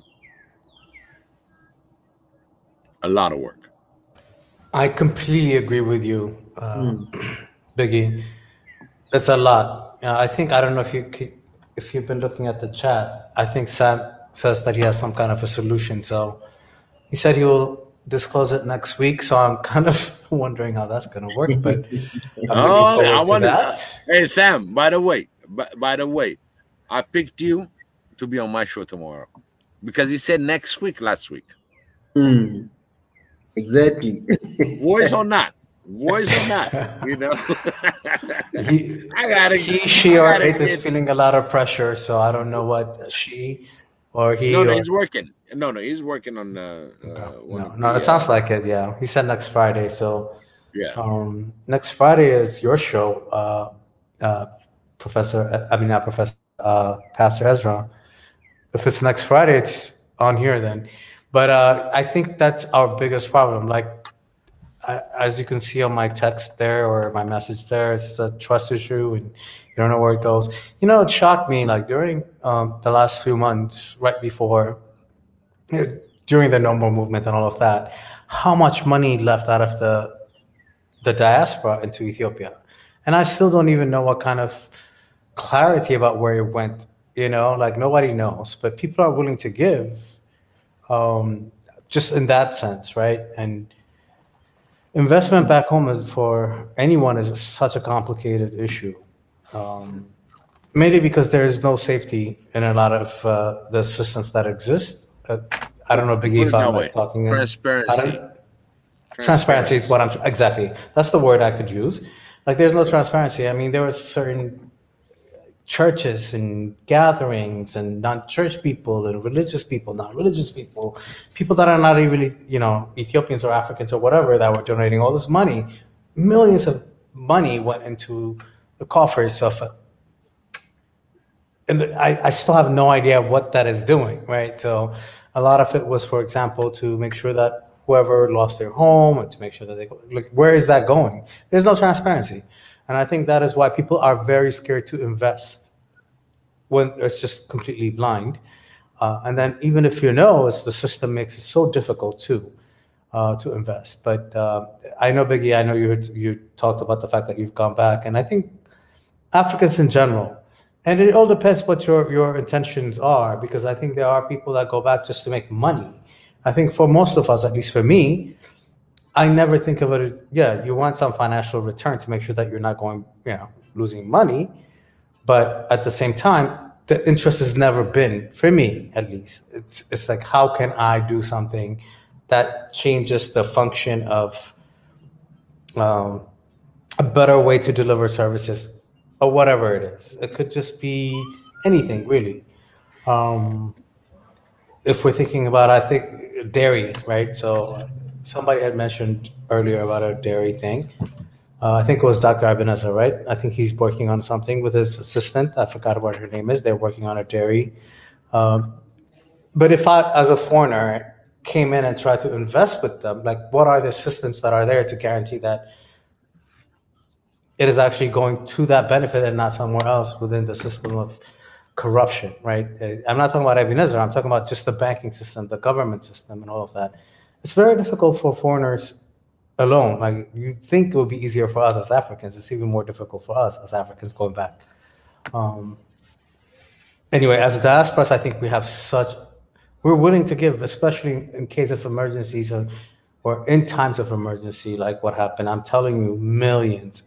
[SPEAKER 5] A lot of work.
[SPEAKER 2] I completely agree with you, Biggie. It's a lot. I think, I don't know if you've been looking at the chat. I think Sam says that he has some kind of a solution. So he said he will disclose it next week. So I'm kind of wondering how that's going to work. But
[SPEAKER 5] I want that. Hey Sam, by the way, I picked you to be on my show tomorrow because he said next week last week.
[SPEAKER 1] Exactly.
[SPEAKER 2] Voice or not, she or it is feeling a lot of pressure, so I don't know what she or he.
[SPEAKER 5] No, he's working. No, he's working on.
[SPEAKER 2] It sounds like it. Yeah, he said next Friday. So
[SPEAKER 5] yeah,
[SPEAKER 2] next Friday is your show, Pastor Ezra. If it's next Friday, it's on here then. But I think that's our biggest problem. Like, as you can see on my text there or my message there, it's a trust issue and you don't know where it goes. It shocked me, like during the last few months, right before, during the No More movement and all of that, how much money left out of the diaspora into Ethiopia. And I still don't even know what kind of clarity about where it went, like nobody knows, but people are willing to give. Just in that sense, right? And investment back home is for anyone is such a complicated issue, mainly because there is no safety in a lot of the systems that exist. I don't know, Biggie, if I'm talking
[SPEAKER 5] transparency.
[SPEAKER 2] Transparency is what exactly. That's the word I could use. Like, there's no transparency. I mean, there were certain churches and gatherings and non-church people and religious people, non-religious people, people that are not even, Ethiopians or Africans or whatever, that were donating all this money. Millions of money went into the coffers of it. And I still have no idea what that is doing, right? So A lot of it was, for example, to make sure that whoever lost their home, and to make sure that they go, like, where is that going? There's no transparency. And I think that is why people are very scared to invest when it's just completely blind. And then even if you know, it's the system makes it so difficult to invest. But I know, Biggie, I know you talked about the fact that you've gone back, and I think Africans in general, and it all depends what your intentions are, because I think there are people that go back just to make money. I think for most of us, at least for me, I never think of it. Yeah, you want some financial return to make sure that you're not going, losing money. But at the same time, the interest has never been, for me at least, it's like, how can I do something that changes the function of a better way to deliver services, or whatever it is. It could just be anything, really. If we're thinking about, I think, dairy, right? So somebody had mentioned earlier about a dairy thing. I think it was Dr. Ebenezer, right? I think he's working on something with his assistant. I forgot what her name is. They're working on a dairy. But if I, as a foreigner, came in and tried to invest with them, like, what are the systems that are there to guarantee that it is actually going to that benefit and not somewhere else within the system of corruption, right? I'm not talking about Ebenezer. I'm talking about just the banking system, the government system, and all of that. It's very difficult for foreigners alone. Like, you think it would be easier for us as Africans. It's even more difficult for us as Africans going back. Anyway, as diasporas, I think we have we're willing to give, especially in case of emergencies or in times of emergency, like what happened. I'm telling you, millions,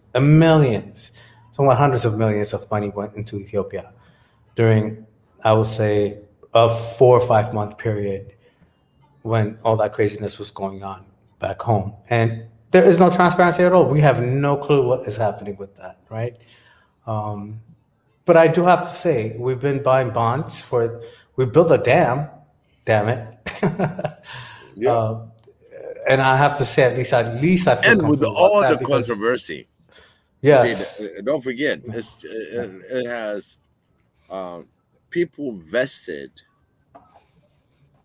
[SPEAKER 2] somewhat hundreds of millions of money went into Ethiopia during, I would say, a 4 or 5 month period when all that craziness was going on back home. And there is no transparency at all. We have no clue what is happening with that, right? But I do have to say, we've been buying bonds we built a dam, damn it.
[SPEAKER 5] Yeah.
[SPEAKER 2] And I have to say, at least I feel
[SPEAKER 5] And with all the
[SPEAKER 2] because,
[SPEAKER 5] controversy.
[SPEAKER 2] yes.
[SPEAKER 5] See, don't forget, it has people vested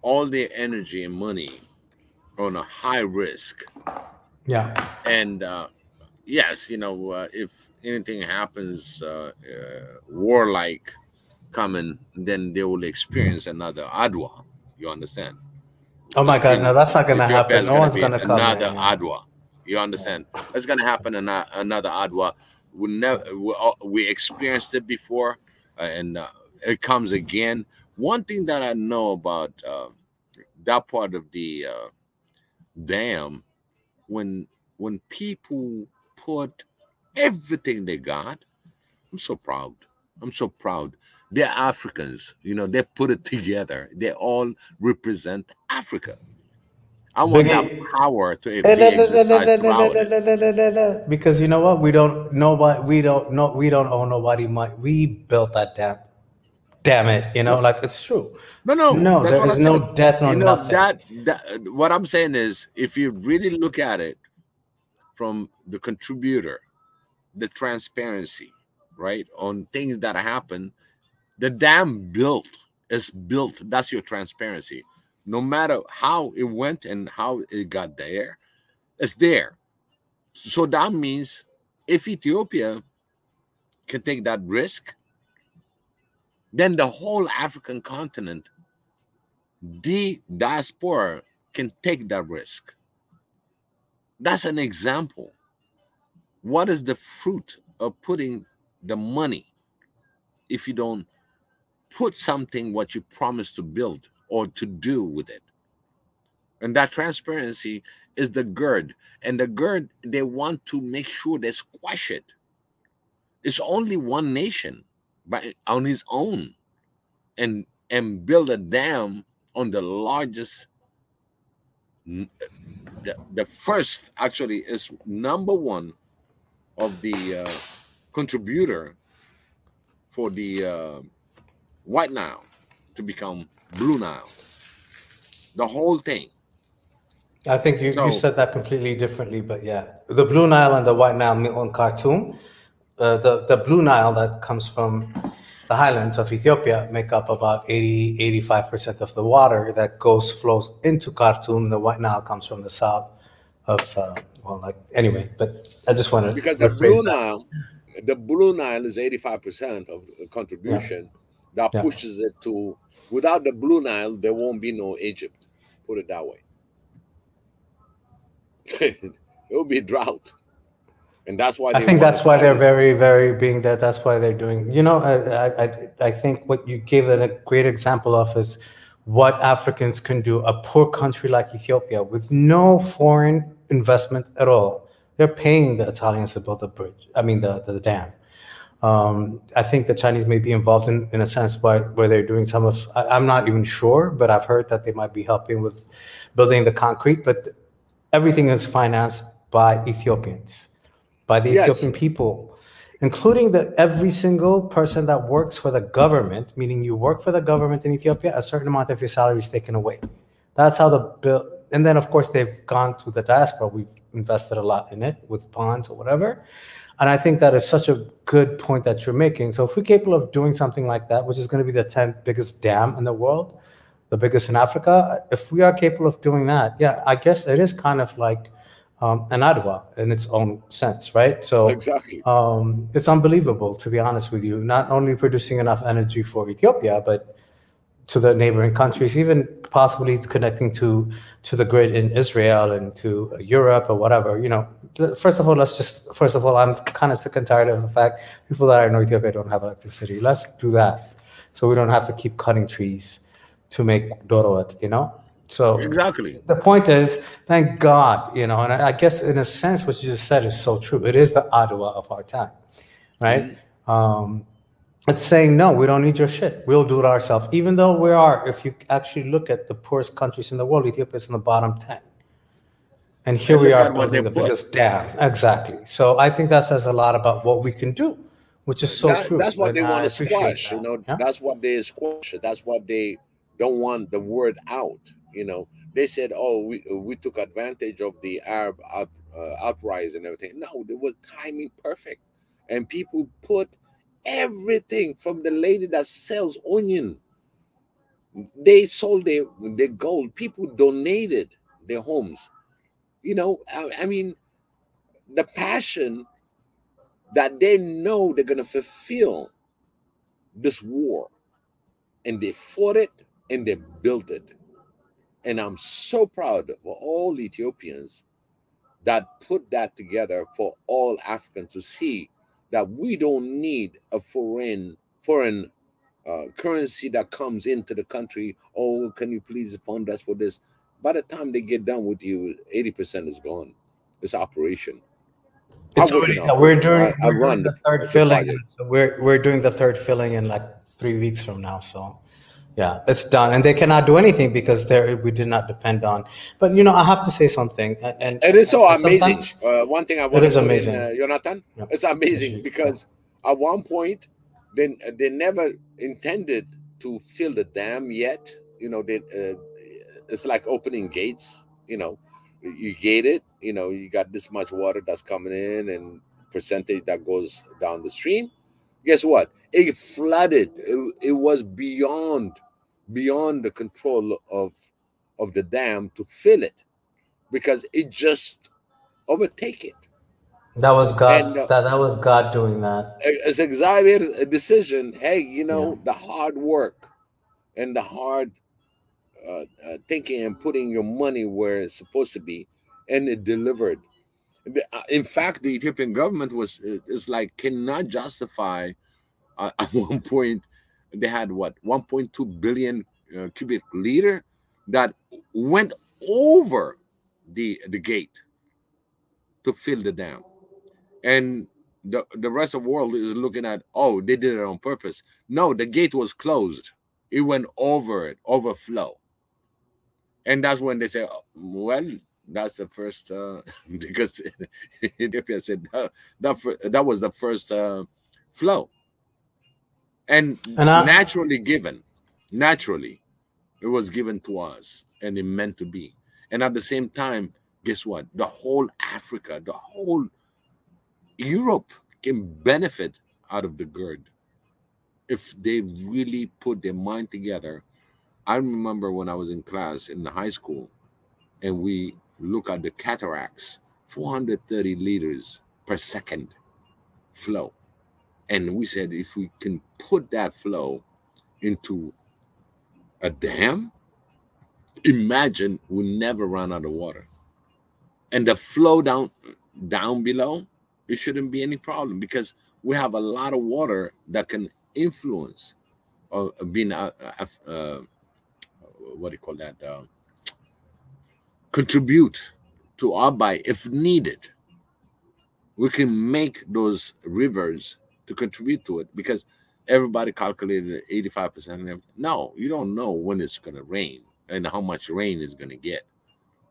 [SPEAKER 5] all their energy and money on a high risk.
[SPEAKER 2] Yeah.
[SPEAKER 5] And yes, if anything happens, warlike coming, then they will experience another Adwa. You understand?
[SPEAKER 2] Oh my God, no, that's not going to happen. No one's going to come.
[SPEAKER 5] Another Adwa. You understand? It's going to happen another Adwa. We experienced it before, and it comes again. One thing that I know about that part of the dam, when people put everything they got, I'm so proud. They're Africans, they put it together. They all represent Africa. I want that power to be exercised throughout it.
[SPEAKER 2] Because you know what? We don't owe nobody money. We built that dam. Damn it, like, it's true. No, there is no death, no nothing.
[SPEAKER 5] What I'm saying is, if you really look at it from the contributor, the transparency, right, on things that happen, the dam is built. That's your transparency. No matter how it went and how it got there, it's there. So that means if Ethiopia can take that risk, then the whole African continent, the diaspora, can take that risk. That's an example. What is the fruit of putting the money if you don't put something what you promised to build or to do with it? And that transparency is the GERD. And the GERD, they want to make sure they squash it. It's only one nation on his own and build a dam on the largest, the first, actually, is number one of the contributor for the White Nile to become Blue Nile. The whole thing.
[SPEAKER 2] I think you said that completely differently, but yeah. The Blue Nile and the White Nile meet on Khartoum. The Blue Nile that comes from the highlands of Ethiopia make up about 85% of the water that flows into Khartoum. The White Nile comes from the south of, anyway, but I just want to
[SPEAKER 5] Because the Blue Nile is 85% of the contribution that pushes it to, without the Blue Nile, there won't be no Egypt. Put it that way. It will be drought. And that's why
[SPEAKER 2] I think that's why they're very, very being that. That's why they're doing. I think what you gave it a great example of is what Africans can do. A poor country like Ethiopia with no foreign investment at all, they're paying the Italians to build the bridge. I mean the dam. I think the Chinese may be involved in a sense where they're doing some of. I'm not even sure, but I've heard that they might be helping with building the concrete. But everything is financed by Ethiopians. By the Ethiopian people, including every single person that works for the government, meaning you work for the government in Ethiopia, a certain amount of your salary is taken away. That's how the bill, and then of course they've gone to the diaspora. We've invested a lot in it with bonds or whatever. And I think that is such a good point that you're making. So if we're capable of doing something like that, which is going to be the 10th biggest dam in the world, the biggest in Africa, if we are capable of doing that, I guess it is kind of like an Adwa in its own sense, right? So
[SPEAKER 5] exactly,
[SPEAKER 2] it's unbelievable, to be honest with you. Not only producing enough energy for Ethiopia, but to the neighboring countries, even possibly connecting to the grid in Israel and to Europe or whatever. First of all, I'm kind of sick and tired of the fact people that are in Ethiopia don't have electricity. Let's do that, so we don't have to keep cutting trees to make dorowet. So
[SPEAKER 5] exactly.
[SPEAKER 2] The point is, thank God, and I guess in a sense, what you just said is so true. It is the Adwa of our time, right? Mm-hmm. It's saying, no, we don't need your shit. We'll do it ourselves. Even though we are, if you actually look at the poorest countries in the world, Ethiopia is in the bottom 10. And here we are building the biggest dam. Exactly. So I think that says a lot about what we can do, which is so true.
[SPEAKER 5] That's what they want to squash, That's what they squash. That's what they don't want the word out. They said, "Oh, we took advantage of the Arab uprising and everything." No, it was timing perfect, and people put everything from the lady that sells onion. They sold their gold. People donated their homes. I mean, the passion that they know they're gonna fulfill this war, and they fought it and they built it. And I'm so proud of all Ethiopians that put that together for all Africans to see that we don't need a foreign currency that comes into the country. Oh, can you please fund us for this? By the time they get done with you, 80% is gone. It's operation.
[SPEAKER 2] We're doing the third filling. So we're doing the third filling in like 3 weeks from now. So. Yeah, it's done, and they cannot do anything because we did not depend on. But I have to say something, and
[SPEAKER 5] it is so amazing. One thing I want to put in, Jonathan, it's amazing because at one point they never intended to fill the dam yet. It's like opening gates. You gate it. You got this much water that's coming in and percentage that goes down the stream. Guess what? It flooded. It was beyond the control of the dam to fill it, because it just overtake it.
[SPEAKER 2] That was God. That was God doing that.
[SPEAKER 5] It's exactly a decision. Hey, the hard work and the hard thinking and putting your money where it's supposed to be, and it delivered. In fact, the Ethiopian government cannot justify. At one point, they had 1.2 billion cubic liter that went over the gate to fill the dam, and the rest of the world is looking at, oh, they did it on purpose. No, the gate was closed. It went over it, overflow, and that's when they say, oh, well, that's the first because Ethiopia said that was the first flow. And naturally, it was given to us, and it meant to be. And at the same time, guess what? The whole Africa, the whole Europe can benefit out of the GERD. if they really put their mind together. I remember when I was in class in the high school, and we look at the cataracts, 430 liters per second flow. And we said if we can put that flow into a dam, imagine we never run out of water. And the flow down below, it shouldn't be any problem because we have a lot of water that can influence or being what do you call that? Contribute to our body if needed. We can make those rivers to contribute to it because everybody calculated 85%. No, you don't know when it's going to rain and how much rain is going to get.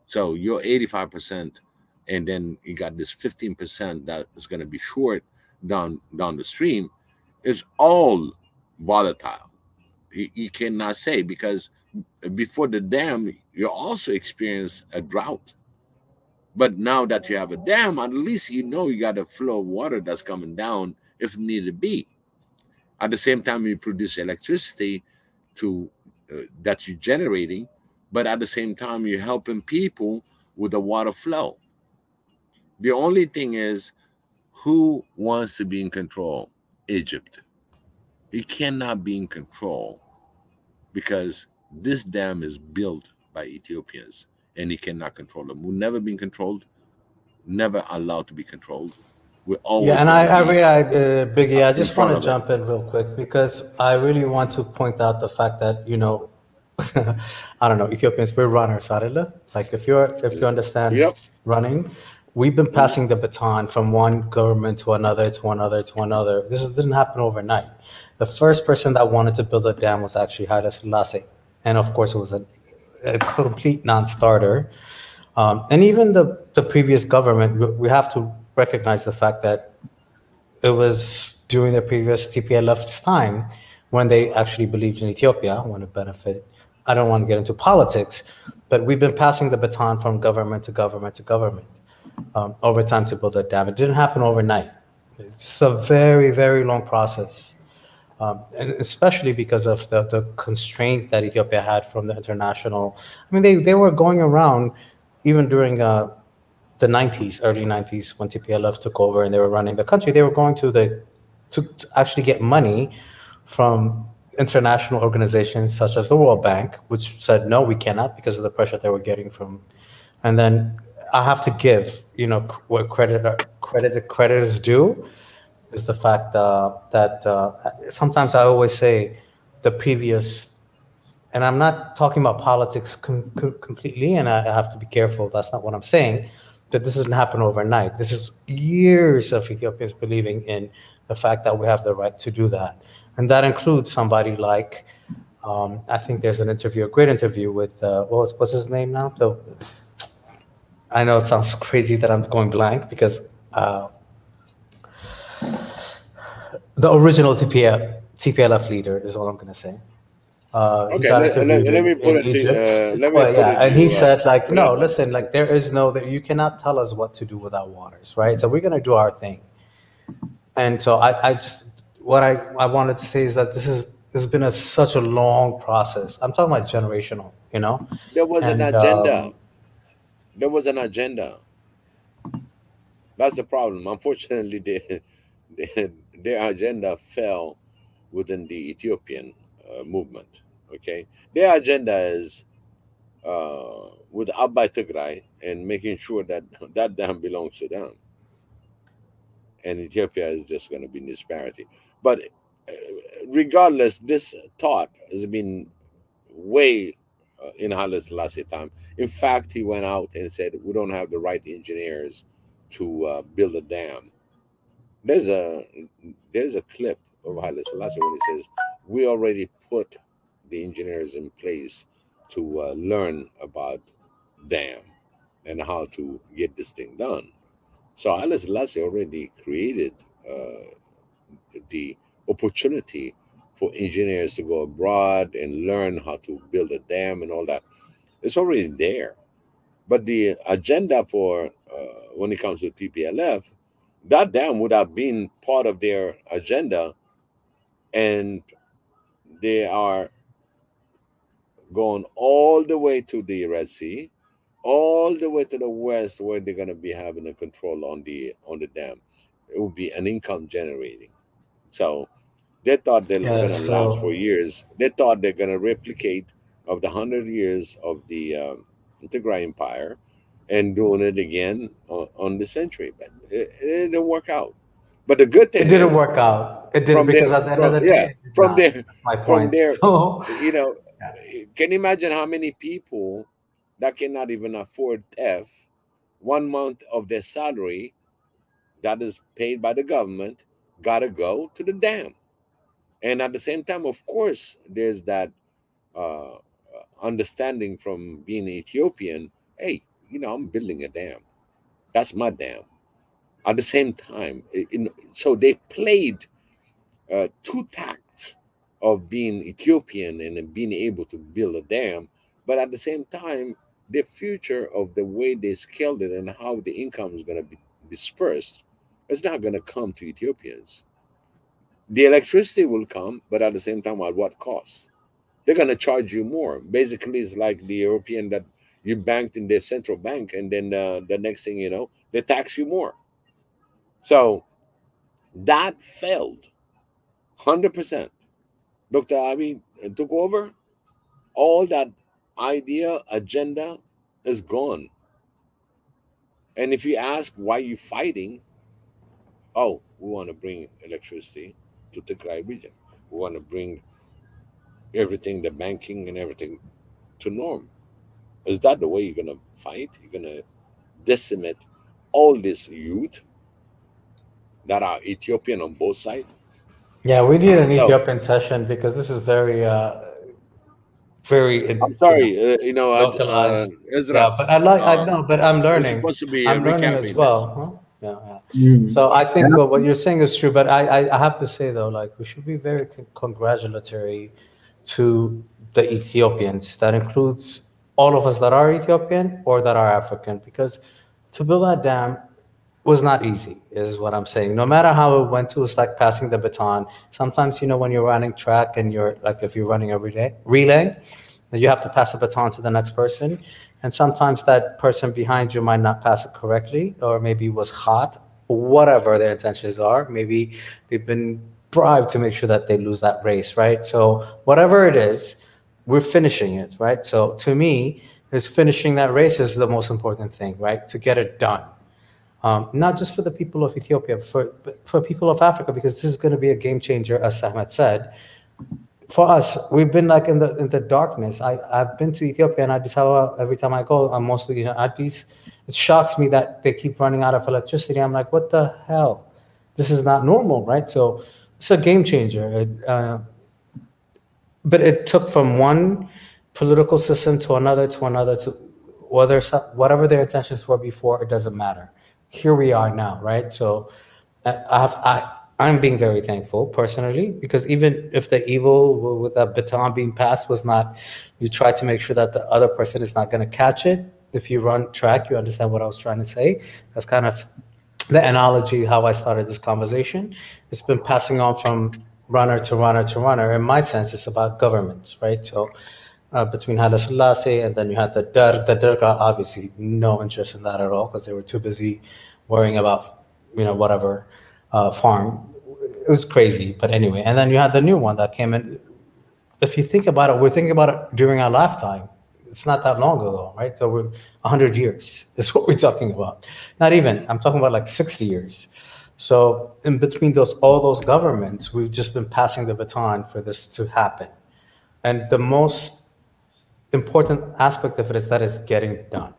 [SPEAKER 5] So you're 85%, and then you got this 15% that is going to be short down the stream. Is all volatile. You cannot say, because before the dam, you also experience a drought. But now that you have a dam, at least you know you got a flow of water that's coming down if need be. At the same time, you produce electricity to that you're generating, but at the same time, you're helping people with the water flow. The only thing is, who wants to be in control? Egypt. It cannot be in control because this dam is built by Ethiopians, and he cannot control them. We've never been controlled, never allowed to be controlled. We're always
[SPEAKER 2] Yeah, and Biggie, I
[SPEAKER 5] in
[SPEAKER 2] just want
[SPEAKER 5] front
[SPEAKER 2] to
[SPEAKER 5] of it.
[SPEAKER 2] jump in real quick because I really want to point out the fact that, you know, I don't know, Ethiopians, we're runners, Arila. Like if you understand
[SPEAKER 5] Yep.
[SPEAKER 2] running, we've been passing the baton from one government to another, to another, to another. Didn't happen overnight. The first person that wanted to build a dam was actually Haile Selassie. And of course, it was a complete non-starter. And even the previous government, we have to recognize the fact that it was during the previous TPLF's time when they actually believed in Ethiopia, when it benefited. I don't want to get into politics, but we've been passing the baton from government to government to government over time to build a dam. It didn't happen overnight. It's a very, very long process. And especially because of the constraint that Ethiopia had from the international. I mean, they were going around even during the 90s, early 90s, when TPLF took over and they were running the country. They were going to actually get money from international organizations such as the World Bank, which said, no, we cannot because of the pressure they were getting from. And then I have to give, you know, what credit is due. Is the fact that sometimes I always say the previous, and I'm not talking about politics completely, and I have to be careful. That's not what I'm saying. That this doesn't happen overnight. This is years of Ethiopians believing in the fact that we have the right to do that, and that includes somebody like I think there's a great interview with what's his name now? So I know it sounds crazy that I'm going blank because. The original TPLF leader is all I'm going to say.
[SPEAKER 5] Okay, let me put it to
[SPEAKER 2] and he said, like, no, listen, like there is you cannot tell us what to do with our waters, right? So we're going to do our thing. And so what I wanted to say is that this has been such a long process. I'm talking about generational, you know?
[SPEAKER 5] There was an agenda. There was an agenda. That's the problem. Unfortunately, their agenda fell within the Ethiopian movement. Okay, their agenda is with Abai Tigray and making sure that that dam belongs to them, and Ethiopia is just going to be in disparity. But regardless, this thought has been way in Haile Selassie time. In fact, he went out and said, "We don't have the right engineers to build a dam." There's a clip of Haile Selassie when he says, "We already put the engineers in place to learn about dam and how to get this thing done." So Haile Selassie already created the opportunity for engineers to go abroad and learn how to build a dam and all that. It's already there. But the agenda for when it comes to TPLF, that dam would have been part of their agenda and they are going all the way to the Red Sea, all the way to the west, where they're going to be having a control on the dam. It will be an income generating. So they thought they're going to last for years. They thought they're going to replicate of the 100 years of the Tigray Empire and doing it again on the century, but it didn't work out. But the good thing
[SPEAKER 2] it didn't work out. It didn't, because at the end of the day,
[SPEAKER 5] from there,
[SPEAKER 2] that's my point.
[SPEAKER 5] from there,
[SPEAKER 2] So,
[SPEAKER 5] you know, can you imagine how many people that cannot even afford 1 month of their salary that is paid by the government gotta go to the dam? And at the same time, of course, there's that understanding from being Ethiopian. Hey, I'm building a dam. That's my dam. At the same time, so they played 2 tacts of being Ethiopian and being able to build a dam, but at the same time, the future of the way they scaled it and how the income is going to be dispersed is not going to come to Ethiopians. The electricity will come, but at the same time, at what cost? They're going to charge you more. Basically, it's like the European that you banked in their central bank, and then the next thing you know, they tax you more. So that failed 100%. Dr. Abiy took over. All that agenda is gone. And if you ask why you're fighting, oh, we want to bring electricity to the Tigray region. We want to bring everything, the banking and everything, to norm. Is that the way you're going to fight? You're going to decimate all this youth that are Ethiopian on both sides?
[SPEAKER 2] Yeah, we need an Ethiopian session, because this is very
[SPEAKER 5] I'm sorry,
[SPEAKER 2] localized.
[SPEAKER 5] Ezra.
[SPEAKER 2] Yeah, but I know, but I'm learning.
[SPEAKER 5] It's supposed to be
[SPEAKER 2] I'm learning as well. Huh? Yeah. So I think what you're saying is true, but I have to say though, like, we should be very congratulatory to the Ethiopians. That includes all of us that are Ethiopian or that are African, because to build that dam was not easy, is what I'm saying. No matter how it went to, it's like passing the baton. Sometimes, when you're running track and you're like, if you're running a relay, then you have to pass the baton to the next person. And sometimes that person behind you might not pass it correctly, or maybe was hot, whatever their intentions are. Maybe they've been bribed to make sure that they lose that race, right? So whatever it is, we're finishing it, right? So to me, is finishing that race is the most important thing, right? To get it done. Not just for the people of Ethiopia, but for people of Africa, because this is going to be a game changer, as Ahmed said. For us, we've been like in the darkness. I've been to Ethiopia, and Addis Ababa, every time I go, I'm mostly Addis. It shocks me that they keep running out of electricity. I'm like, what the hell? This is not normal, right? So it's a game changer. But it took from one political system to another, to whatever their intentions were before, it doesn't matter. Here we are now, right? So I'm being very thankful personally, because even if the evil with that baton being passed was not, you try to make sure that the other person is not going to catch it. If you run track, you understand what I was trying to say. That's kind of the analogy how I started this conversation. It's been passing on from runner to runner to runner. In my sense, it's about governments, right? So between Haile Selassie and then you had the Derga, obviously no interest in that at all, because they were too busy worrying about, whatever farm. It was crazy, but anyway. And then you had the new one that came in. If you think about it, we're thinking about it during our lifetime. It's not that long ago, right? So we're 100 years is what we're talking about. Not even, I'm talking about like 60 years. So in between all those governments, we've just been passing the baton for this to happen. And the most important aspect of it is that it's getting done.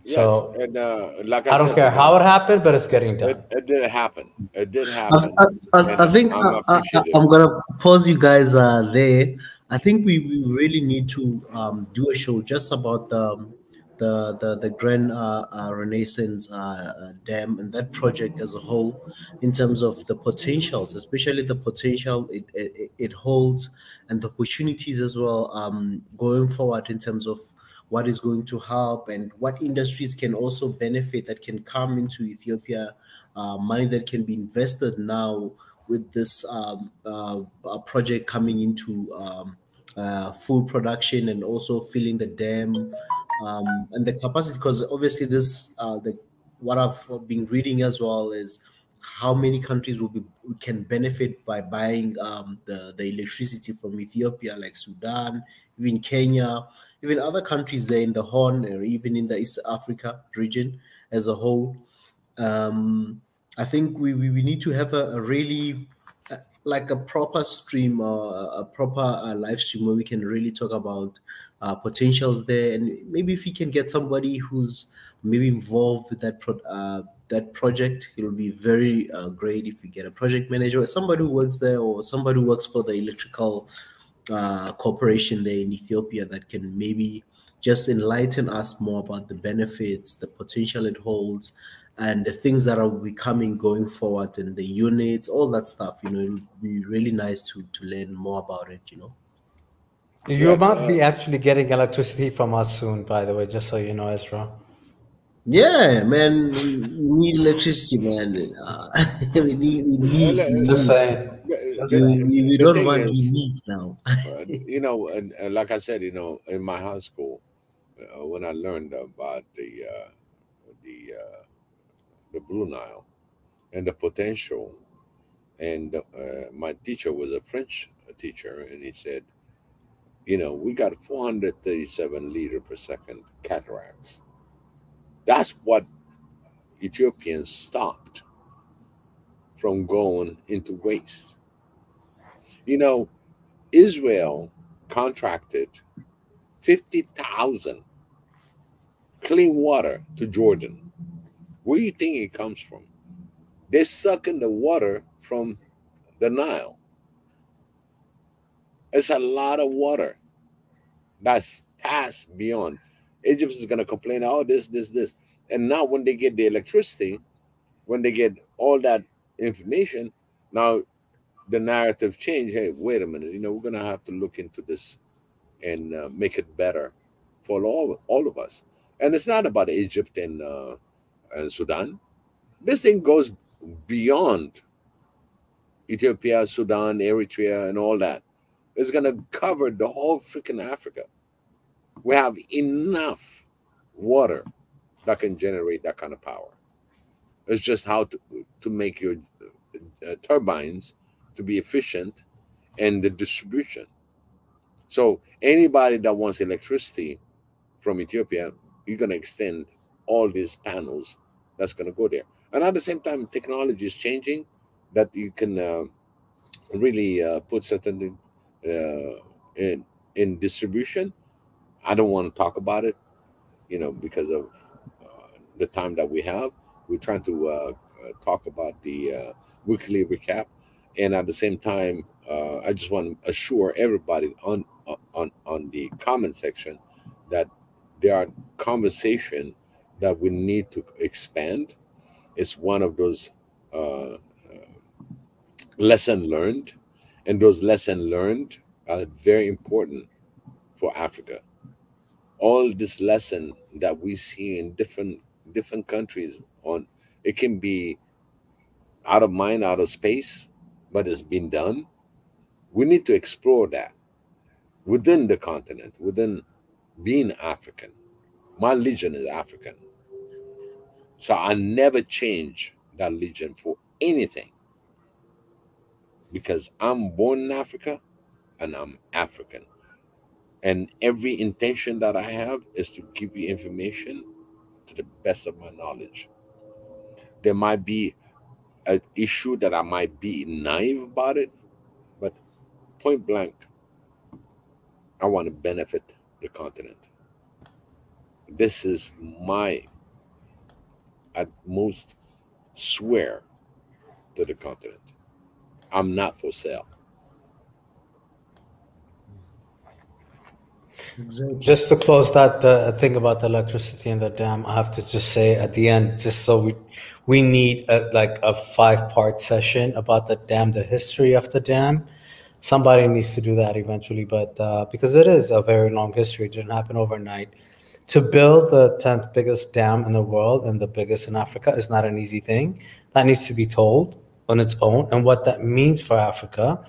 [SPEAKER 5] Yes,
[SPEAKER 2] so
[SPEAKER 5] and like
[SPEAKER 2] I don't care how it happened, but it's getting done.
[SPEAKER 5] It did happen. It did happen.
[SPEAKER 1] I think I'm gonna pause you guys there. I think we really need to do a show just about the Grand Renaissance Dam and that project as a whole, in terms of the potentials, especially the potential it holds, and the opportunities as well, going forward, in terms of what is going to help and what industries can also benefit, that can come into Ethiopia, money that can be invested now with this project coming into full production and also filling the dam and the capacity, because obviously this what I've been reading as well is how many countries can benefit by buying the electricity from Ethiopia, like Sudan, even Kenya, even other countries there in the Horn, or even in the East Africa region as a whole. I think we need to have a really like a proper stream or a proper live stream where we can really talk about potentials there, and maybe if we can get somebody who's maybe involved with that project, it will be very great if we get a project manager or somebody who works there, or somebody who works for the electrical corporation there in Ethiopia that can maybe just enlighten us more about the benefits, the potential it holds, and the things that are becoming going forward, and the units, all that stuff. It would be really nice to learn more about it.
[SPEAKER 2] You might be actually getting electricity from us soon, by the way, just so you know, Ezra.
[SPEAKER 1] Yeah, man, we need electricity, man. We need.
[SPEAKER 2] Just saying.
[SPEAKER 1] We don't want. We need now.
[SPEAKER 5] And like I said, in my high school, when I learned about the Blue Nile and the potential, and my teacher was a French teacher, and he said, we got 437 liter per second cataracts. That's what Ethiopians stopped from going into waste. Israel contracted 50,000 clean water to Jordan. Where do you think it comes from? They're sucking the water from the Nile. It's a lot of water that's passed beyond. Egypt is going to complain, oh, this. And now when they get the electricity, when they get all that information, now the narrative change. Hey, wait a minute, we're going to have to look into this and make it better for all of us. And it's not about Egypt and Sudan. This thing goes beyond Ethiopia, Sudan, Eritrea, and all that. It's going to cover the whole freaking Africa. We have enough water that can generate that kind of power. It's just how to make your turbines to be efficient and the distribution. So anybody that wants electricity from Ethiopia, you're going to extend all these panels that's going to go there. And at the same time, technology is changing that you can really put certain in distribution. I don't want to talk about it, because of the time that we have. We're trying to talk about the weekly recap, and at the same time, I just want to assure everybody on the comment section that there are conversations that we need to expand. It's one of those lessons learned, and those lessons learned are very important for Africa. All this lesson that we see in different countries, it can be out of mind, out of space, but it's been done. We need to explore that within the continent, within being African. My religion is African, so I never change that religion for anything, because I'm born in Africa and I'm African. And every intention that I have is to give you information to the best of my knowledge. There might be an issue that I might be naive about it, but point blank, I want to benefit the continent. This is my utmost swear to the continent. I'm not for sale.
[SPEAKER 1] Exactly.
[SPEAKER 2] Just to close that thing about the electricity and the dam, I have to just say at the end, just so we need a 5-part session about the dam, the history of the dam. Somebody needs to do that eventually, but because it is a very long history, it didn't happen overnight. To build the 10th biggest dam in the world and the biggest in Africa is not an easy thing. That needs to be told. on its own and what that means for Africa.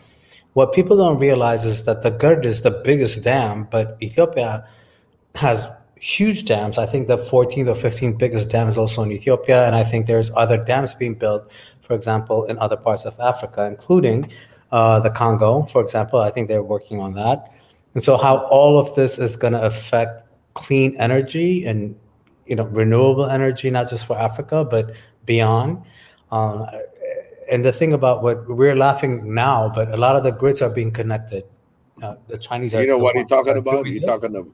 [SPEAKER 2] What people don't realize is that the GERD is the biggest dam, but Ethiopia has huge dams. I think the 14th or 15th biggest dam is also in Ethiopia, and I think there's other dams being built, for example, in other parts of Africa, including the Congo, for example. I think they're working on that. And so how all of this is going to affect clean energy and renewable energy, not just for Africa, but beyond. And the thing about what we're laughing now, but a lot of the grids are being connected. The Chinese are.
[SPEAKER 5] You know what you're talking about? You're talking about.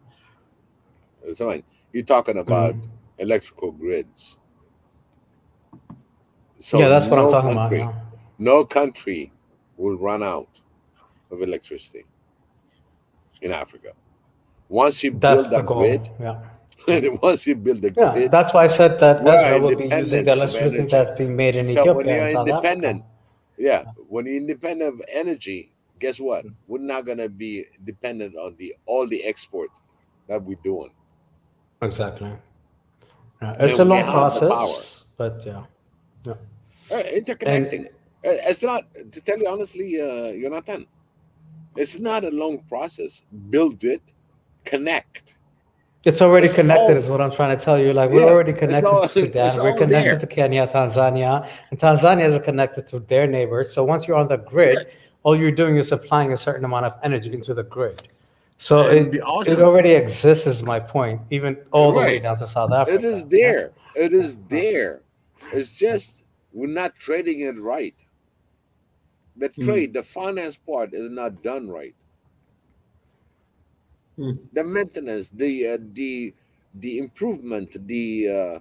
[SPEAKER 5] You're talking about electrical grids. So
[SPEAKER 2] yeah, that's what I'm talking about. Yeah.
[SPEAKER 5] No country will run out of electricity in Africa. Once you build that grid, once you build the grid,
[SPEAKER 2] that's why I said that Ezra will be using the electricity that's being made in Ethiopia.
[SPEAKER 5] When you're
[SPEAKER 2] and South
[SPEAKER 5] independent,
[SPEAKER 2] Africa.
[SPEAKER 5] when you're independent of energy, guess what? We're not gonna be dependent on all the export that we're doing.
[SPEAKER 2] Exactly. It's a long process, but
[SPEAKER 5] interconnecting. It's not, to tell you honestly, Jonathan, it's not a long process. Build it, connect.
[SPEAKER 2] It's already connected, is what I'm trying to tell you. Like, we're already connected to Sudan. We're connected to Kenya, Tanzania, and Tanzania is connected to their neighbors. So once you're on the grid, all you're doing is applying a certain amount of energy into the grid. So it already exists, is my point, even all the way down to South Africa.
[SPEAKER 5] It is there. It is there. It's just we're not trading it right. The trade, the finance part is not done right. The maintenance, the improvement, the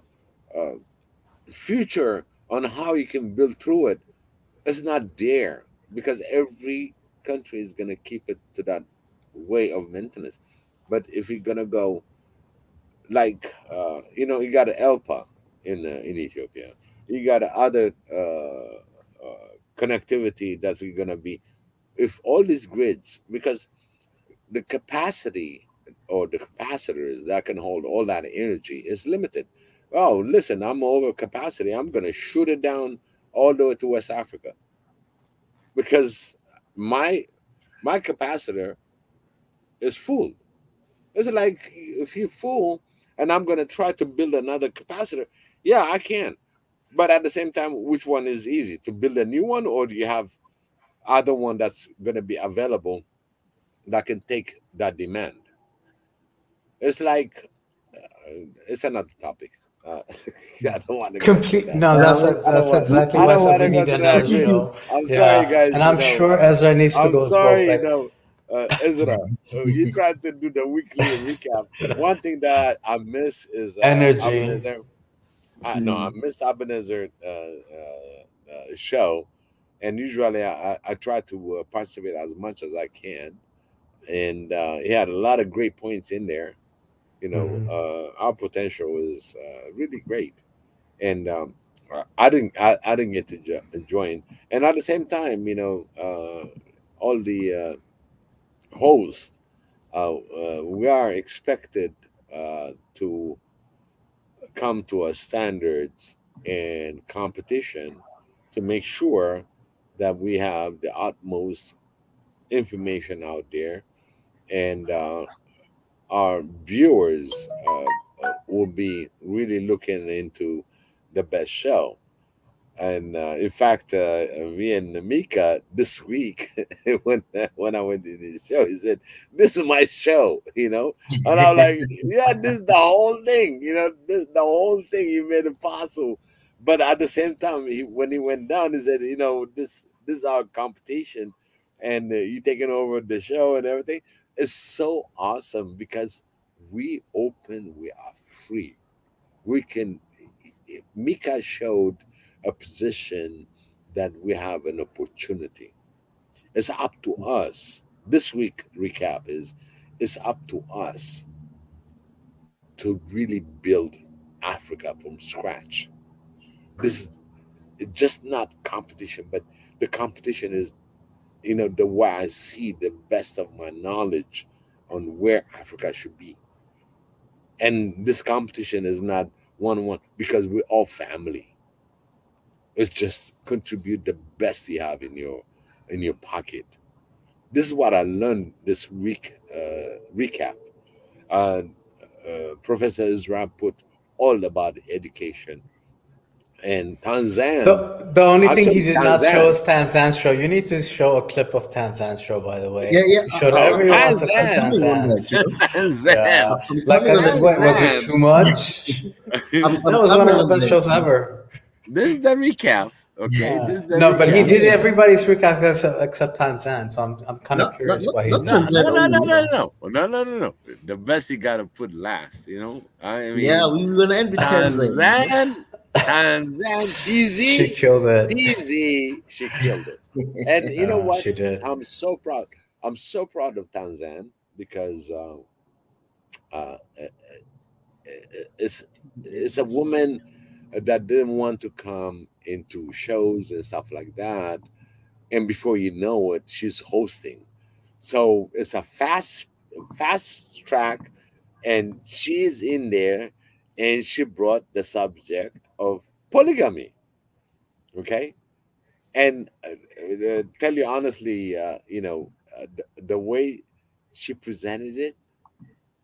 [SPEAKER 5] future on how you can build through it is not there, because every country is going to keep it to that way of maintenance. But if you're going to go like you got ELPA in Ethiopia, you got other connectivity that's going to be, if all these grids, because the capacity or the capacitors that can hold all that energy is limited. Oh, listen, I'm over capacity. I'm going to shoot it down all the way to West Africa, because my capacitor is full. It's like, if you're full and I'm going to try to build another capacitor, yeah, I can. But at the same time, which one is easy, to build a new one, or do you have other one that's going to be available that can take that demand? It's like, it's another topic. I don't want to
[SPEAKER 2] complete. No, that's exactly why I said we need another show.
[SPEAKER 5] I'm sorry, guys.
[SPEAKER 2] And I'm sure Ezra needs to go.
[SPEAKER 5] I'm sorry, Ezra, you tried to do the weekly recap. One thing that I miss is
[SPEAKER 2] energy.
[SPEAKER 5] I missed Ebenezer show, and usually I try to participate as much as I can, and he had a lot of great points in there. Our potential is really great, and I didn't get to join. And at the same time, all the hosts, we are expected to come to a standards and competition to make sure that we have the utmost information out there, and our viewers will be really looking into the best show. And in fact, me and Mika this week, when I went to the show, he said, "This is my show," And I'm like, "Yeah, this is the whole thing, this is the whole thing. You made it possible." But at the same time, when he went down, he said, "This is our competition, and you taking over the show and everything." It's so awesome because we are free. We can. Mika showed a position that we have an opportunity. It's up to us. This week recap it's up to us to really build Africa from scratch. This is just not competition, but the competition is, the way I see the best of my knowledge on where Africa should be. And this competition is not one-on-one, because we're all family. is just contribute the best you have in your pocket. This is what I learned this week. Recap. Professor Ezra put all about education. And Tanzan.
[SPEAKER 2] The only thing he
[SPEAKER 5] actually,
[SPEAKER 2] did not show is Tanzan's show. You need to show a clip of Tanzan's show, by the way.
[SPEAKER 1] Yeah, yeah.
[SPEAKER 2] You showed everyone to Tanzan's.
[SPEAKER 5] Tanzan.
[SPEAKER 2] Yeah. Like, was it too much? That was one of the best shows ever.
[SPEAKER 5] This is the recap. Okay.
[SPEAKER 2] Yeah.
[SPEAKER 5] This is the
[SPEAKER 2] no,
[SPEAKER 5] recap.
[SPEAKER 2] but he did everybody's recap except Tanzan. So I'm kind of curious why he did.
[SPEAKER 5] No. The best you gotta put last, you know. I mean,
[SPEAKER 1] yeah, we were gonna end with Tanzan.
[SPEAKER 5] Tanzan, TZ,
[SPEAKER 2] she killed it.
[SPEAKER 5] TZ, she killed it. And you know what?
[SPEAKER 2] She did.
[SPEAKER 5] I'm so proud. I'm so proud of Tanzan because it's a woman that didn't want to come into shows and stuff like that, and before you know it, she's hosting. So it's a fast track, and she's in there, and she brought the subject of polygamy. Okay, and tell you honestly, the way she presented it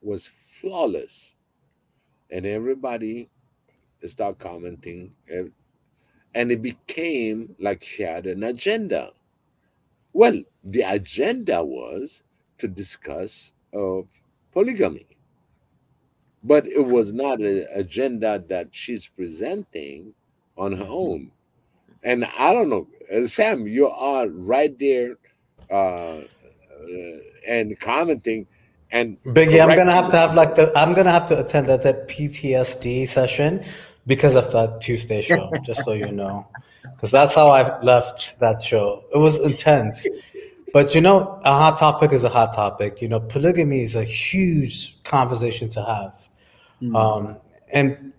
[SPEAKER 5] was flawless, and everybody started commenting, and it became like she had an agenda. Well, the agenda was to discuss of polygamy, but it was not an agenda that she's presenting on her own. And I don't know, Sam, you are right there and commenting. And
[SPEAKER 2] Biggie, I'm gonna have to attend that PTSD session because of that Tuesday show, just so you know. Because that's how I left that show. It was intense. But a hot topic is a hot topic. Polygamy is a huge conversation to have. And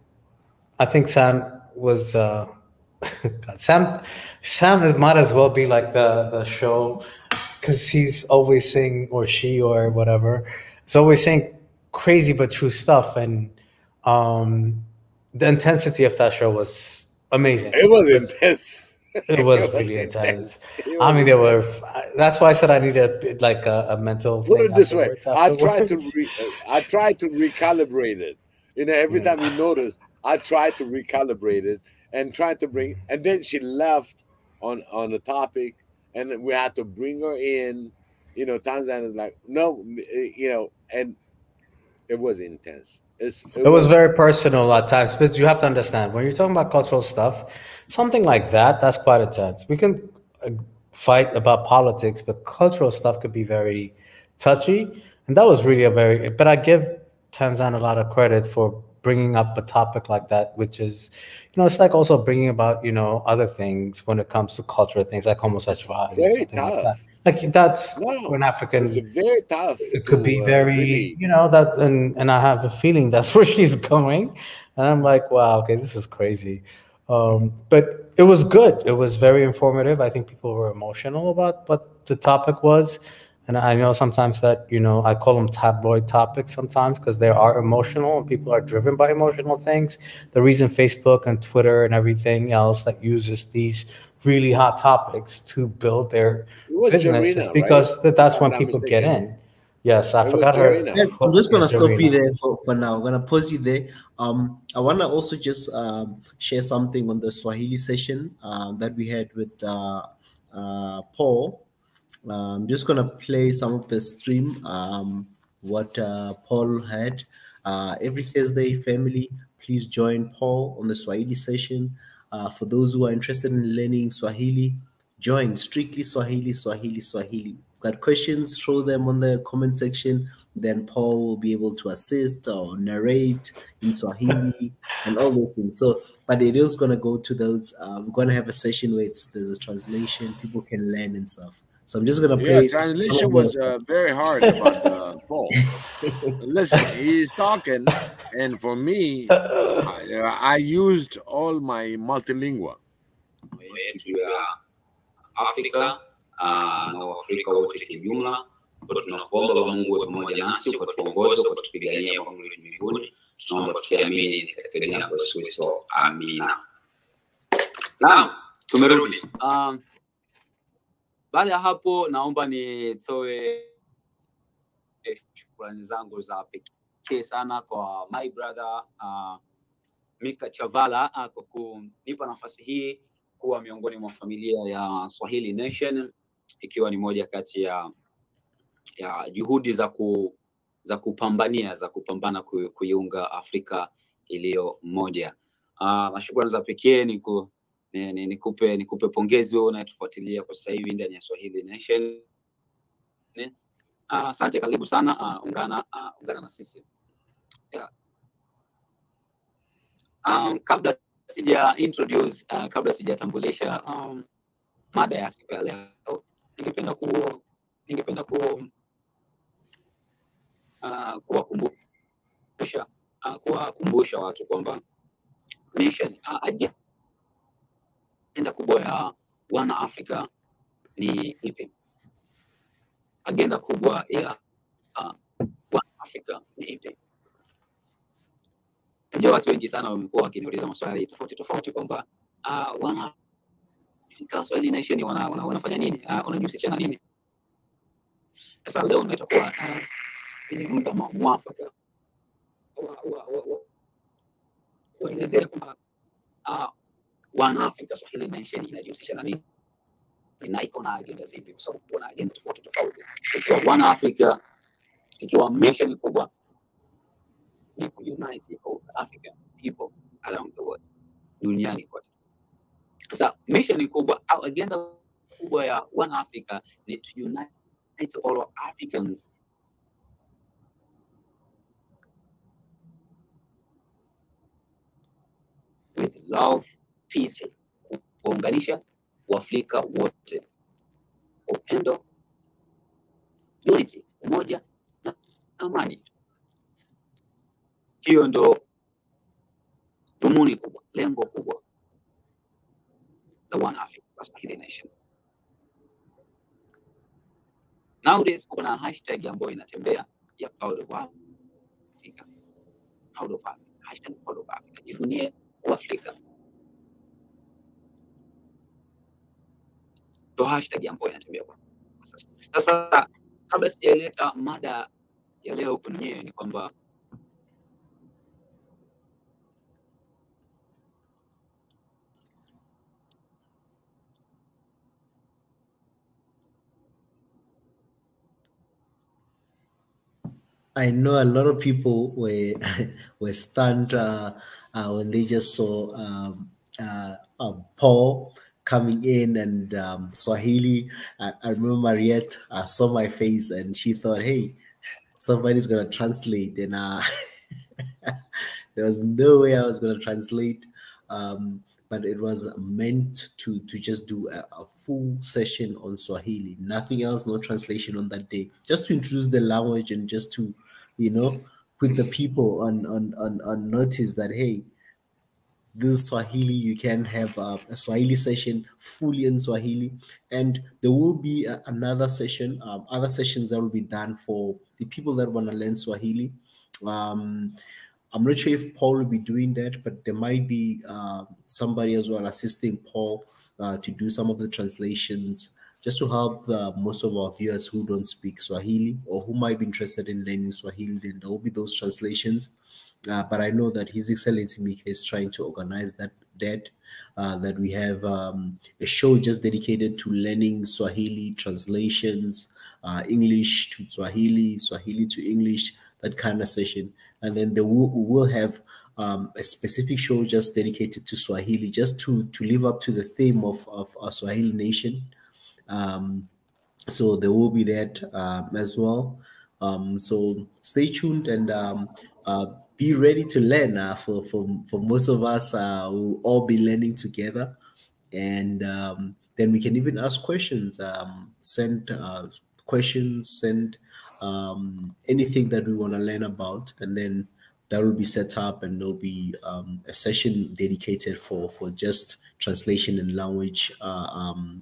[SPEAKER 2] I think Sam was Sam might as well be like the show, because he's always saying, or she or whatever, is always saying crazy but true stuff. And the intensity of that show was amazing.
[SPEAKER 5] It was intense.
[SPEAKER 2] It was really intense. I mean, that's why I said I needed like a mental.
[SPEAKER 5] Put it this way: I tried to recalibrate it. Every time you notice, I tried to recalibrate it and tried to bring. And then she left on the topic, and we had to bring her in. Tanzania is like, no, and it was intense. It
[SPEAKER 2] was very personal at times, but you have to understand, when you're talking about cultural stuff, something like that's quite intense. We can fight about politics, but cultural stuff could be very touchy. And that was really but I give Tanzan a lot of credit for bringing up a topic like that, which is, it's like also bringing about, other things when it comes to cultural things like homosexuality.
[SPEAKER 5] Very tough.
[SPEAKER 2] Like that's when African.
[SPEAKER 5] It's very tough.
[SPEAKER 2] It could be very, that, and I have a feeling that's where she's going, and I'm like, wow, okay, this is crazy. But it was good. It was very informative. I think people were emotional about what the topic was, and I know sometimes that I call them tabloid topics sometimes because they are emotional and people are driven by emotional things. The reason Facebook and Twitter and everything else that uses these really hot topics to build their business is because that's when people get in. Yes, I forgot her.
[SPEAKER 1] Yes, I'm just gonna stop you there for now. I'm gonna pause you there. I wanna also just share something on the Swahili session that we had with Paul. I'm just gonna play some of the stream. What Paul had every Thursday. Family, please join Paul on the Swahili session. For those who are interested in learning Swahili, join Strictly Swahili, Swahili, Swahili. Got questions, throw them on the comment section. Then Paul will be able to assist or narrate in Swahili and all those things. So, but it is going to go to those. We're going to have a session where there's a translation, people can learn and stuff. So I'm just going to play.
[SPEAKER 5] Yeah, translation was very hard about Paul. Listen, he's talking, and for me, I used all my multilingual.
[SPEAKER 7] Afrika na Waafrika wote kijumla, kwa tunakuomba Mungu wa pamoja nasi kwa tuongoze kwa tupigania kwa Mungu mbinguni. Tunaomba tukiamini katika jina la Yesu Kristo. Amina. Naam. Tumerudi. Baada ya hapo naomba nitoe shukrani zangu za pekee sana kwa my brother Mika Chavala kwa kunipa nafasi hii kuwa miongoni mwa familia ya Swahili Nation, ikiwa ni moja kati ya juhudi za kupambana kuiunga Afrika iliyo moja. Na shukrani za pekee nikupe pongezi wewe unayetufuatilia kwa sasa hivi ndani ya Swahili Nation. Asante, karibu sana, ungana na sisi. Yeah. Kabla sijatambulisha mada ya siku ya leo, ningependa kuwakumbusha watu kwamba mission, agenda kubwa ya wana Afrika ni ipi? Agenda kubwa ya wana Afrika ni ipi? Ndio, watu wengi sana wamekuwa wakiniuliza maswali tofauti kwamba wana Afrika Swahili Nation wanafanya nini? Wanajihusisha na nini? Sasa leo nitakuwa ni muda mwafaka kuelezea kwamba wana Afrika Swahili Nation inajihusisha na nini na iko na agenda zipi, kwa sababu kuna agenda tofauti. Ikiwa wana Afrika, ikiwa mission kubwa ni unite all African people around the world, duniani kote. Sasa mission kubwa au agenda kubwa ya wana Afrika ni to unite all Africans with love, peace, kuunganisha Waafrika wote, upendo, unity, umoja na amani. Hiyo ndo dhumuni kubwa, lengo kubwa la One Africa Swahili Nation. Nowadays kuna hashtag ambayo inatembea ya proud of Africa. Proud of Africa. Hashtag proud of Africa. Jivunie Uafrika. Ndo hashtag ambayo inatembea kwa sasa. Sasa kabla sijaleta mada ya leo kwenyewe, ni kwamba
[SPEAKER 1] I know a lot of people were stunned when they just saw Paul coming in and Swahili. I remember Mariette saw my face and she thought, hey, somebody's going to translate. And there was no way I was going to translate. But it was meant to just do a full session on Swahili. Nothing else, no translation on that day. Just to introduce the language and just to, put the people on notice that, hey, this Swahili, you can have a Swahili session fully in Swahili. And there will be another session, other sessions that will be done for the people that want to learn Swahili. I'm not sure if Paul will be doing that, but there might be somebody as well assisting Paul to do some of the translations, just to help most of our viewers who don't speak Swahili or who might be interested in learning Swahili. Then there will be those translations. But I know that His Excellency Mika is trying to organize that we have a show just dedicated to learning Swahili translations, English to Swahili, Swahili to English, that kind of session. And then we will have a specific show just dedicated to Swahili, just to live up to the theme of our Swahili Nation. So there will be that as well. So stay tuned and be ready to learn. For most of us, we'll all be learning together. And then we can even ask questions, send questions, send anything that we want to learn about, and then that will be set up, and there'll be a session dedicated for just translation and language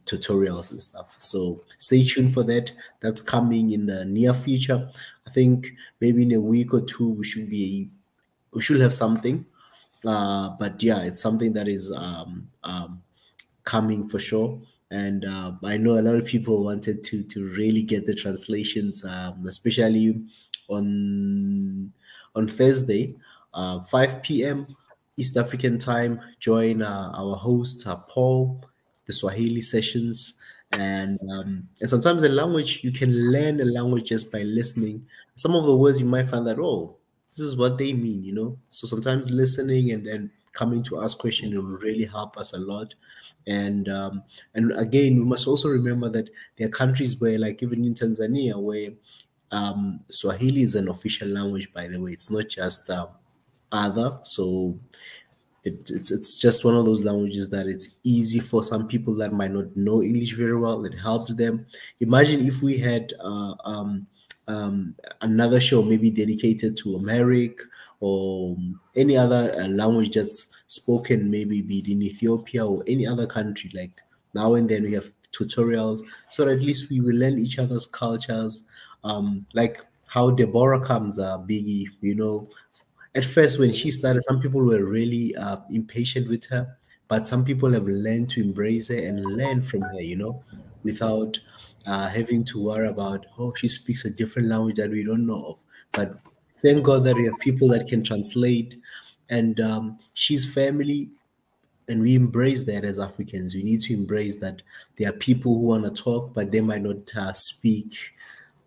[SPEAKER 1] tutorials and stuff. So stay tuned for that. That's coming in the near future. I think maybe in a week or two we should have something. But yeah, it's something that is coming for sure. And I know a lot of people wanted to really get the translations, especially on Thursday, 5 p.m. East African time. Join our host Paul, the Swahili Sessions, and sometimes the language, you can learn a language just by listening. Some of the words you might find that, oh, this is what they mean, you know. So sometimes listening and then coming to ask questions will really help us a lot. And again, we must also remember that there are countries where, like even in Tanzania, where Swahili is an official language. By the way, it's not just other. So it's just one of those languages that it's easy for some people that might not know English very well. It helps them. Imagine if we had another show maybe dedicated to Amharic or any other language that's spoken, maybe be it in Ethiopia or any other country. Like now and then we have tutorials, so that at least we will learn each other's cultures. Like how Deborah comes, Biggie, you know. At first, when she started, some people were really impatient with her, but some people have learned to embrace her and learn from her, you know, without having to worry about, oh, she speaks a different language that we don't know of. But thank God that we have people that can translate, and she's family, and we embrace that as Africans. We need to embrace that there are people who want to talk, but they might not speak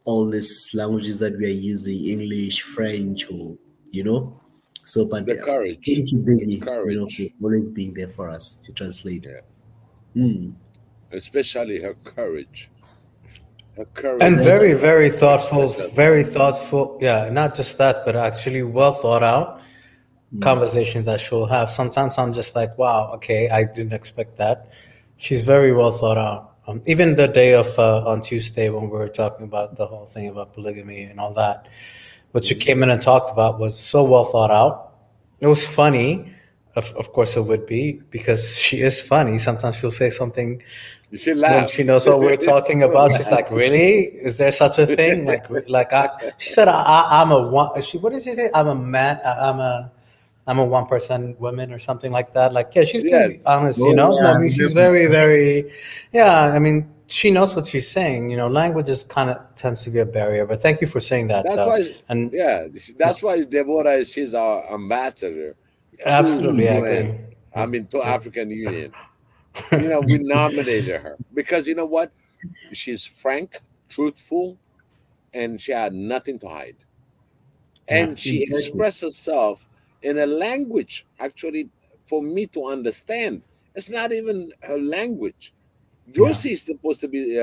[SPEAKER 1] all these languages that we are using, English, French, or you know. So, but
[SPEAKER 5] The courage.
[SPEAKER 1] thank you,
[SPEAKER 5] The
[SPEAKER 1] Biggie, you know,
[SPEAKER 5] courage.
[SPEAKER 1] for always being there for us to translate.
[SPEAKER 5] Yeah.
[SPEAKER 1] Mm.
[SPEAKER 5] Especially her courage. Her courage.
[SPEAKER 2] And
[SPEAKER 1] Exactly.
[SPEAKER 2] very, very thoughtful,
[SPEAKER 5] Express herself.
[SPEAKER 2] very thoughtful. Yeah, not just that, but actually well thought out conversations that she'll have. Sometimes I'm just like, wow, okay, I didn't expect that. She's very well thought out. Even the day of on Tuesday when we were talking about the whole thing about polygamy and all that, what she came in and talked about was so well thought out. It was funny. Of course it would be, because she is funny. Sometimes she'll say something
[SPEAKER 5] You should
[SPEAKER 2] when
[SPEAKER 5] laugh.
[SPEAKER 2] she knows what we're talking about. She's like, really? Is there such a thing? She said, I'm a one. What did she say? I'm a man. I'm a 1% woman or something like that. Like, yeah, she's being
[SPEAKER 5] Yes.
[SPEAKER 2] honest,
[SPEAKER 1] Oh,
[SPEAKER 2] you know.
[SPEAKER 1] yeah,
[SPEAKER 2] I mean, she's very, very, yeah. I mean, she knows what she's saying. You know, language is kind of tends to be a barrier. But thank you for saying that.
[SPEAKER 5] That's why.
[SPEAKER 2] And
[SPEAKER 5] Yeah, that's why Deborah. She's our ambassador to
[SPEAKER 2] absolutely, I
[SPEAKER 5] UN.
[SPEAKER 2] agree.
[SPEAKER 5] I mean, to African Union. You know, we nominated her because you know what? She's frank, truthful, and she had nothing to hide. And she
[SPEAKER 1] Exactly.
[SPEAKER 5] expressed herself in a language actually for me to understand. It's not even her language. Josie is supposed to be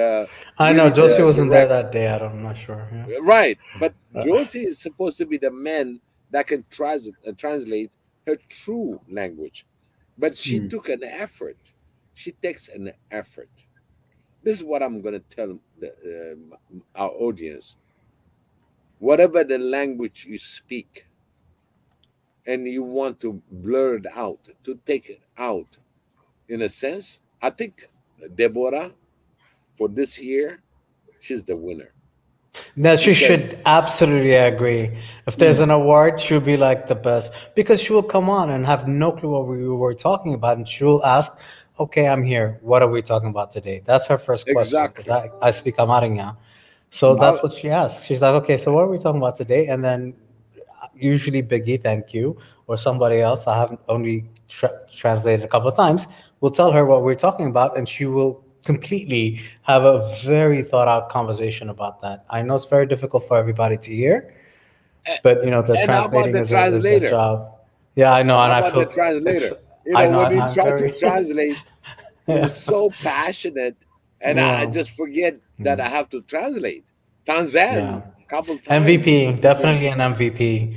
[SPEAKER 2] I know
[SPEAKER 5] really
[SPEAKER 2] Josie wasn't there
[SPEAKER 5] direct,
[SPEAKER 2] that day. I'm not sure. Yeah.
[SPEAKER 5] right? But Josie is supposed to be the man that can translate her true language. But she took an effort. She takes an effort. This is what I'm going to tell our audience. Whatever the language you speak, and you want to blur it out, to take it out, in a sense, I think Deborah, for this year, she's the winner.
[SPEAKER 2] No, she
[SPEAKER 5] Because-
[SPEAKER 2] should absolutely agree. If there's an award, she'll be like the best, because she will come on and have no clue what we were talking about, and she will ask, "Okay, I'm here. What are we talking about today?" That's her first question, because I speak Amariña, so that's what she asks. She's like, "Okay, so what are we talking about today?" And then usually Biggie, thank you, or somebody else, I haven't only translated a couple of times, will tell her what we're talking about, and she will completely have a very thought out conversation about that. I know it's very difficult for everybody to hear, but you know, the
[SPEAKER 5] and how about
[SPEAKER 2] translating
[SPEAKER 5] the
[SPEAKER 2] is a
[SPEAKER 5] translator?
[SPEAKER 2] job. Yeah, I know, and
[SPEAKER 5] How
[SPEAKER 2] I
[SPEAKER 5] about
[SPEAKER 2] feel
[SPEAKER 5] the translator? You
[SPEAKER 2] I
[SPEAKER 5] know,
[SPEAKER 2] know,
[SPEAKER 5] when you
[SPEAKER 2] I'm
[SPEAKER 5] try
[SPEAKER 2] very
[SPEAKER 5] to translate, you're so passionate, and I
[SPEAKER 2] Yeah.
[SPEAKER 5] just forget that I have to translate. Tanzan,
[SPEAKER 2] Yeah.
[SPEAKER 5] a couple times.
[SPEAKER 2] MVP, definitely an MVP.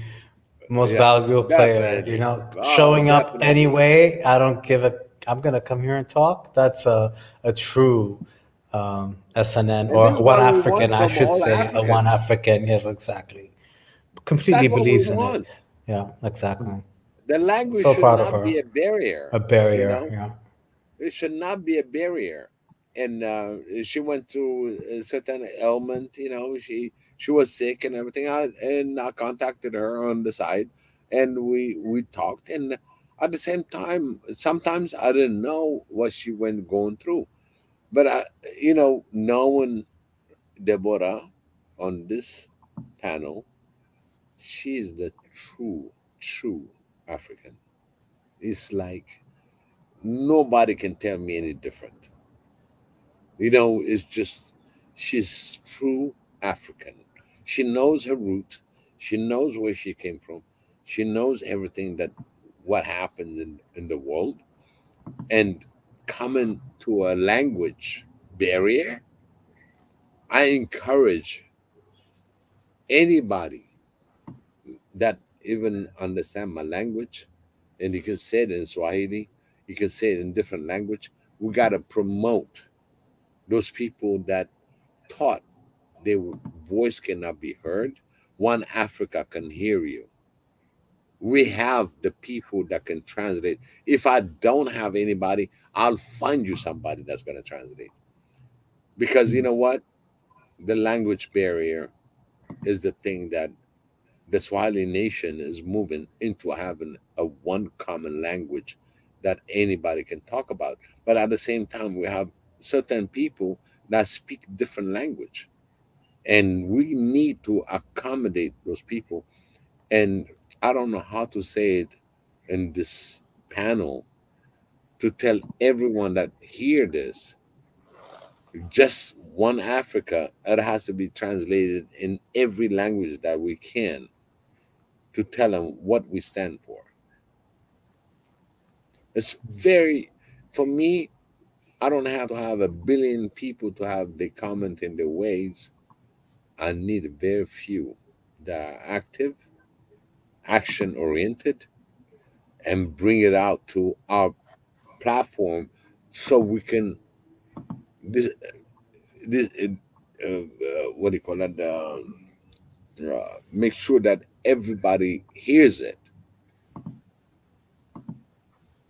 [SPEAKER 2] Most
[SPEAKER 5] Yeah,
[SPEAKER 2] valuable player,
[SPEAKER 5] definitely.
[SPEAKER 2] you know,
[SPEAKER 5] Oh,
[SPEAKER 2] showing up
[SPEAKER 5] definitely.
[SPEAKER 2] anyway. I don't give a. I'm gonna come here and talk. That's a true SNN,
[SPEAKER 5] And
[SPEAKER 2] or
[SPEAKER 5] this is
[SPEAKER 2] one
[SPEAKER 5] what we
[SPEAKER 2] African,
[SPEAKER 5] want
[SPEAKER 2] I
[SPEAKER 5] from
[SPEAKER 2] should
[SPEAKER 5] all
[SPEAKER 2] say, a one
[SPEAKER 5] Africans.
[SPEAKER 2] African. Yes, exactly. Completely
[SPEAKER 5] That's what we
[SPEAKER 2] believes in
[SPEAKER 5] want.
[SPEAKER 2] it. Yeah, exactly.
[SPEAKER 5] The language
[SPEAKER 2] So
[SPEAKER 5] should
[SPEAKER 2] proud of
[SPEAKER 5] not be
[SPEAKER 2] her.
[SPEAKER 5] a barrier.
[SPEAKER 2] A barrier.
[SPEAKER 5] You know,
[SPEAKER 2] Yeah.
[SPEAKER 5] it should not be a barrier. And she went through a certain ailment. You know, she was sick and everything. And I contacted her on the side, and we talked. And At the same time, sometimes I didn't know what she went going through. But knowing Deborah on this panel, she is the true African. It's like nobody can tell me any different. It's just she's true African. She knows her root. She knows where she came from. She knows everything that what happens in the world. And coming to a language barrier, I encourage anybody that even understand my language, and you can say it in Swahili, you can say it in different language. We got to promote those people that thought their voice cannot be heard. One Africa can hear you. We have the people that can translate. If I don't have anybody, I'll find you somebody that's going to translate. Because you know what? The language barrier is the thing that the Swahili nation is moving into, having a one common language that anybody can talk about. But at the same time, we have certain people that speak different language. And we need to accommodate those people. And I don't know how to say it in this panel to tell everyone that hear this, just one Africa, it has to be translated in every language that we can to tell them what we stand for. It's very, for me, I don't have to have a billion people to have the comment in their ways. I need very few that are active, action oriented, and bring it out to our platform so we can this what do you call it? Make sure that everybody hears it.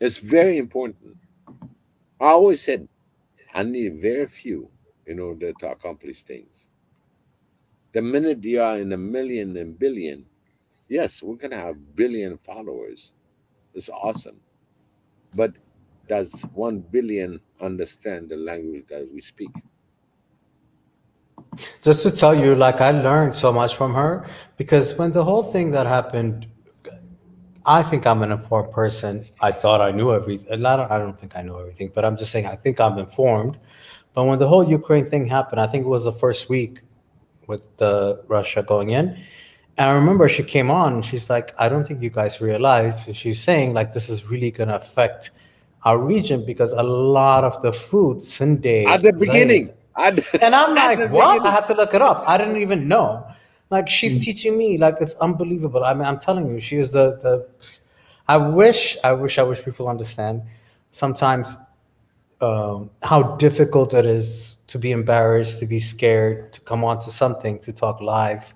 [SPEAKER 5] It's very important. I always said I need very few in order to accomplish things. The minute you are in a million and billion, yes, we're gonna have billion followers. It's awesome. But does 1 billion understand the language that we speak?
[SPEAKER 2] Just to tell you, like, I learned so much from her, because when the whole thing that happened, I think I'm an informed person. I thought I knew everything. I don't think I know everything, but I'm just saying I think I'm informed. But when the whole Ukraine thing happened, I think it was the first week with the Russia going in. And I remember she came on and she's like, I don't think you guys realize. And she's saying, like, this is really going to affect our region because a lot of the food, Sunday,
[SPEAKER 5] At the beginning.
[SPEAKER 2] and I'm like, what? I had to look it up. I didn't even know. Like, she's teaching me, like, it's unbelievable. I mean, I'm telling you, she is the I wish people understand sometimes how difficult it is to be embarrassed, to be scared, to come on to something, to talk live.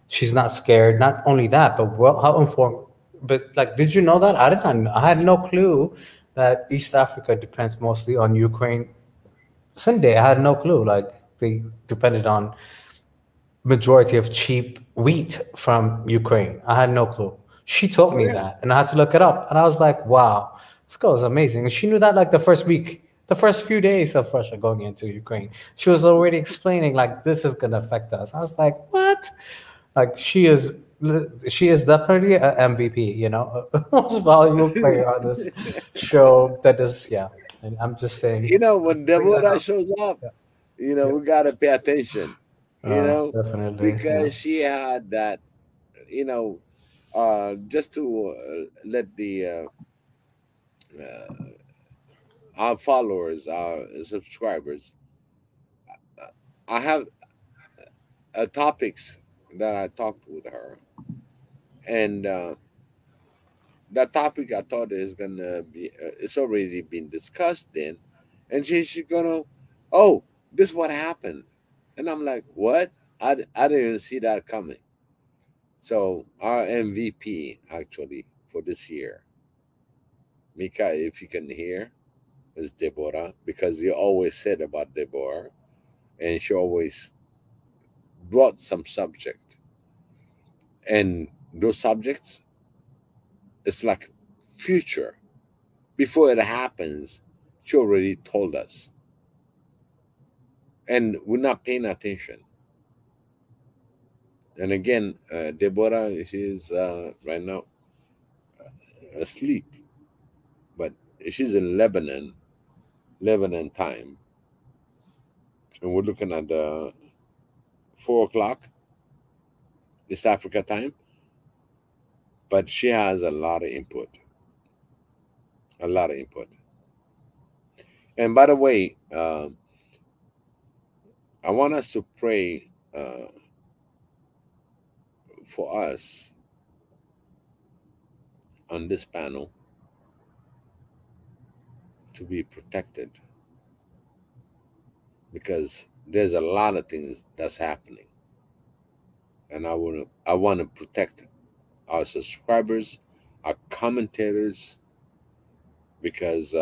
[SPEAKER 2] She's not scared. Not only that, but how informed. But, like, did you know that? I had no clue that East Africa depends mostly on Ukraine. Sunday, I had no clue. Like, they depended on majority of cheap wheat from Ukraine. I had no clue. She told me that, and I had to look it up. And I was like, wow, this girl is amazing. And she knew that, like, the first week, the first few days of Russia going into Ukraine. She was already explaining, like, this is going to affect us. I was like, what? Like, she is definitely an MVP, most valuable player on this show. That is, yeah. And I'm just saying.
[SPEAKER 5] When Deborah shows up, we got to pay attention,
[SPEAKER 2] definitely,
[SPEAKER 5] because she had that, just to let the our followers, our subscribers, I have topics that I talked with her, and that topic I thought is gonna be it's already been discussed then, and she's gonna, oh, this is what happened, and I'm like, what? I didn't even see that coming. So our MVP actually for this year, Mika, if you can hear, is Deborah, because you always said about Deborah, and she always brought some subject, and those subjects, it's like future. Before it happens, she already told us. And we're not paying attention. And again, Deborah, she's right now asleep. But she's in Lebanon time. And we're looking at 4 o'clock East Africa time. But she has a lot of input. A lot of input. And by the way, I want us to pray for us on this panel to be protected, because there's a lot of things that's happening, and I want to protect our subscribers, our commentators, because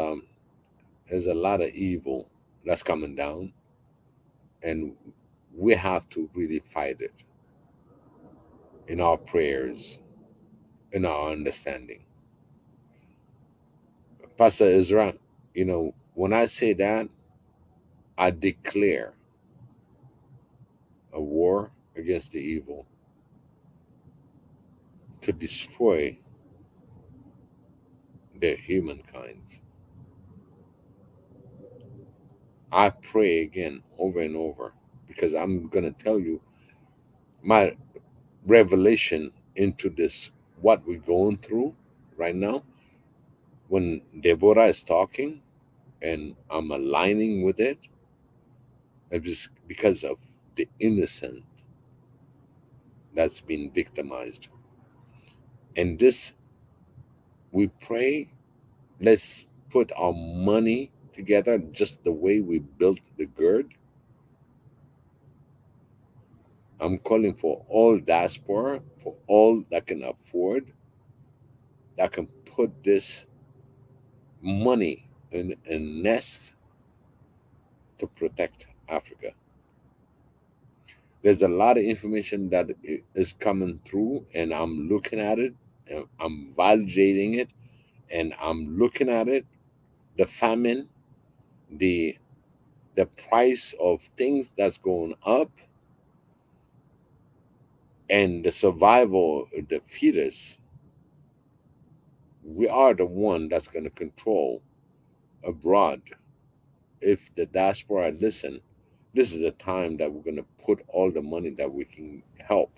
[SPEAKER 5] there's a lot of evil that's coming down, and we have to really fight it in our prayers, in our understanding. Pastor Ezra, when I say that, I declare a war against the evil to destroy the humankind. I pray again over and over, because I'm going to tell you my revelation into this, what we're going through right now. When Deborah is talking and I'm aligning with it, it's because of the innocent that's been victimized. And this, we pray, let's put our money together just the way we built the GERD. I'm calling for all diaspora, for all that can afford, that can put this money in a nest to protect Africa. There's a lot of information that is coming through, and I'm looking at it, and I'm validating it, and I'm looking at it, the famine, the price of things that's going up, and the survival of the fetus. We are the one that's going to control abroad. If the diaspora listen, this is the time that we're going to put all the money that we can help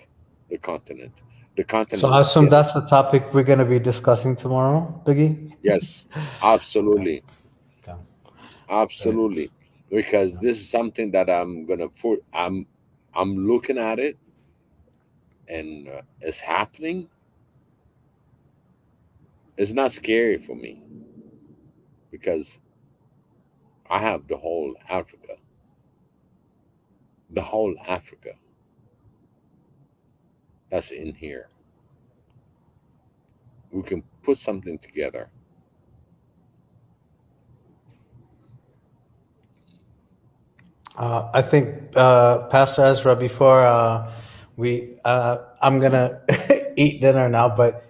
[SPEAKER 5] the continent. The continent.
[SPEAKER 2] So I assume that's the topic we're going to be discussing tomorrow, Biggie?
[SPEAKER 5] Yes, absolutely.
[SPEAKER 2] Okay.
[SPEAKER 5] Absolutely. Because this is something that I'm going to put, I'm looking at it, and it's happening. It's not scary for me, because I have the whole Africa. The whole Africa that's in here. We can put something together.
[SPEAKER 2] I think, Pastor Ezra, before I'm going to eat dinner now, but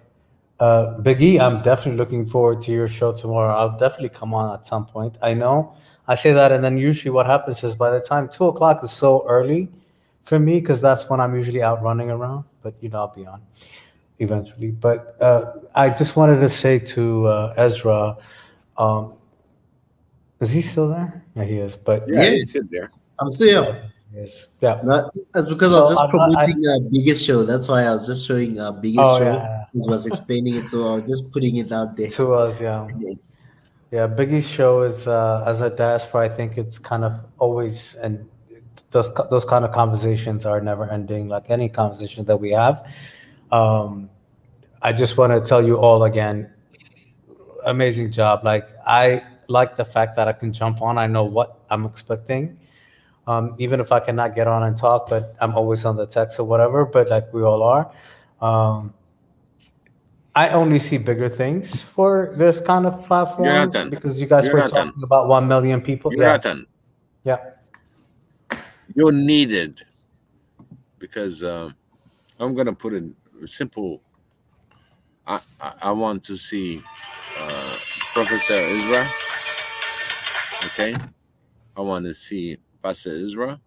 [SPEAKER 2] Biggie, I'm definitely looking forward to your show tomorrow. I'll definitely come on at some point. I know I say that, and then usually what happens is by the time 2 o'clock is so early for me, because that's when I'm usually out running around, but I'll be on eventually. But I just wanted to say to Ezra, is he still there? Yeah, he is. But
[SPEAKER 5] Yeah, he's still there.
[SPEAKER 1] I'm still here.
[SPEAKER 2] Yes. Yeah.
[SPEAKER 1] That's because I was just promoting Biggest Show. That's why I was just showing Biggest Show.
[SPEAKER 2] Yeah.
[SPEAKER 1] He was explaining it, so I was just putting it out there.
[SPEAKER 2] To us, yeah. Yeah, Biggie's show is, as a diaspora, I think it's kind of always, and those kind of conversations are never ending, like any conversation that we have. I just want to tell you all again, amazing job. Like, I like the fact that I can jump on. I know what I'm expecting. Even if I cannot get on and talk, but I'm always on the text or whatever, but like we all are. I only see bigger things for this kind of platform, because you guys were talking about 1 million people.
[SPEAKER 5] Jonathan,
[SPEAKER 2] yeah.
[SPEAKER 5] You're needed, because I'm going to put it simple. I want to see Professor Ezra. Okay. I want to see Pastor Ezra.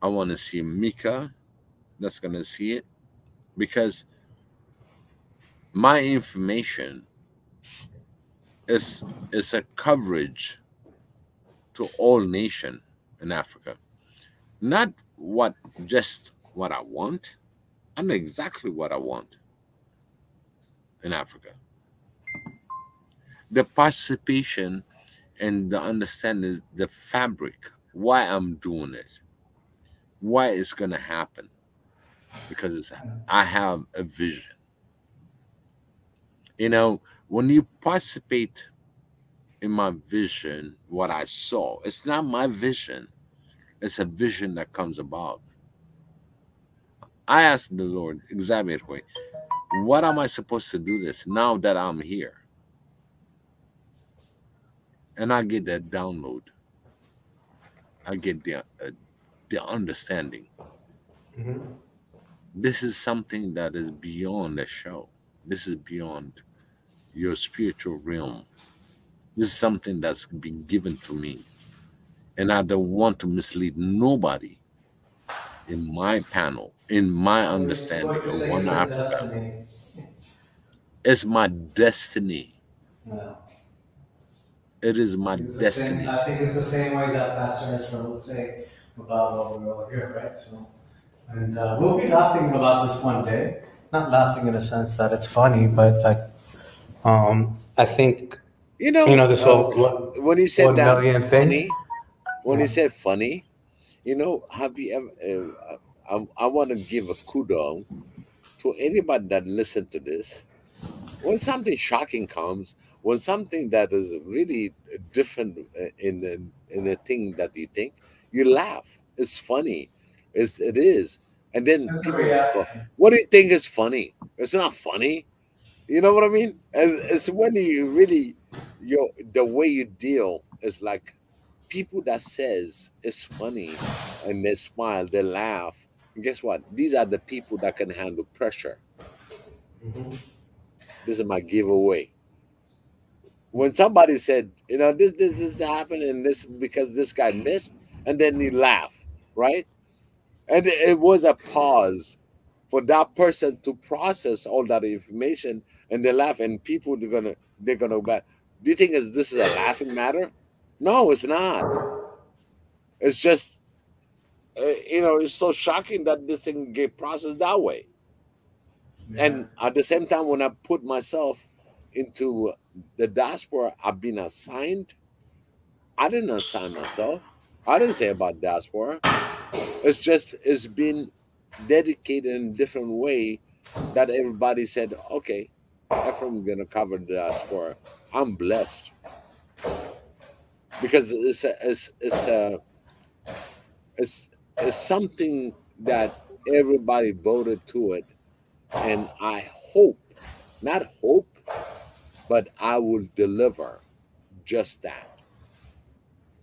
[SPEAKER 5] I want to see Mika. That's going to see it. Because my information is a coverage to all nation in Africa. Not just what I want. I know exactly what I want in Africa. The participation and the understanding, the fabric, why I'm doing it, why it's going to happen. Because I have a vision. You know, when you participate in my vision, what I saw, it's not my vision. It's a vision that comes about. I asked the Lord, exactly, what am I supposed to do this now that I'm here? And I get that download. I get the understanding.
[SPEAKER 2] Mm-hmm.
[SPEAKER 5] This is something that is beyond the show. This is beyond your spiritual realm. This is something that's been given to me. And I don't want to mislead nobody in my panel, in my understanding of One Africa. It's my destiny.
[SPEAKER 2] No.
[SPEAKER 5] It is my destiny.
[SPEAKER 2] I think it's the same way that Pastor Ezra would say about what we're all here, right? So, and we'll be laughing about this one day. Not laughing in a sense that it's funny, but like, I think this whole
[SPEAKER 5] when you said
[SPEAKER 2] 1
[SPEAKER 5] that
[SPEAKER 2] million
[SPEAKER 5] funny,
[SPEAKER 2] thing.
[SPEAKER 5] when you said funny, have you ever? I want to give a kudos to anybody that listened to this. When something shocking comes, when something that is really different in a thing that you think, you laugh. It's funny. It is. And then people go, what do you think is funny? It's not funny. You know what I mean? It's when you really, the way you deal is like people that says it's funny and they smile, they laugh. And guess what? These are the people that can handle pressure.
[SPEAKER 2] Mm-hmm.
[SPEAKER 5] This is my giveaway. When somebody said, this happened and this because this guy missed, and then you laugh, right? And it was a pause for that person to process all that information, and they laugh, and people they're gonna go back. Do you think this is a laughing matter? No, it's not. It's just it's so shocking that this thing get processed that way. Yeah. And at the same time, when I put myself into the diaspora, I've been assigned. I didn't assign myself. I didn't say about diaspora. It's been dedicated in a different way that everybody said, okay, Ephraim's gonna cover the diaspora. I'm blessed because it's something that everybody voted to it, and I not hope, but I will deliver just that.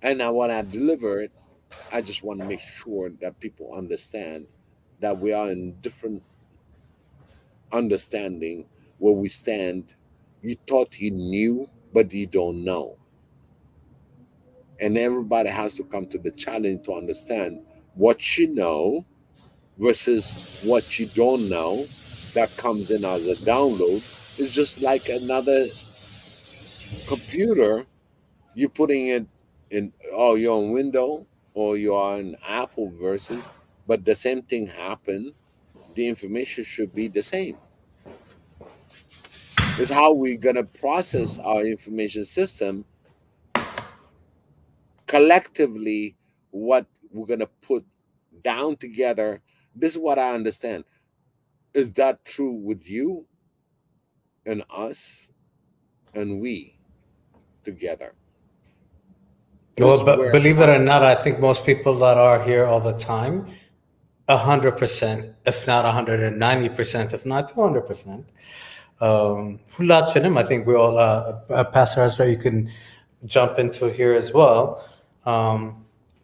[SPEAKER 5] And now when I deliver it, I just want to make sure that people understand that we are in different understanding where we stand. You thought you knew, but you don't know. And everybody has to come to the challenge to understand what you know versus what you don't know that comes in as a download. It's just like another computer. You're putting it in, you're on Windows or you're on Apple versus, but the same thing happened. The information should be the same. It's how we're going to process our information system collectively, what we're going to put down together. This is what I understand. Is that true with you and us and we together?
[SPEAKER 2] Well, but believe it or not, I think most people that are here all the time, 100%, if not 190%, if not 200%. I think we all, Pastor Ezra, you can jump into here as well. I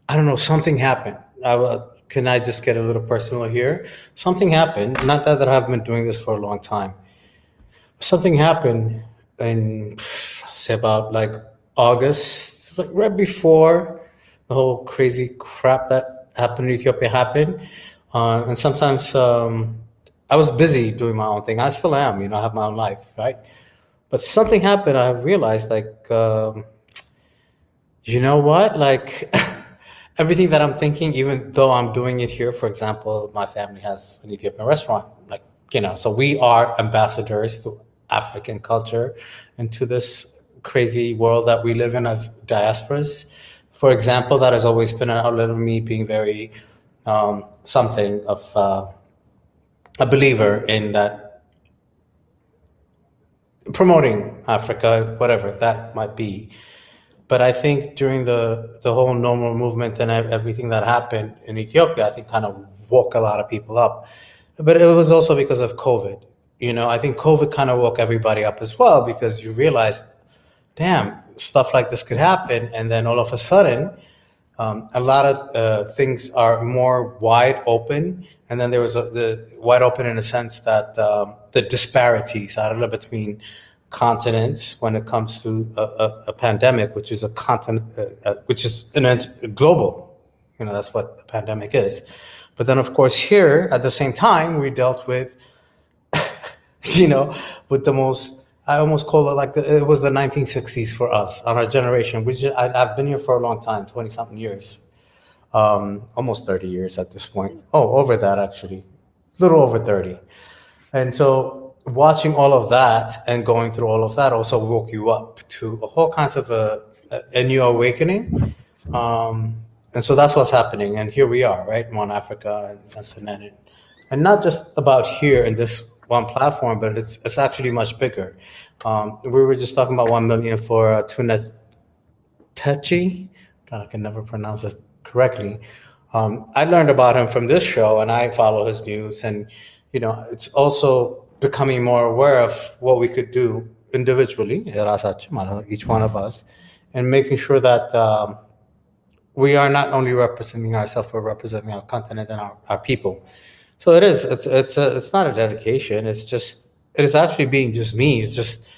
[SPEAKER 2] don't know, something happened. Can I just get a little personal here? Something happened, not that I haven't been doing this for a long time. Something happened in say about like August, like right before the whole crazy crap that happened in Ethiopia happened. And sometimes I was busy doing my own thing. I still am, I have my own life, right? But something happened. I realized, like, you know what? Like, everything that I'm thinking, even though I'm doing it here, for example, my family has an Ethiopian restaurant, like, so we are ambassadors to African culture and to this crazy world that we live in as diasporas. For example, that has always been an outlet of me being very something of a believer in that, promoting Africa, whatever that might be. But I think during the whole normal movement and everything that happened in Ethiopia, I think kind of woke a lot of people up. But it was also because of COVID. I think COVID kind of woke everybody up as well, because you realized, damn, stuff like this could happen. And then all of a sudden, a lot of things are more wide open. And then there was the wide open in a sense that the disparities, I don't know, between continents when it comes to a pandemic, which is a continent, which is global. That's what a pandemic is. But then, of course, here at the same time, we dealt with, with the most, I almost call it like it was the 1960s for us, on our generation, which I've been here for a long time, 20 something years, almost 30 years at this point. Oh, over that, actually, a little over 30. And so watching all of that and going through all of that also woke you up to a whole kinds of a new awakening. And so that's what's happening. And here we are, right? One Africa and SNN. And not just about here in this one platform, but it's actually much bigger. We were just talking about 1 million for Tuna Techi. God, I can never pronounce it correctly. I learned about him from this show, and I follow his news. And, it's also becoming more aware of what we could do individually, each one of us, and making sure that we are not only representing ourselves, but representing our continent and our people. So it is. It's not a dedication. It is actually being just me. It's just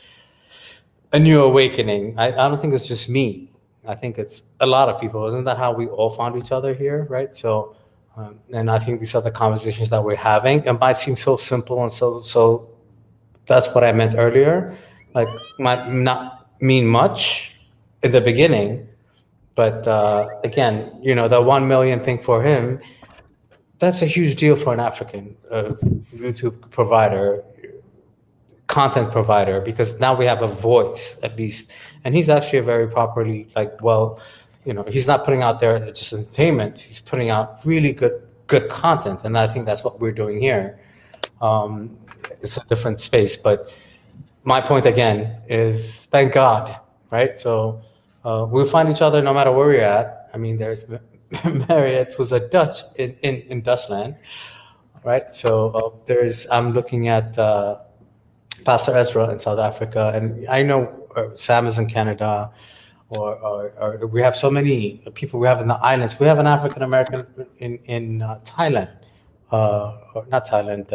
[SPEAKER 2] a new awakening. I don't think it's just me. I think it's a lot of people. Isn't that how we all found each other here, right? So, and I think these are the conversations that we're having. It might seem so simple, and so that's what I meant earlier. Like, might not mean much in the beginning, but again, the 1 million thing for him, that's a huge deal for an African YouTube provider, content provider, because now we have a voice, at least. And he's actually a very properly, he's not putting out there just entertainment. He's putting out really good content. And I think that's what we're doing here. It's a different space. But my point, again, is thank God, right? So we'll find each other no matter where we're at. I mean, there's Marriott, who's a Dutch in Dutchland, right? So I'm looking at Pastor Ezra in South Africa, and I know Sam is in Canada, or we have so many people we have in the islands. We have an African American in Thailand, or not Thailand.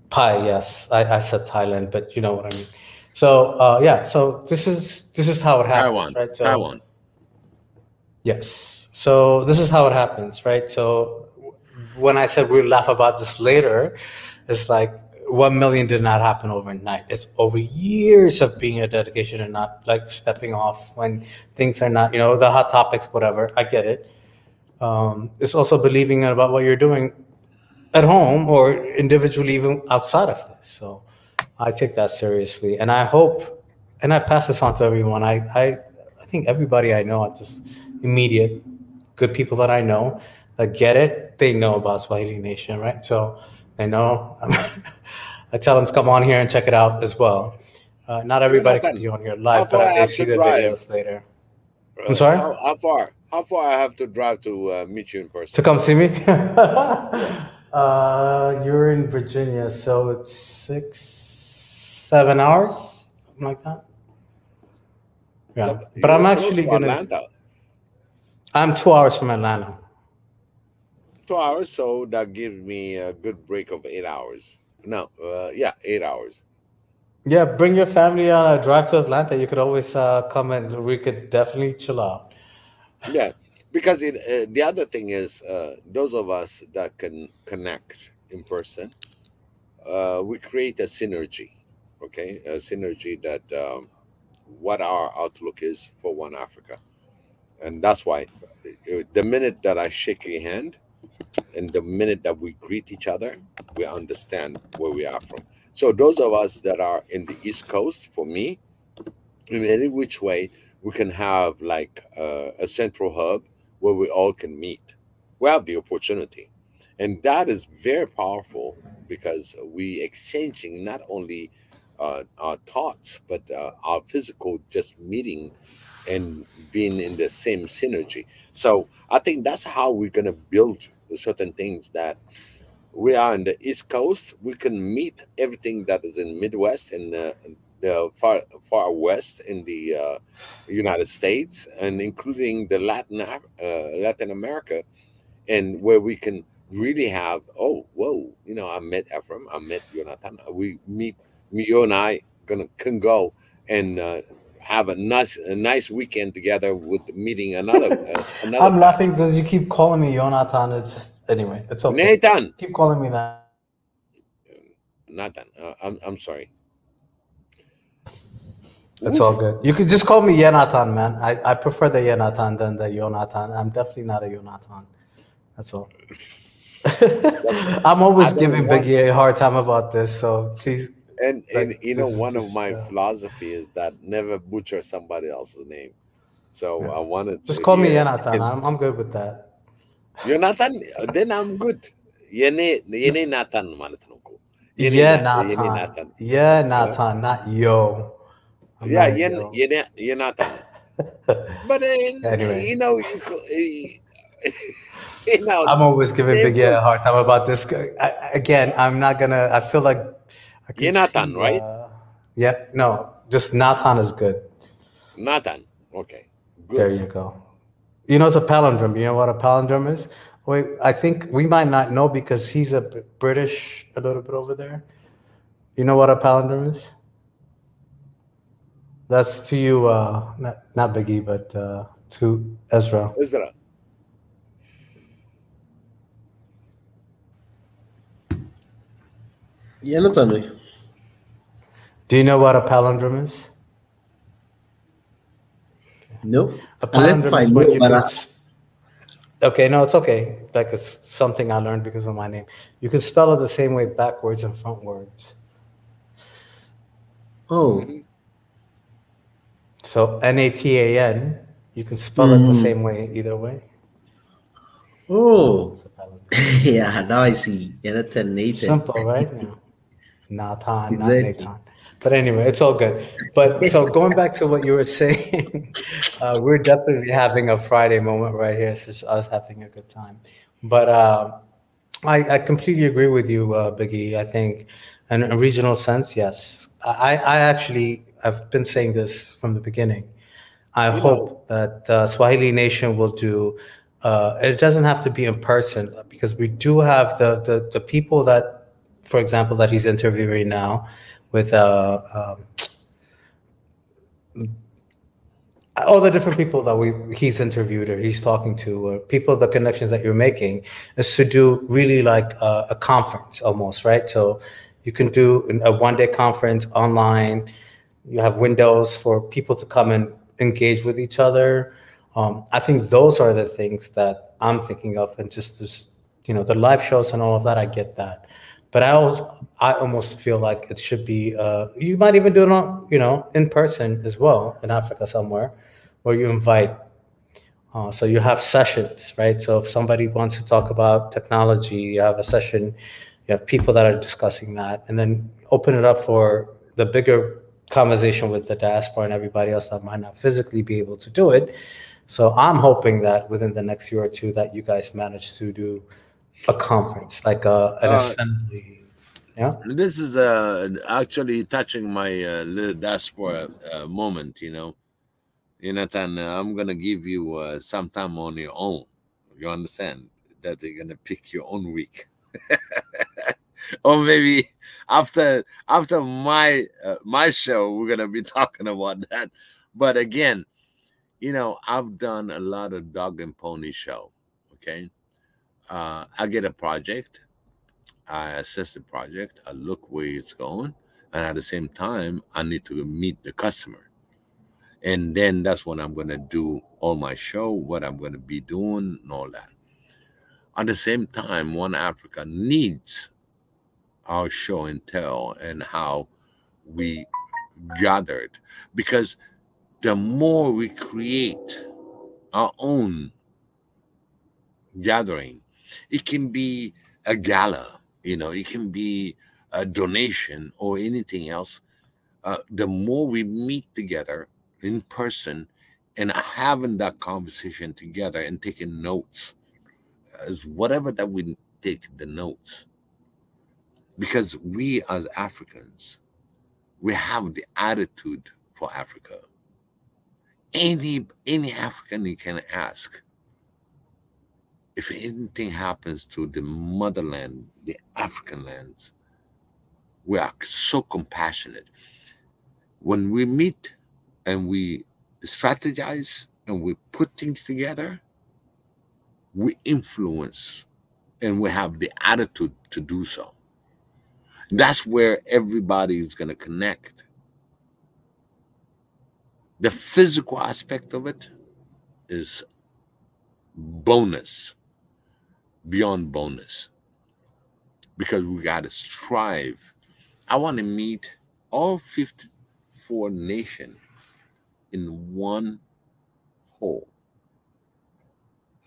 [SPEAKER 2] Pi, yes, I said Thailand, but you know what I mean. So yeah, so this is how it happens,
[SPEAKER 5] Taiwan,
[SPEAKER 2] right? So,
[SPEAKER 5] Taiwan.
[SPEAKER 2] Yes. So this is how it happens, right? So when I said we'll laugh about this later, it's like 1 million did not happen overnight. It's over years of being a dedication and not like stepping off when things are not, the hot topics, whatever. I get it. It's also believing about what you're doing at home or individually, even outside of this. So I take that seriously, and I hope, and I pass this on to everyone. I think everybody I know at this immediate, good people that I know that get it, they know about Swahili Nation, right? So they know. I tell them to come on here and check it out as well. Not everybody can be on here live, but they see the videos later. I'm sorry?
[SPEAKER 5] How far I have to drive to meet you in person?
[SPEAKER 2] To come see me? You're in Virginia, so it's 6-7 hours, something like that. Yeah, so but I'm actually I'm 2 hours from Atlanta.
[SPEAKER 5] 2 hours, so that gives me a good break of 8 hours. No, 8 hours.
[SPEAKER 2] Yeah, bring your family on a drive to Atlanta. You could always come and we could definitely chill out.
[SPEAKER 5] Yeah, because the other thing is, those of us that can connect in person, we create a synergy. Okay, a synergy that what our outlook is for One Africa, and that's why the minute that I shake your hand and the minute that we greet each other, we understand where we are from. So those of us that are in the East Coast, for me, in any which way, we can have like a central hub where we all can meet. We have the opportunity, and that is very powerful because we exchanging not only our thoughts but our physical just meeting and being in the same synergy. So I think that's how we're gonna build certain things that we are in the East Coast. We can meet everything that is in Midwest and the far west in the United States, and including the Latin America, and where we can really have, oh whoa, I met Ephraim, I met Jonathan. We meet, you and I can go and have a nice weekend together with meeting another
[SPEAKER 2] I'm
[SPEAKER 5] guy.
[SPEAKER 2] laughing because you keep calling me Jonathan. It's just anyway. It's okay.
[SPEAKER 5] Nathan.
[SPEAKER 2] Keep calling me that.
[SPEAKER 5] Nathan. I'm sorry.
[SPEAKER 2] It's all good. You could just call me Jonathan, man. I prefer the Jonathan than the Jonathan. I'm definitely not a Jonathan. That's all. I'm always
[SPEAKER 5] I don't
[SPEAKER 2] giving
[SPEAKER 5] want.
[SPEAKER 2] Biggie a hard time about this, so please,
[SPEAKER 5] And
[SPEAKER 2] like, this is
[SPEAKER 5] one of
[SPEAKER 2] just
[SPEAKER 5] my philosophy is that never butcher somebody else's name. So I wanted
[SPEAKER 2] just
[SPEAKER 5] to
[SPEAKER 2] call me
[SPEAKER 5] hear.
[SPEAKER 2] Jonathan. I'm good with that.
[SPEAKER 5] Jonathan, then I'm good. Yene Nathan malatanong ko.
[SPEAKER 2] Yeah,
[SPEAKER 5] Yene
[SPEAKER 2] Nathan.
[SPEAKER 5] Nathan.
[SPEAKER 2] Yeah,
[SPEAKER 5] Uh,
[SPEAKER 2] Nathan, not yo. I'm
[SPEAKER 5] yeah,
[SPEAKER 2] not a yo.
[SPEAKER 5] Yene Nathan. But
[SPEAKER 2] Anyway,
[SPEAKER 5] you know,
[SPEAKER 2] I'm always giving
[SPEAKER 5] name
[SPEAKER 2] Biggie a
[SPEAKER 5] good.
[SPEAKER 2] hard time about this. Again, I'm not gonna. I feel like I could
[SPEAKER 5] Nathan,
[SPEAKER 2] see.
[SPEAKER 5] right?
[SPEAKER 2] Yeah, no, just Nathan is good.
[SPEAKER 5] Nathan. Okay,
[SPEAKER 2] There
[SPEAKER 5] good.
[SPEAKER 2] you go. You know, it's a palindrome. You know what a palindrome is? Wait, I think we might not know because he's a British a little bit over there. You know what a palindrome is? That's to you, not Biggie, but to Ezra.
[SPEAKER 5] Ezra.
[SPEAKER 1] Jonathan.
[SPEAKER 2] Do you know what a palindrome is?
[SPEAKER 1] No.
[SPEAKER 2] A
[SPEAKER 1] Unless if
[SPEAKER 2] palindrome
[SPEAKER 1] I
[SPEAKER 2] is when
[SPEAKER 1] know,
[SPEAKER 2] you
[SPEAKER 1] but
[SPEAKER 2] can. Okay, no, it's okay. Like it's something I learned because of my name. You can spell it the same way backwards and frontwards.
[SPEAKER 1] oh.
[SPEAKER 5] Mhm.
[SPEAKER 2] So Natan, you can spell it the
[SPEAKER 1] Mm.
[SPEAKER 2] same way either way.
[SPEAKER 1] Oh.
[SPEAKER 2] It's a palindrome.
[SPEAKER 1] Yeah, now I see. Jonathan, Nathan.
[SPEAKER 2] Simple, right? Yeah. Nathan, not
[SPEAKER 1] Exactly.
[SPEAKER 2] Nathan. But anyway, it's all good. But so going back to what you were saying, we're definitely having a Friday moment right here. It's just us having a good time. But I completely agree with you, Biggie. I think in a regional sense, yes. I actually, I've been saying this from the beginning. I
[SPEAKER 5] You know,
[SPEAKER 2] hope that Swahili Nation will do. It doesn't have to be in person because we do have the people that, for example, that he's interviewing now, with all the different people that he's interviewed or he's talking to, or people, the connections that you're making, is to do really like a conference almost, right? So you can do a 1 day conference online. You have windows for people to come and engage with each other. I think those are the things that I'm thinking of, and just this, the live shows and all of that. I get that, but I almost feel like it should be. You might even do it on, in person as well in Africa somewhere, where you invite. So you have sessions, right? So if somebody wants to talk about technology, you have a session. You have people that are discussing that, and then open it up for the bigger conversation with the diaspora and everybody else that might not physically be able to do it. So I'm hoping that within the next year or two that you guys manage to do a conference, like an
[SPEAKER 5] uh,
[SPEAKER 2] assembly. Yeah.
[SPEAKER 5] this is actually touching my little diaspora moment. Jonathan, I'm gonna give you some time on your own. You understand that you're gonna pick your own week. Or maybe after my my show, we're gonna be talking about that. But again, you know, I've done a lot of dog and pony show. Okay, I get a project, I assess the project, I look where it's going, and at the same time, I need to meet the customer. And then that's when I'm going to do all my show, what I'm going to be doing, and all that. At the same time, One Africa needs our show and tell and how we gathered, because the more we create our own gathering, it can be a gala, you know, it can be a donation or anything else. The more we meet together in person and having that conversation together and taking notes, as whatever that we take the notes, because we as Africans, we have the attitude for Africa. Any African you can ask, if anything happens to the motherland, the African lands, we are so compassionate. When we meet and we strategize and we put things together, we influence and we have the attitude to do so. That's where everybody is going to connect. The physical aspect of it is bonus, beyond bonus, because we got to strive. I want to meet all 54 nations in one whole.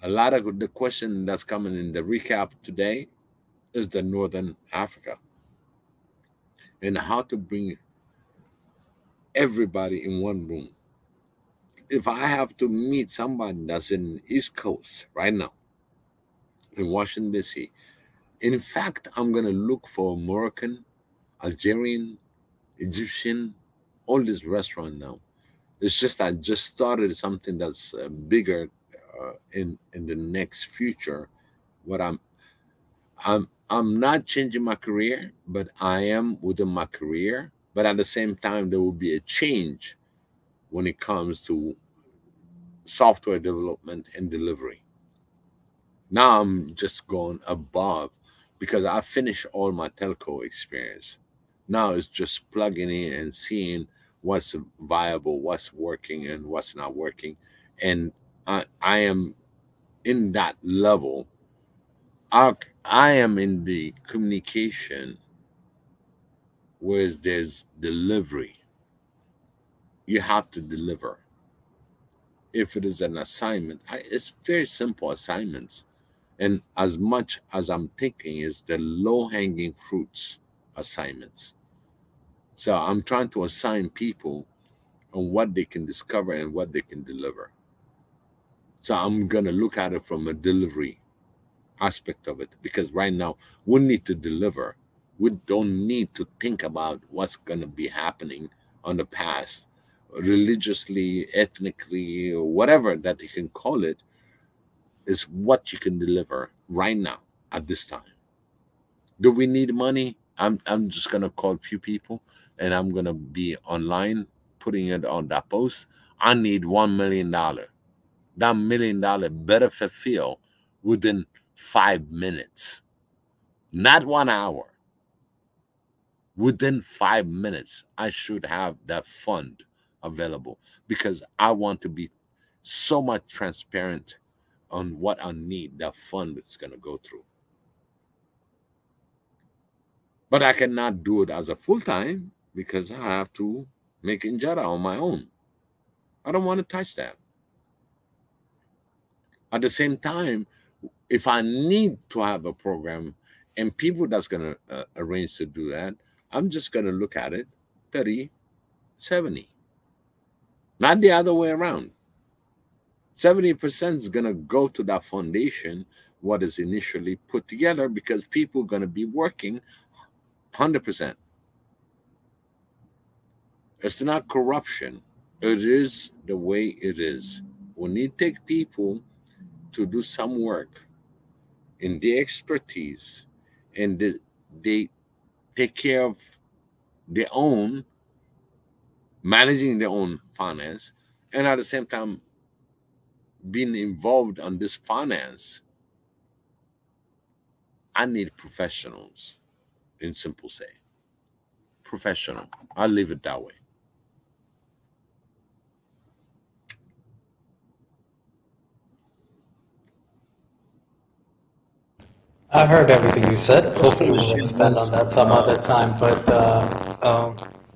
[SPEAKER 5] A lot of the question that's coming in the recap today is the Northern Africa and how to bring everybody in one room. If I have to meet somebody that's in the East Coast right now, in Washington, D.C., in fact, I'm going to look for Moroccan, Algerian, Egyptian, all these restaurants now. It's just I just started something that's bigger in the next future. What I'm not changing my career, but I am within my career. But at the same time, there will be a change when it comes to software development and delivery. Now I'm just going above because I finished all my telco experience. Now it's just plugging in and seeing what's viable, what's working, and what's not working. And I am in that level. I am in the communication where there's delivery. You have to deliver. If it is an assignment, it's very simple assignments. And as much as I'm thinking is the low-hanging fruits assignments. So I'm trying to assign people on what they can discover and what they can deliver. So I'm going to look at it from a delivery aspect of it, because right now we need to deliver. We don't need to think about what's going to be happening on the past, religiously, ethnically, or whatever that you can call it. Is what you can deliver right now at this time. Do we need money? I'm just gonna call a few people and I'm gonna be online putting it on that post. I need $1 million. That $1 million better fulfill within 5 minutes, not 1 hour. Within 5 minutes, I should have that fund available, because I want to be so much transparent on what I need that fund is going to go through. But I cannot do it as a full-time because I have to make injera on my own. I don't want to touch that. At the same time, if I need to have a program and people that's going to arrange to do that, I'm just going to look at it 30-70. Not the other way around. 70% is going to go to that foundation, what is initially put together, because people are going to be working 100%. It's not corruption. It is the way it is. When you take people to do some work in the expertise and they take care of their own, managing their own finance, and at the same time being involved on this finance. I need professionals, in simple say. Professional. I'll leave it that way.
[SPEAKER 2] I heard everything you said. Hopefully we'll expand on that some other time. But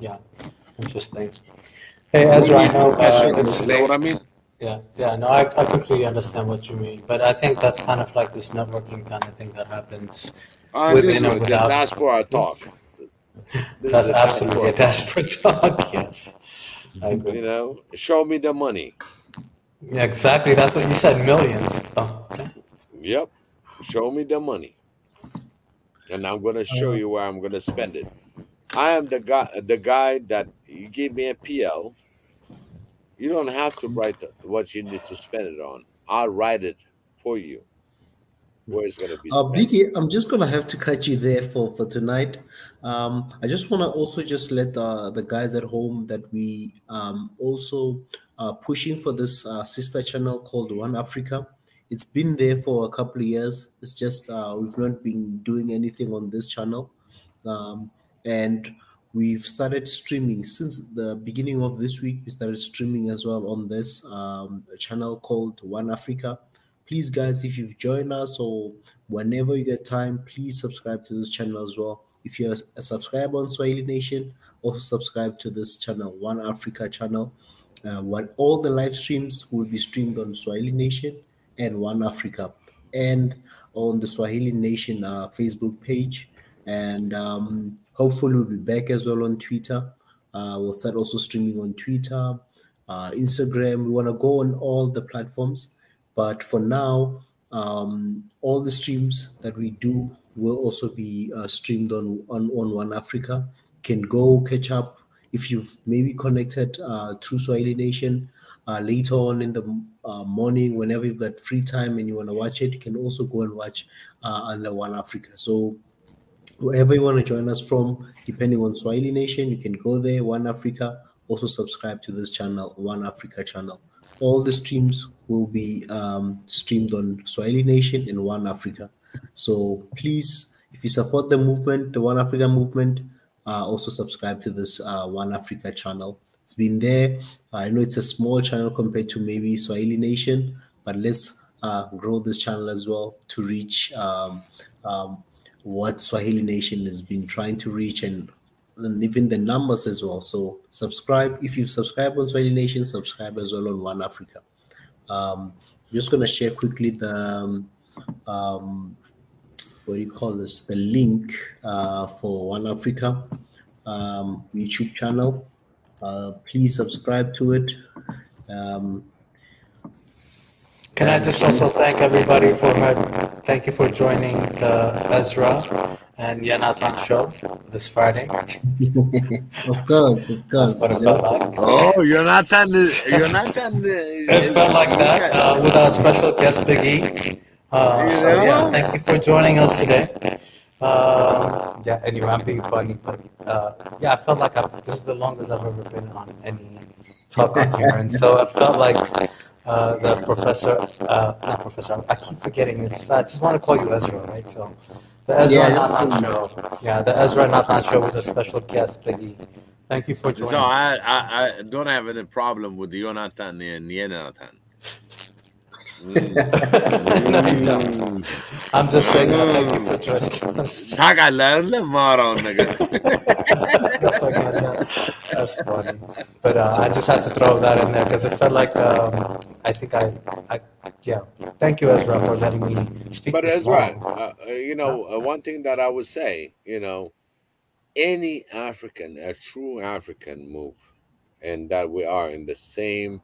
[SPEAKER 2] yeah, interesting. Hey Ezra, I know it's
[SPEAKER 5] You know what I mean?
[SPEAKER 2] yeah, no, I completely understand what you mean. But I think that's kind of like this networking kind of thing that happens
[SPEAKER 5] This
[SPEAKER 2] within
[SPEAKER 5] is
[SPEAKER 2] and
[SPEAKER 5] the
[SPEAKER 2] without.
[SPEAKER 5] diaspora talk.
[SPEAKER 2] That's absolutely a desperate talk, yes. I agree.
[SPEAKER 5] You know, show me the money.
[SPEAKER 2] Yeah, exactly. That's what you said, millions. Oh, okay.
[SPEAKER 5] Yep. Show me the money. And I'm going to show you where I'm going to spend it. I am the guy that you give me a PL. You don't have to write what you need to spend it on. I'll write it for you where it's going to be spent.
[SPEAKER 1] Biggie, I'm just gonna have to cut you there for tonight. I just want to also just let the guys at home that we also pushing for this sister channel called One Africa. It's been there for a couple of years. It's just we've not been doing anything on this channel, and we've started streaming since the beginning of this week. We started streaming as well on this channel called One Africa. Please, guys, if you've joined us or whenever you get time, please subscribe to this channel as well. If you're a subscriber on Swahili Nation, also subscribe to this channel, One Africa channel. What all the live streams will be streamed on Swahili Nation and One Africa, and on the Swahili Nation Facebook page. And hopefully we'll be back as well on Twitter. We'll start also streaming on Twitter, Instagram. We want to go on all the platforms. But for now, all the streams that we do will also be streamed on One Africa. You can go catch up if you've maybe connected through Swahili Nation later on in the morning, whenever you've got free time and you want to watch it. You can also go and watch under One Africa. So wherever you want to join us from, depending on Swahili Nation, you can go there, One Africa. Also subscribe to this channel, One Africa channel. All the streams will be streamed on Swahili Nation and One Africa. So please, if you support the movement, the One Africa movement, also subscribe to this One Africa channel. It's been there. I know it's a small channel compared to maybe Swahili Nation, but let's grow this channel as well to reach what Swahili Nation has been trying to reach, and even the numbers as well. So subscribe. If you subscribe on Swahili Nation, subscribe as well on One Africa. I'm just going to share quickly the what do you call this, the link for One Africa YouTube channel. Please subscribe to it.
[SPEAKER 2] Can I just also thank everybody thank you for joining the Ezra and Yanatan show this Friday.
[SPEAKER 1] Of course.
[SPEAKER 2] That's what it felt like.
[SPEAKER 5] Oh, Jonathan
[SPEAKER 2] It felt like that with our special guest, Big E. So yeah, thank you for joining us today. Yeah, anyway, I'm being funny, but yeah, I felt like this is the longest I've ever been on any talk on here, and so I felt like the professor, not professor, I keep forgetting it. I just want to call you Ezra, right? So the Ezra Nathan show. Yeah, the Ezra Nathan show with a special guest, Biggie. Thank you for joining.
[SPEAKER 5] So I don't have any problem with Jonathan and Yenatan.
[SPEAKER 2] No, you don't. I'm just saying thank you for joining us. That's funny. But I just had to throw that in there because it felt like I think yeah. Thank you, Ezra, for letting me speak.
[SPEAKER 5] But Ezra, you know, one thing that I would say, you know, any African, a true African move, and that we are in the same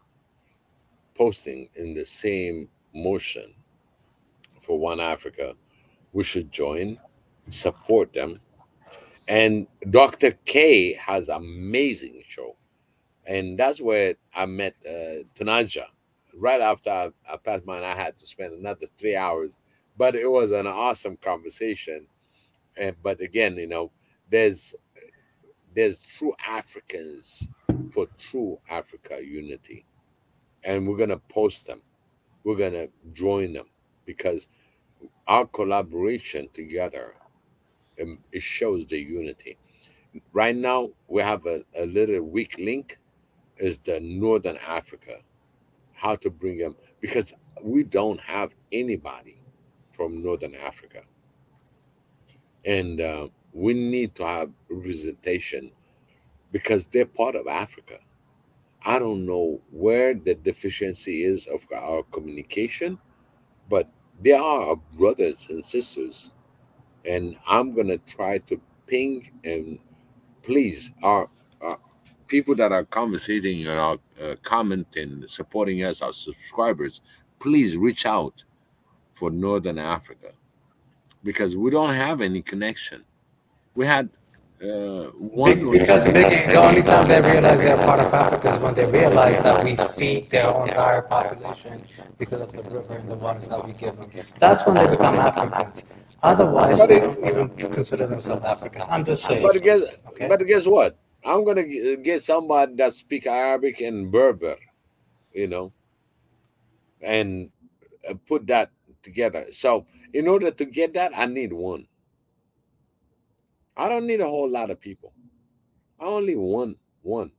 [SPEAKER 5] posting, in the same motion for One Africa, we should join, support them. And Dr. K has an amazing show. And that's where I met Tanaja. Right after I passed mine, I had to spend another 3 hours. But it was an awesome conversation. But again, there's true Africans for true Africa unity, and we're gonna post them. We're gonna join them because our collaboration together, it shows the unity. Right now, we have a little weak link is the Northern Africa, how to bring them, because we don't have anybody from Northern Africa. And we need to have representation because they're part of Africa. I don't know where the deficiency is of our communication, but they are our brothers and sisters. And I'm going to try to ping and please, our people that are conversating and are commenting, supporting us, our subscribers, please reach out for Northern Africa because we don't have any connection. We had one
[SPEAKER 2] because the only time they realize they're part of Africa is when they realize that we feed their entire population because of the river and the waters that we give them. That's when they become Africans. Otherwise, they don't even consider themselves Africans. I'm just saying.
[SPEAKER 5] But guess what? I'm gonna get somebody that speak Arabic and Berber, and put that together. So in order to get that, I need one. I don't need a whole lot of people. I only want one.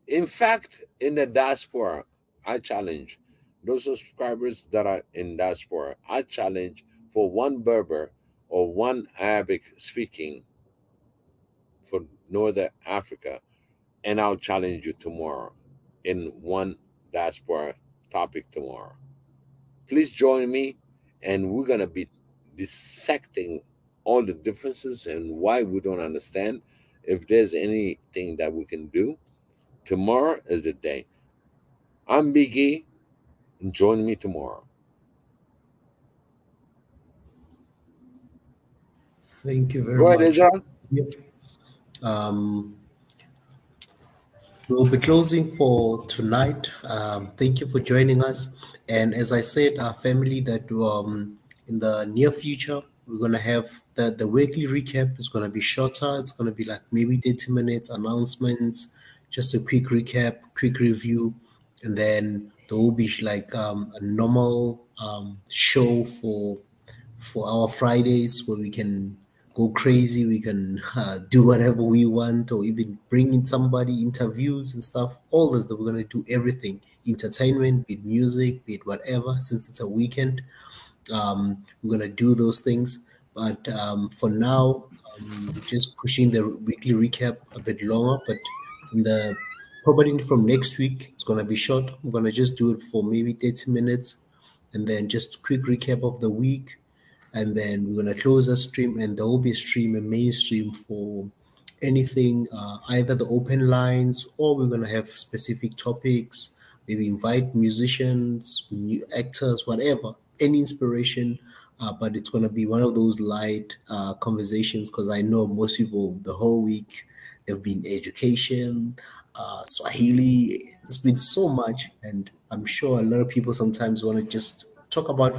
[SPEAKER 5] In fact, in the diaspora, I challenge those subscribers that are in diaspora. I challenge for one Berber or one Arabic speaking for Northern Africa, and I'll challenge you tomorrow in one diaspora topic tomorrow. Please join me, and we're going to be dissecting all the differences and why we don't understand. If there's anything that we can do, tomorrow is the day. I'm Biggie. Join me tomorrow.
[SPEAKER 1] Thank you very
[SPEAKER 5] much. Go ahead, Ezra.
[SPEAKER 1] Yep. We'll be closing for tonight. Thank you for joining us. And as I said, our family, that in the near future, we're going to have the weekly recap is going to be shorter. It's going to be like maybe 30 minutes, announcements, just a quick recap, quick review. And then there will be like a normal show for our Fridays where we can go crazy. We can do whatever we want, or even bring in somebody, interviews and stuff. All this, that we're going to do everything. Entertainment, be it music, be it whatever, since it's a weekend. We're going to do those things. But for now, just pushing the weekly recap a bit longer. But probably from next week, it's going to be short. I'm going to just do it for maybe 30 minutes. And then just quick recap of the week. And then we're going to close the stream, and there will be a main stream for anything, either the open lines, or we're going to have specific topics, maybe invite musicians, new actors, whatever, any inspiration. But it's going to be one of those light conversations, because I know most people the whole week, they've been education, Swahili, it's been so much. And I'm sure a lot of people sometimes want to just talk about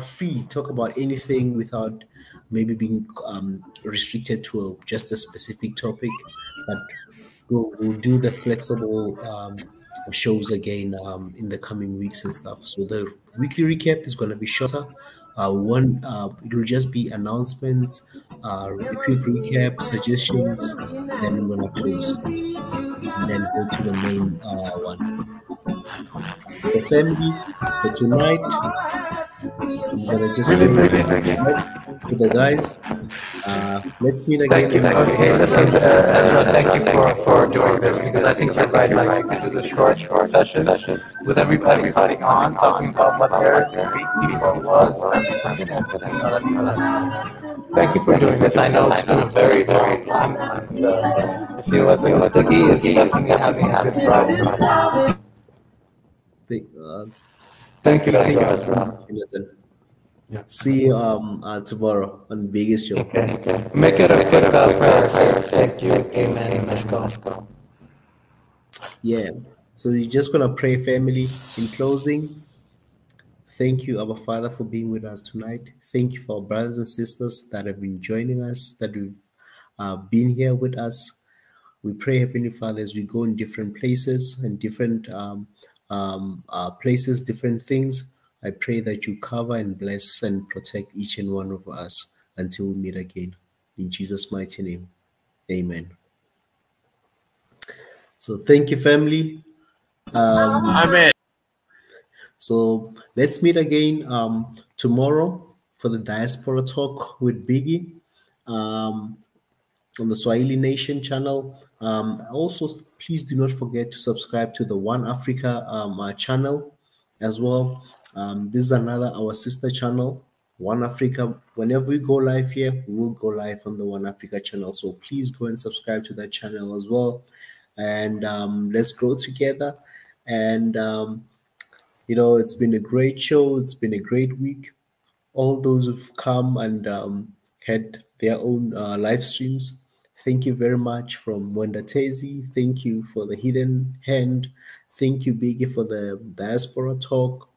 [SPEAKER 1] anything without maybe being restricted to just a specific topic. But we'll do the flexible shows again in the coming weeks and stuff. So the weekly recap is going to be shorter. It will just be announcements, a quick recap, suggestions, then we're going to close and then go to the main one. The family for tonight, I'm gonna just say to the guys, let's meet again.
[SPEAKER 2] Thank you. Okay, Ezra, thank you for doing this, because I think you're right. I like to do the short sessions with everybody on, talking about what their week before was. Thank you for doing this. I know it's been very, very long. I feel like the key is definitely having a good ride. Thank you, Ezra.
[SPEAKER 1] Yeah. See you tomorrow on Biggest Show.
[SPEAKER 2] Okay. Make it a quick prayer. Thank you. Amen. Let's go.
[SPEAKER 1] Yeah. So you're just gonna pray, family. In closing, Thank you, Abba Father, for being with us tonight. Thank you for our brothers and sisters that have been joining us, that have been here with us. We pray, Heavenly Father, as we go in different places and different places, different things. I pray that you cover and bless and protect each and one of us until we meet again. In Jesus' mighty name, amen. So thank you, family.
[SPEAKER 5] Amen.
[SPEAKER 1] So let's meet again tomorrow for the Diaspora Talk with Biggie on the Swahili Nation channel. Also, please do not forget to subscribe to the One Africa channel as well. This is another our sister channel, One Africa. Whenever we go live here, we will go live on the One Africa channel. So please go and subscribe to that channel as well. And let's grow together. And it's been a great show. It's been a great week. All those who've come and had their own live streams, thank you very much. From Wanda Tezi, thank you for the hidden hand. Thank you, Biggie, for the diaspora talk.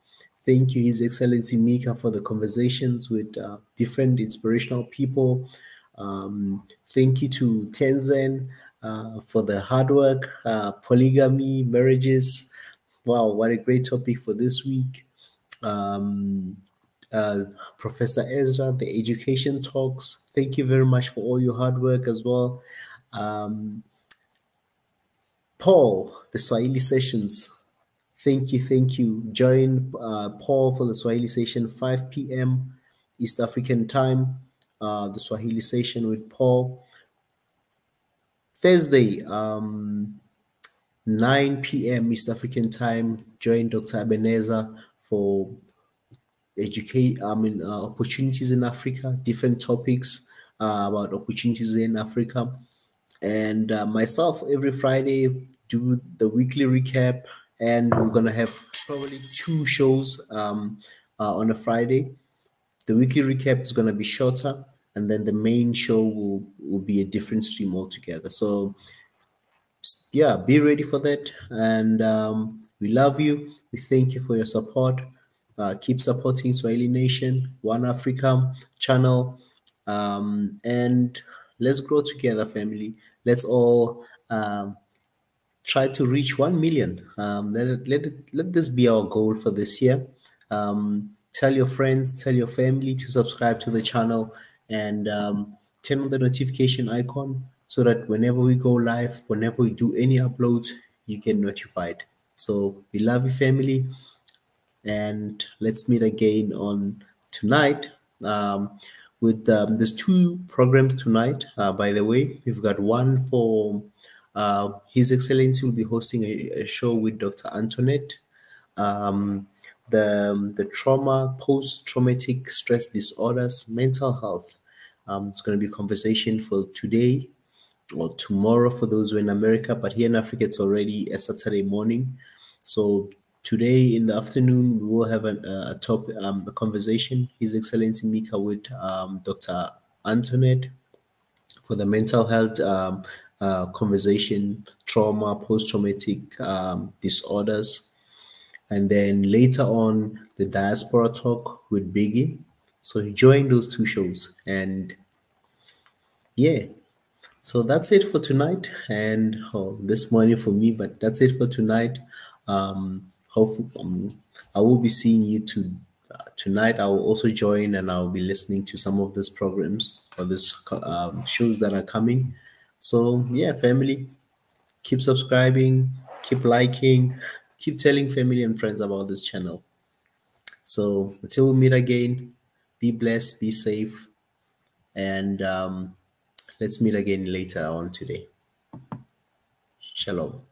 [SPEAKER 1] Thank you, His Excellency Mika, for the conversations with different inspirational people. Thank you to Tenzin for the hard work, polygamy, marriages. Wow, what a great topic for this week. Professor Ezra, the education talks. Thank you very much for all your hard work as well. Paul, the Swahili Sessions. Thank you. Join Paul for the Swahili Session, 5 p.m. East African time. The Swahili Session with Paul. Thursday, 9 p.m. East African time. Join Dr. Ebenezer for opportunities in Africa, different topics about opportunities in Africa. And myself, every Friday, do the weekly recap, and we're going to have probably 2 shows on a Friday. The weekly recap is going to be shorter, and then the main show will be a different stream altogether. So yeah, be ready for that. And we love you. We thank you for your support. Keep supporting Swahili Nation, One Africa channel, and let's grow together, family. Let's all try to reach 1 million. Let this be our goal for this year. Tell your friends, tell your family to subscribe to the channel, and turn on the notification icon so that whenever we go live, whenever we do any uploads, you get notified. So we love you, family. And let's meet again on tonight with there's 2 programs tonight. By the way, we've got one for His Excellency will be hosting a show with Dr. Antoinette, the trauma, post-traumatic stress disorders, mental health. It's going to be a conversation for today or tomorrow for those who are in America, but here in Africa it's already a Saturday morning. So today in the afternoon, we will have a conversation, His Excellency Mika, with Dr. Antoinette for the mental health conversation, trauma, post-traumatic disorders. And then later on, the diaspora talk with Biggie. So he joined those 2 shows. And yeah, so that's it for tonight. And this morning for me, but that's it for tonight. Hopefully, I will be seeing you tonight. I will also join, and I'll be listening to some of these programs or these shows that are coming. So yeah, family, keep subscribing, keep liking, keep telling family and friends about this channel. So until we meet again, be blessed, be safe, and let's meet again later on today. Shalom.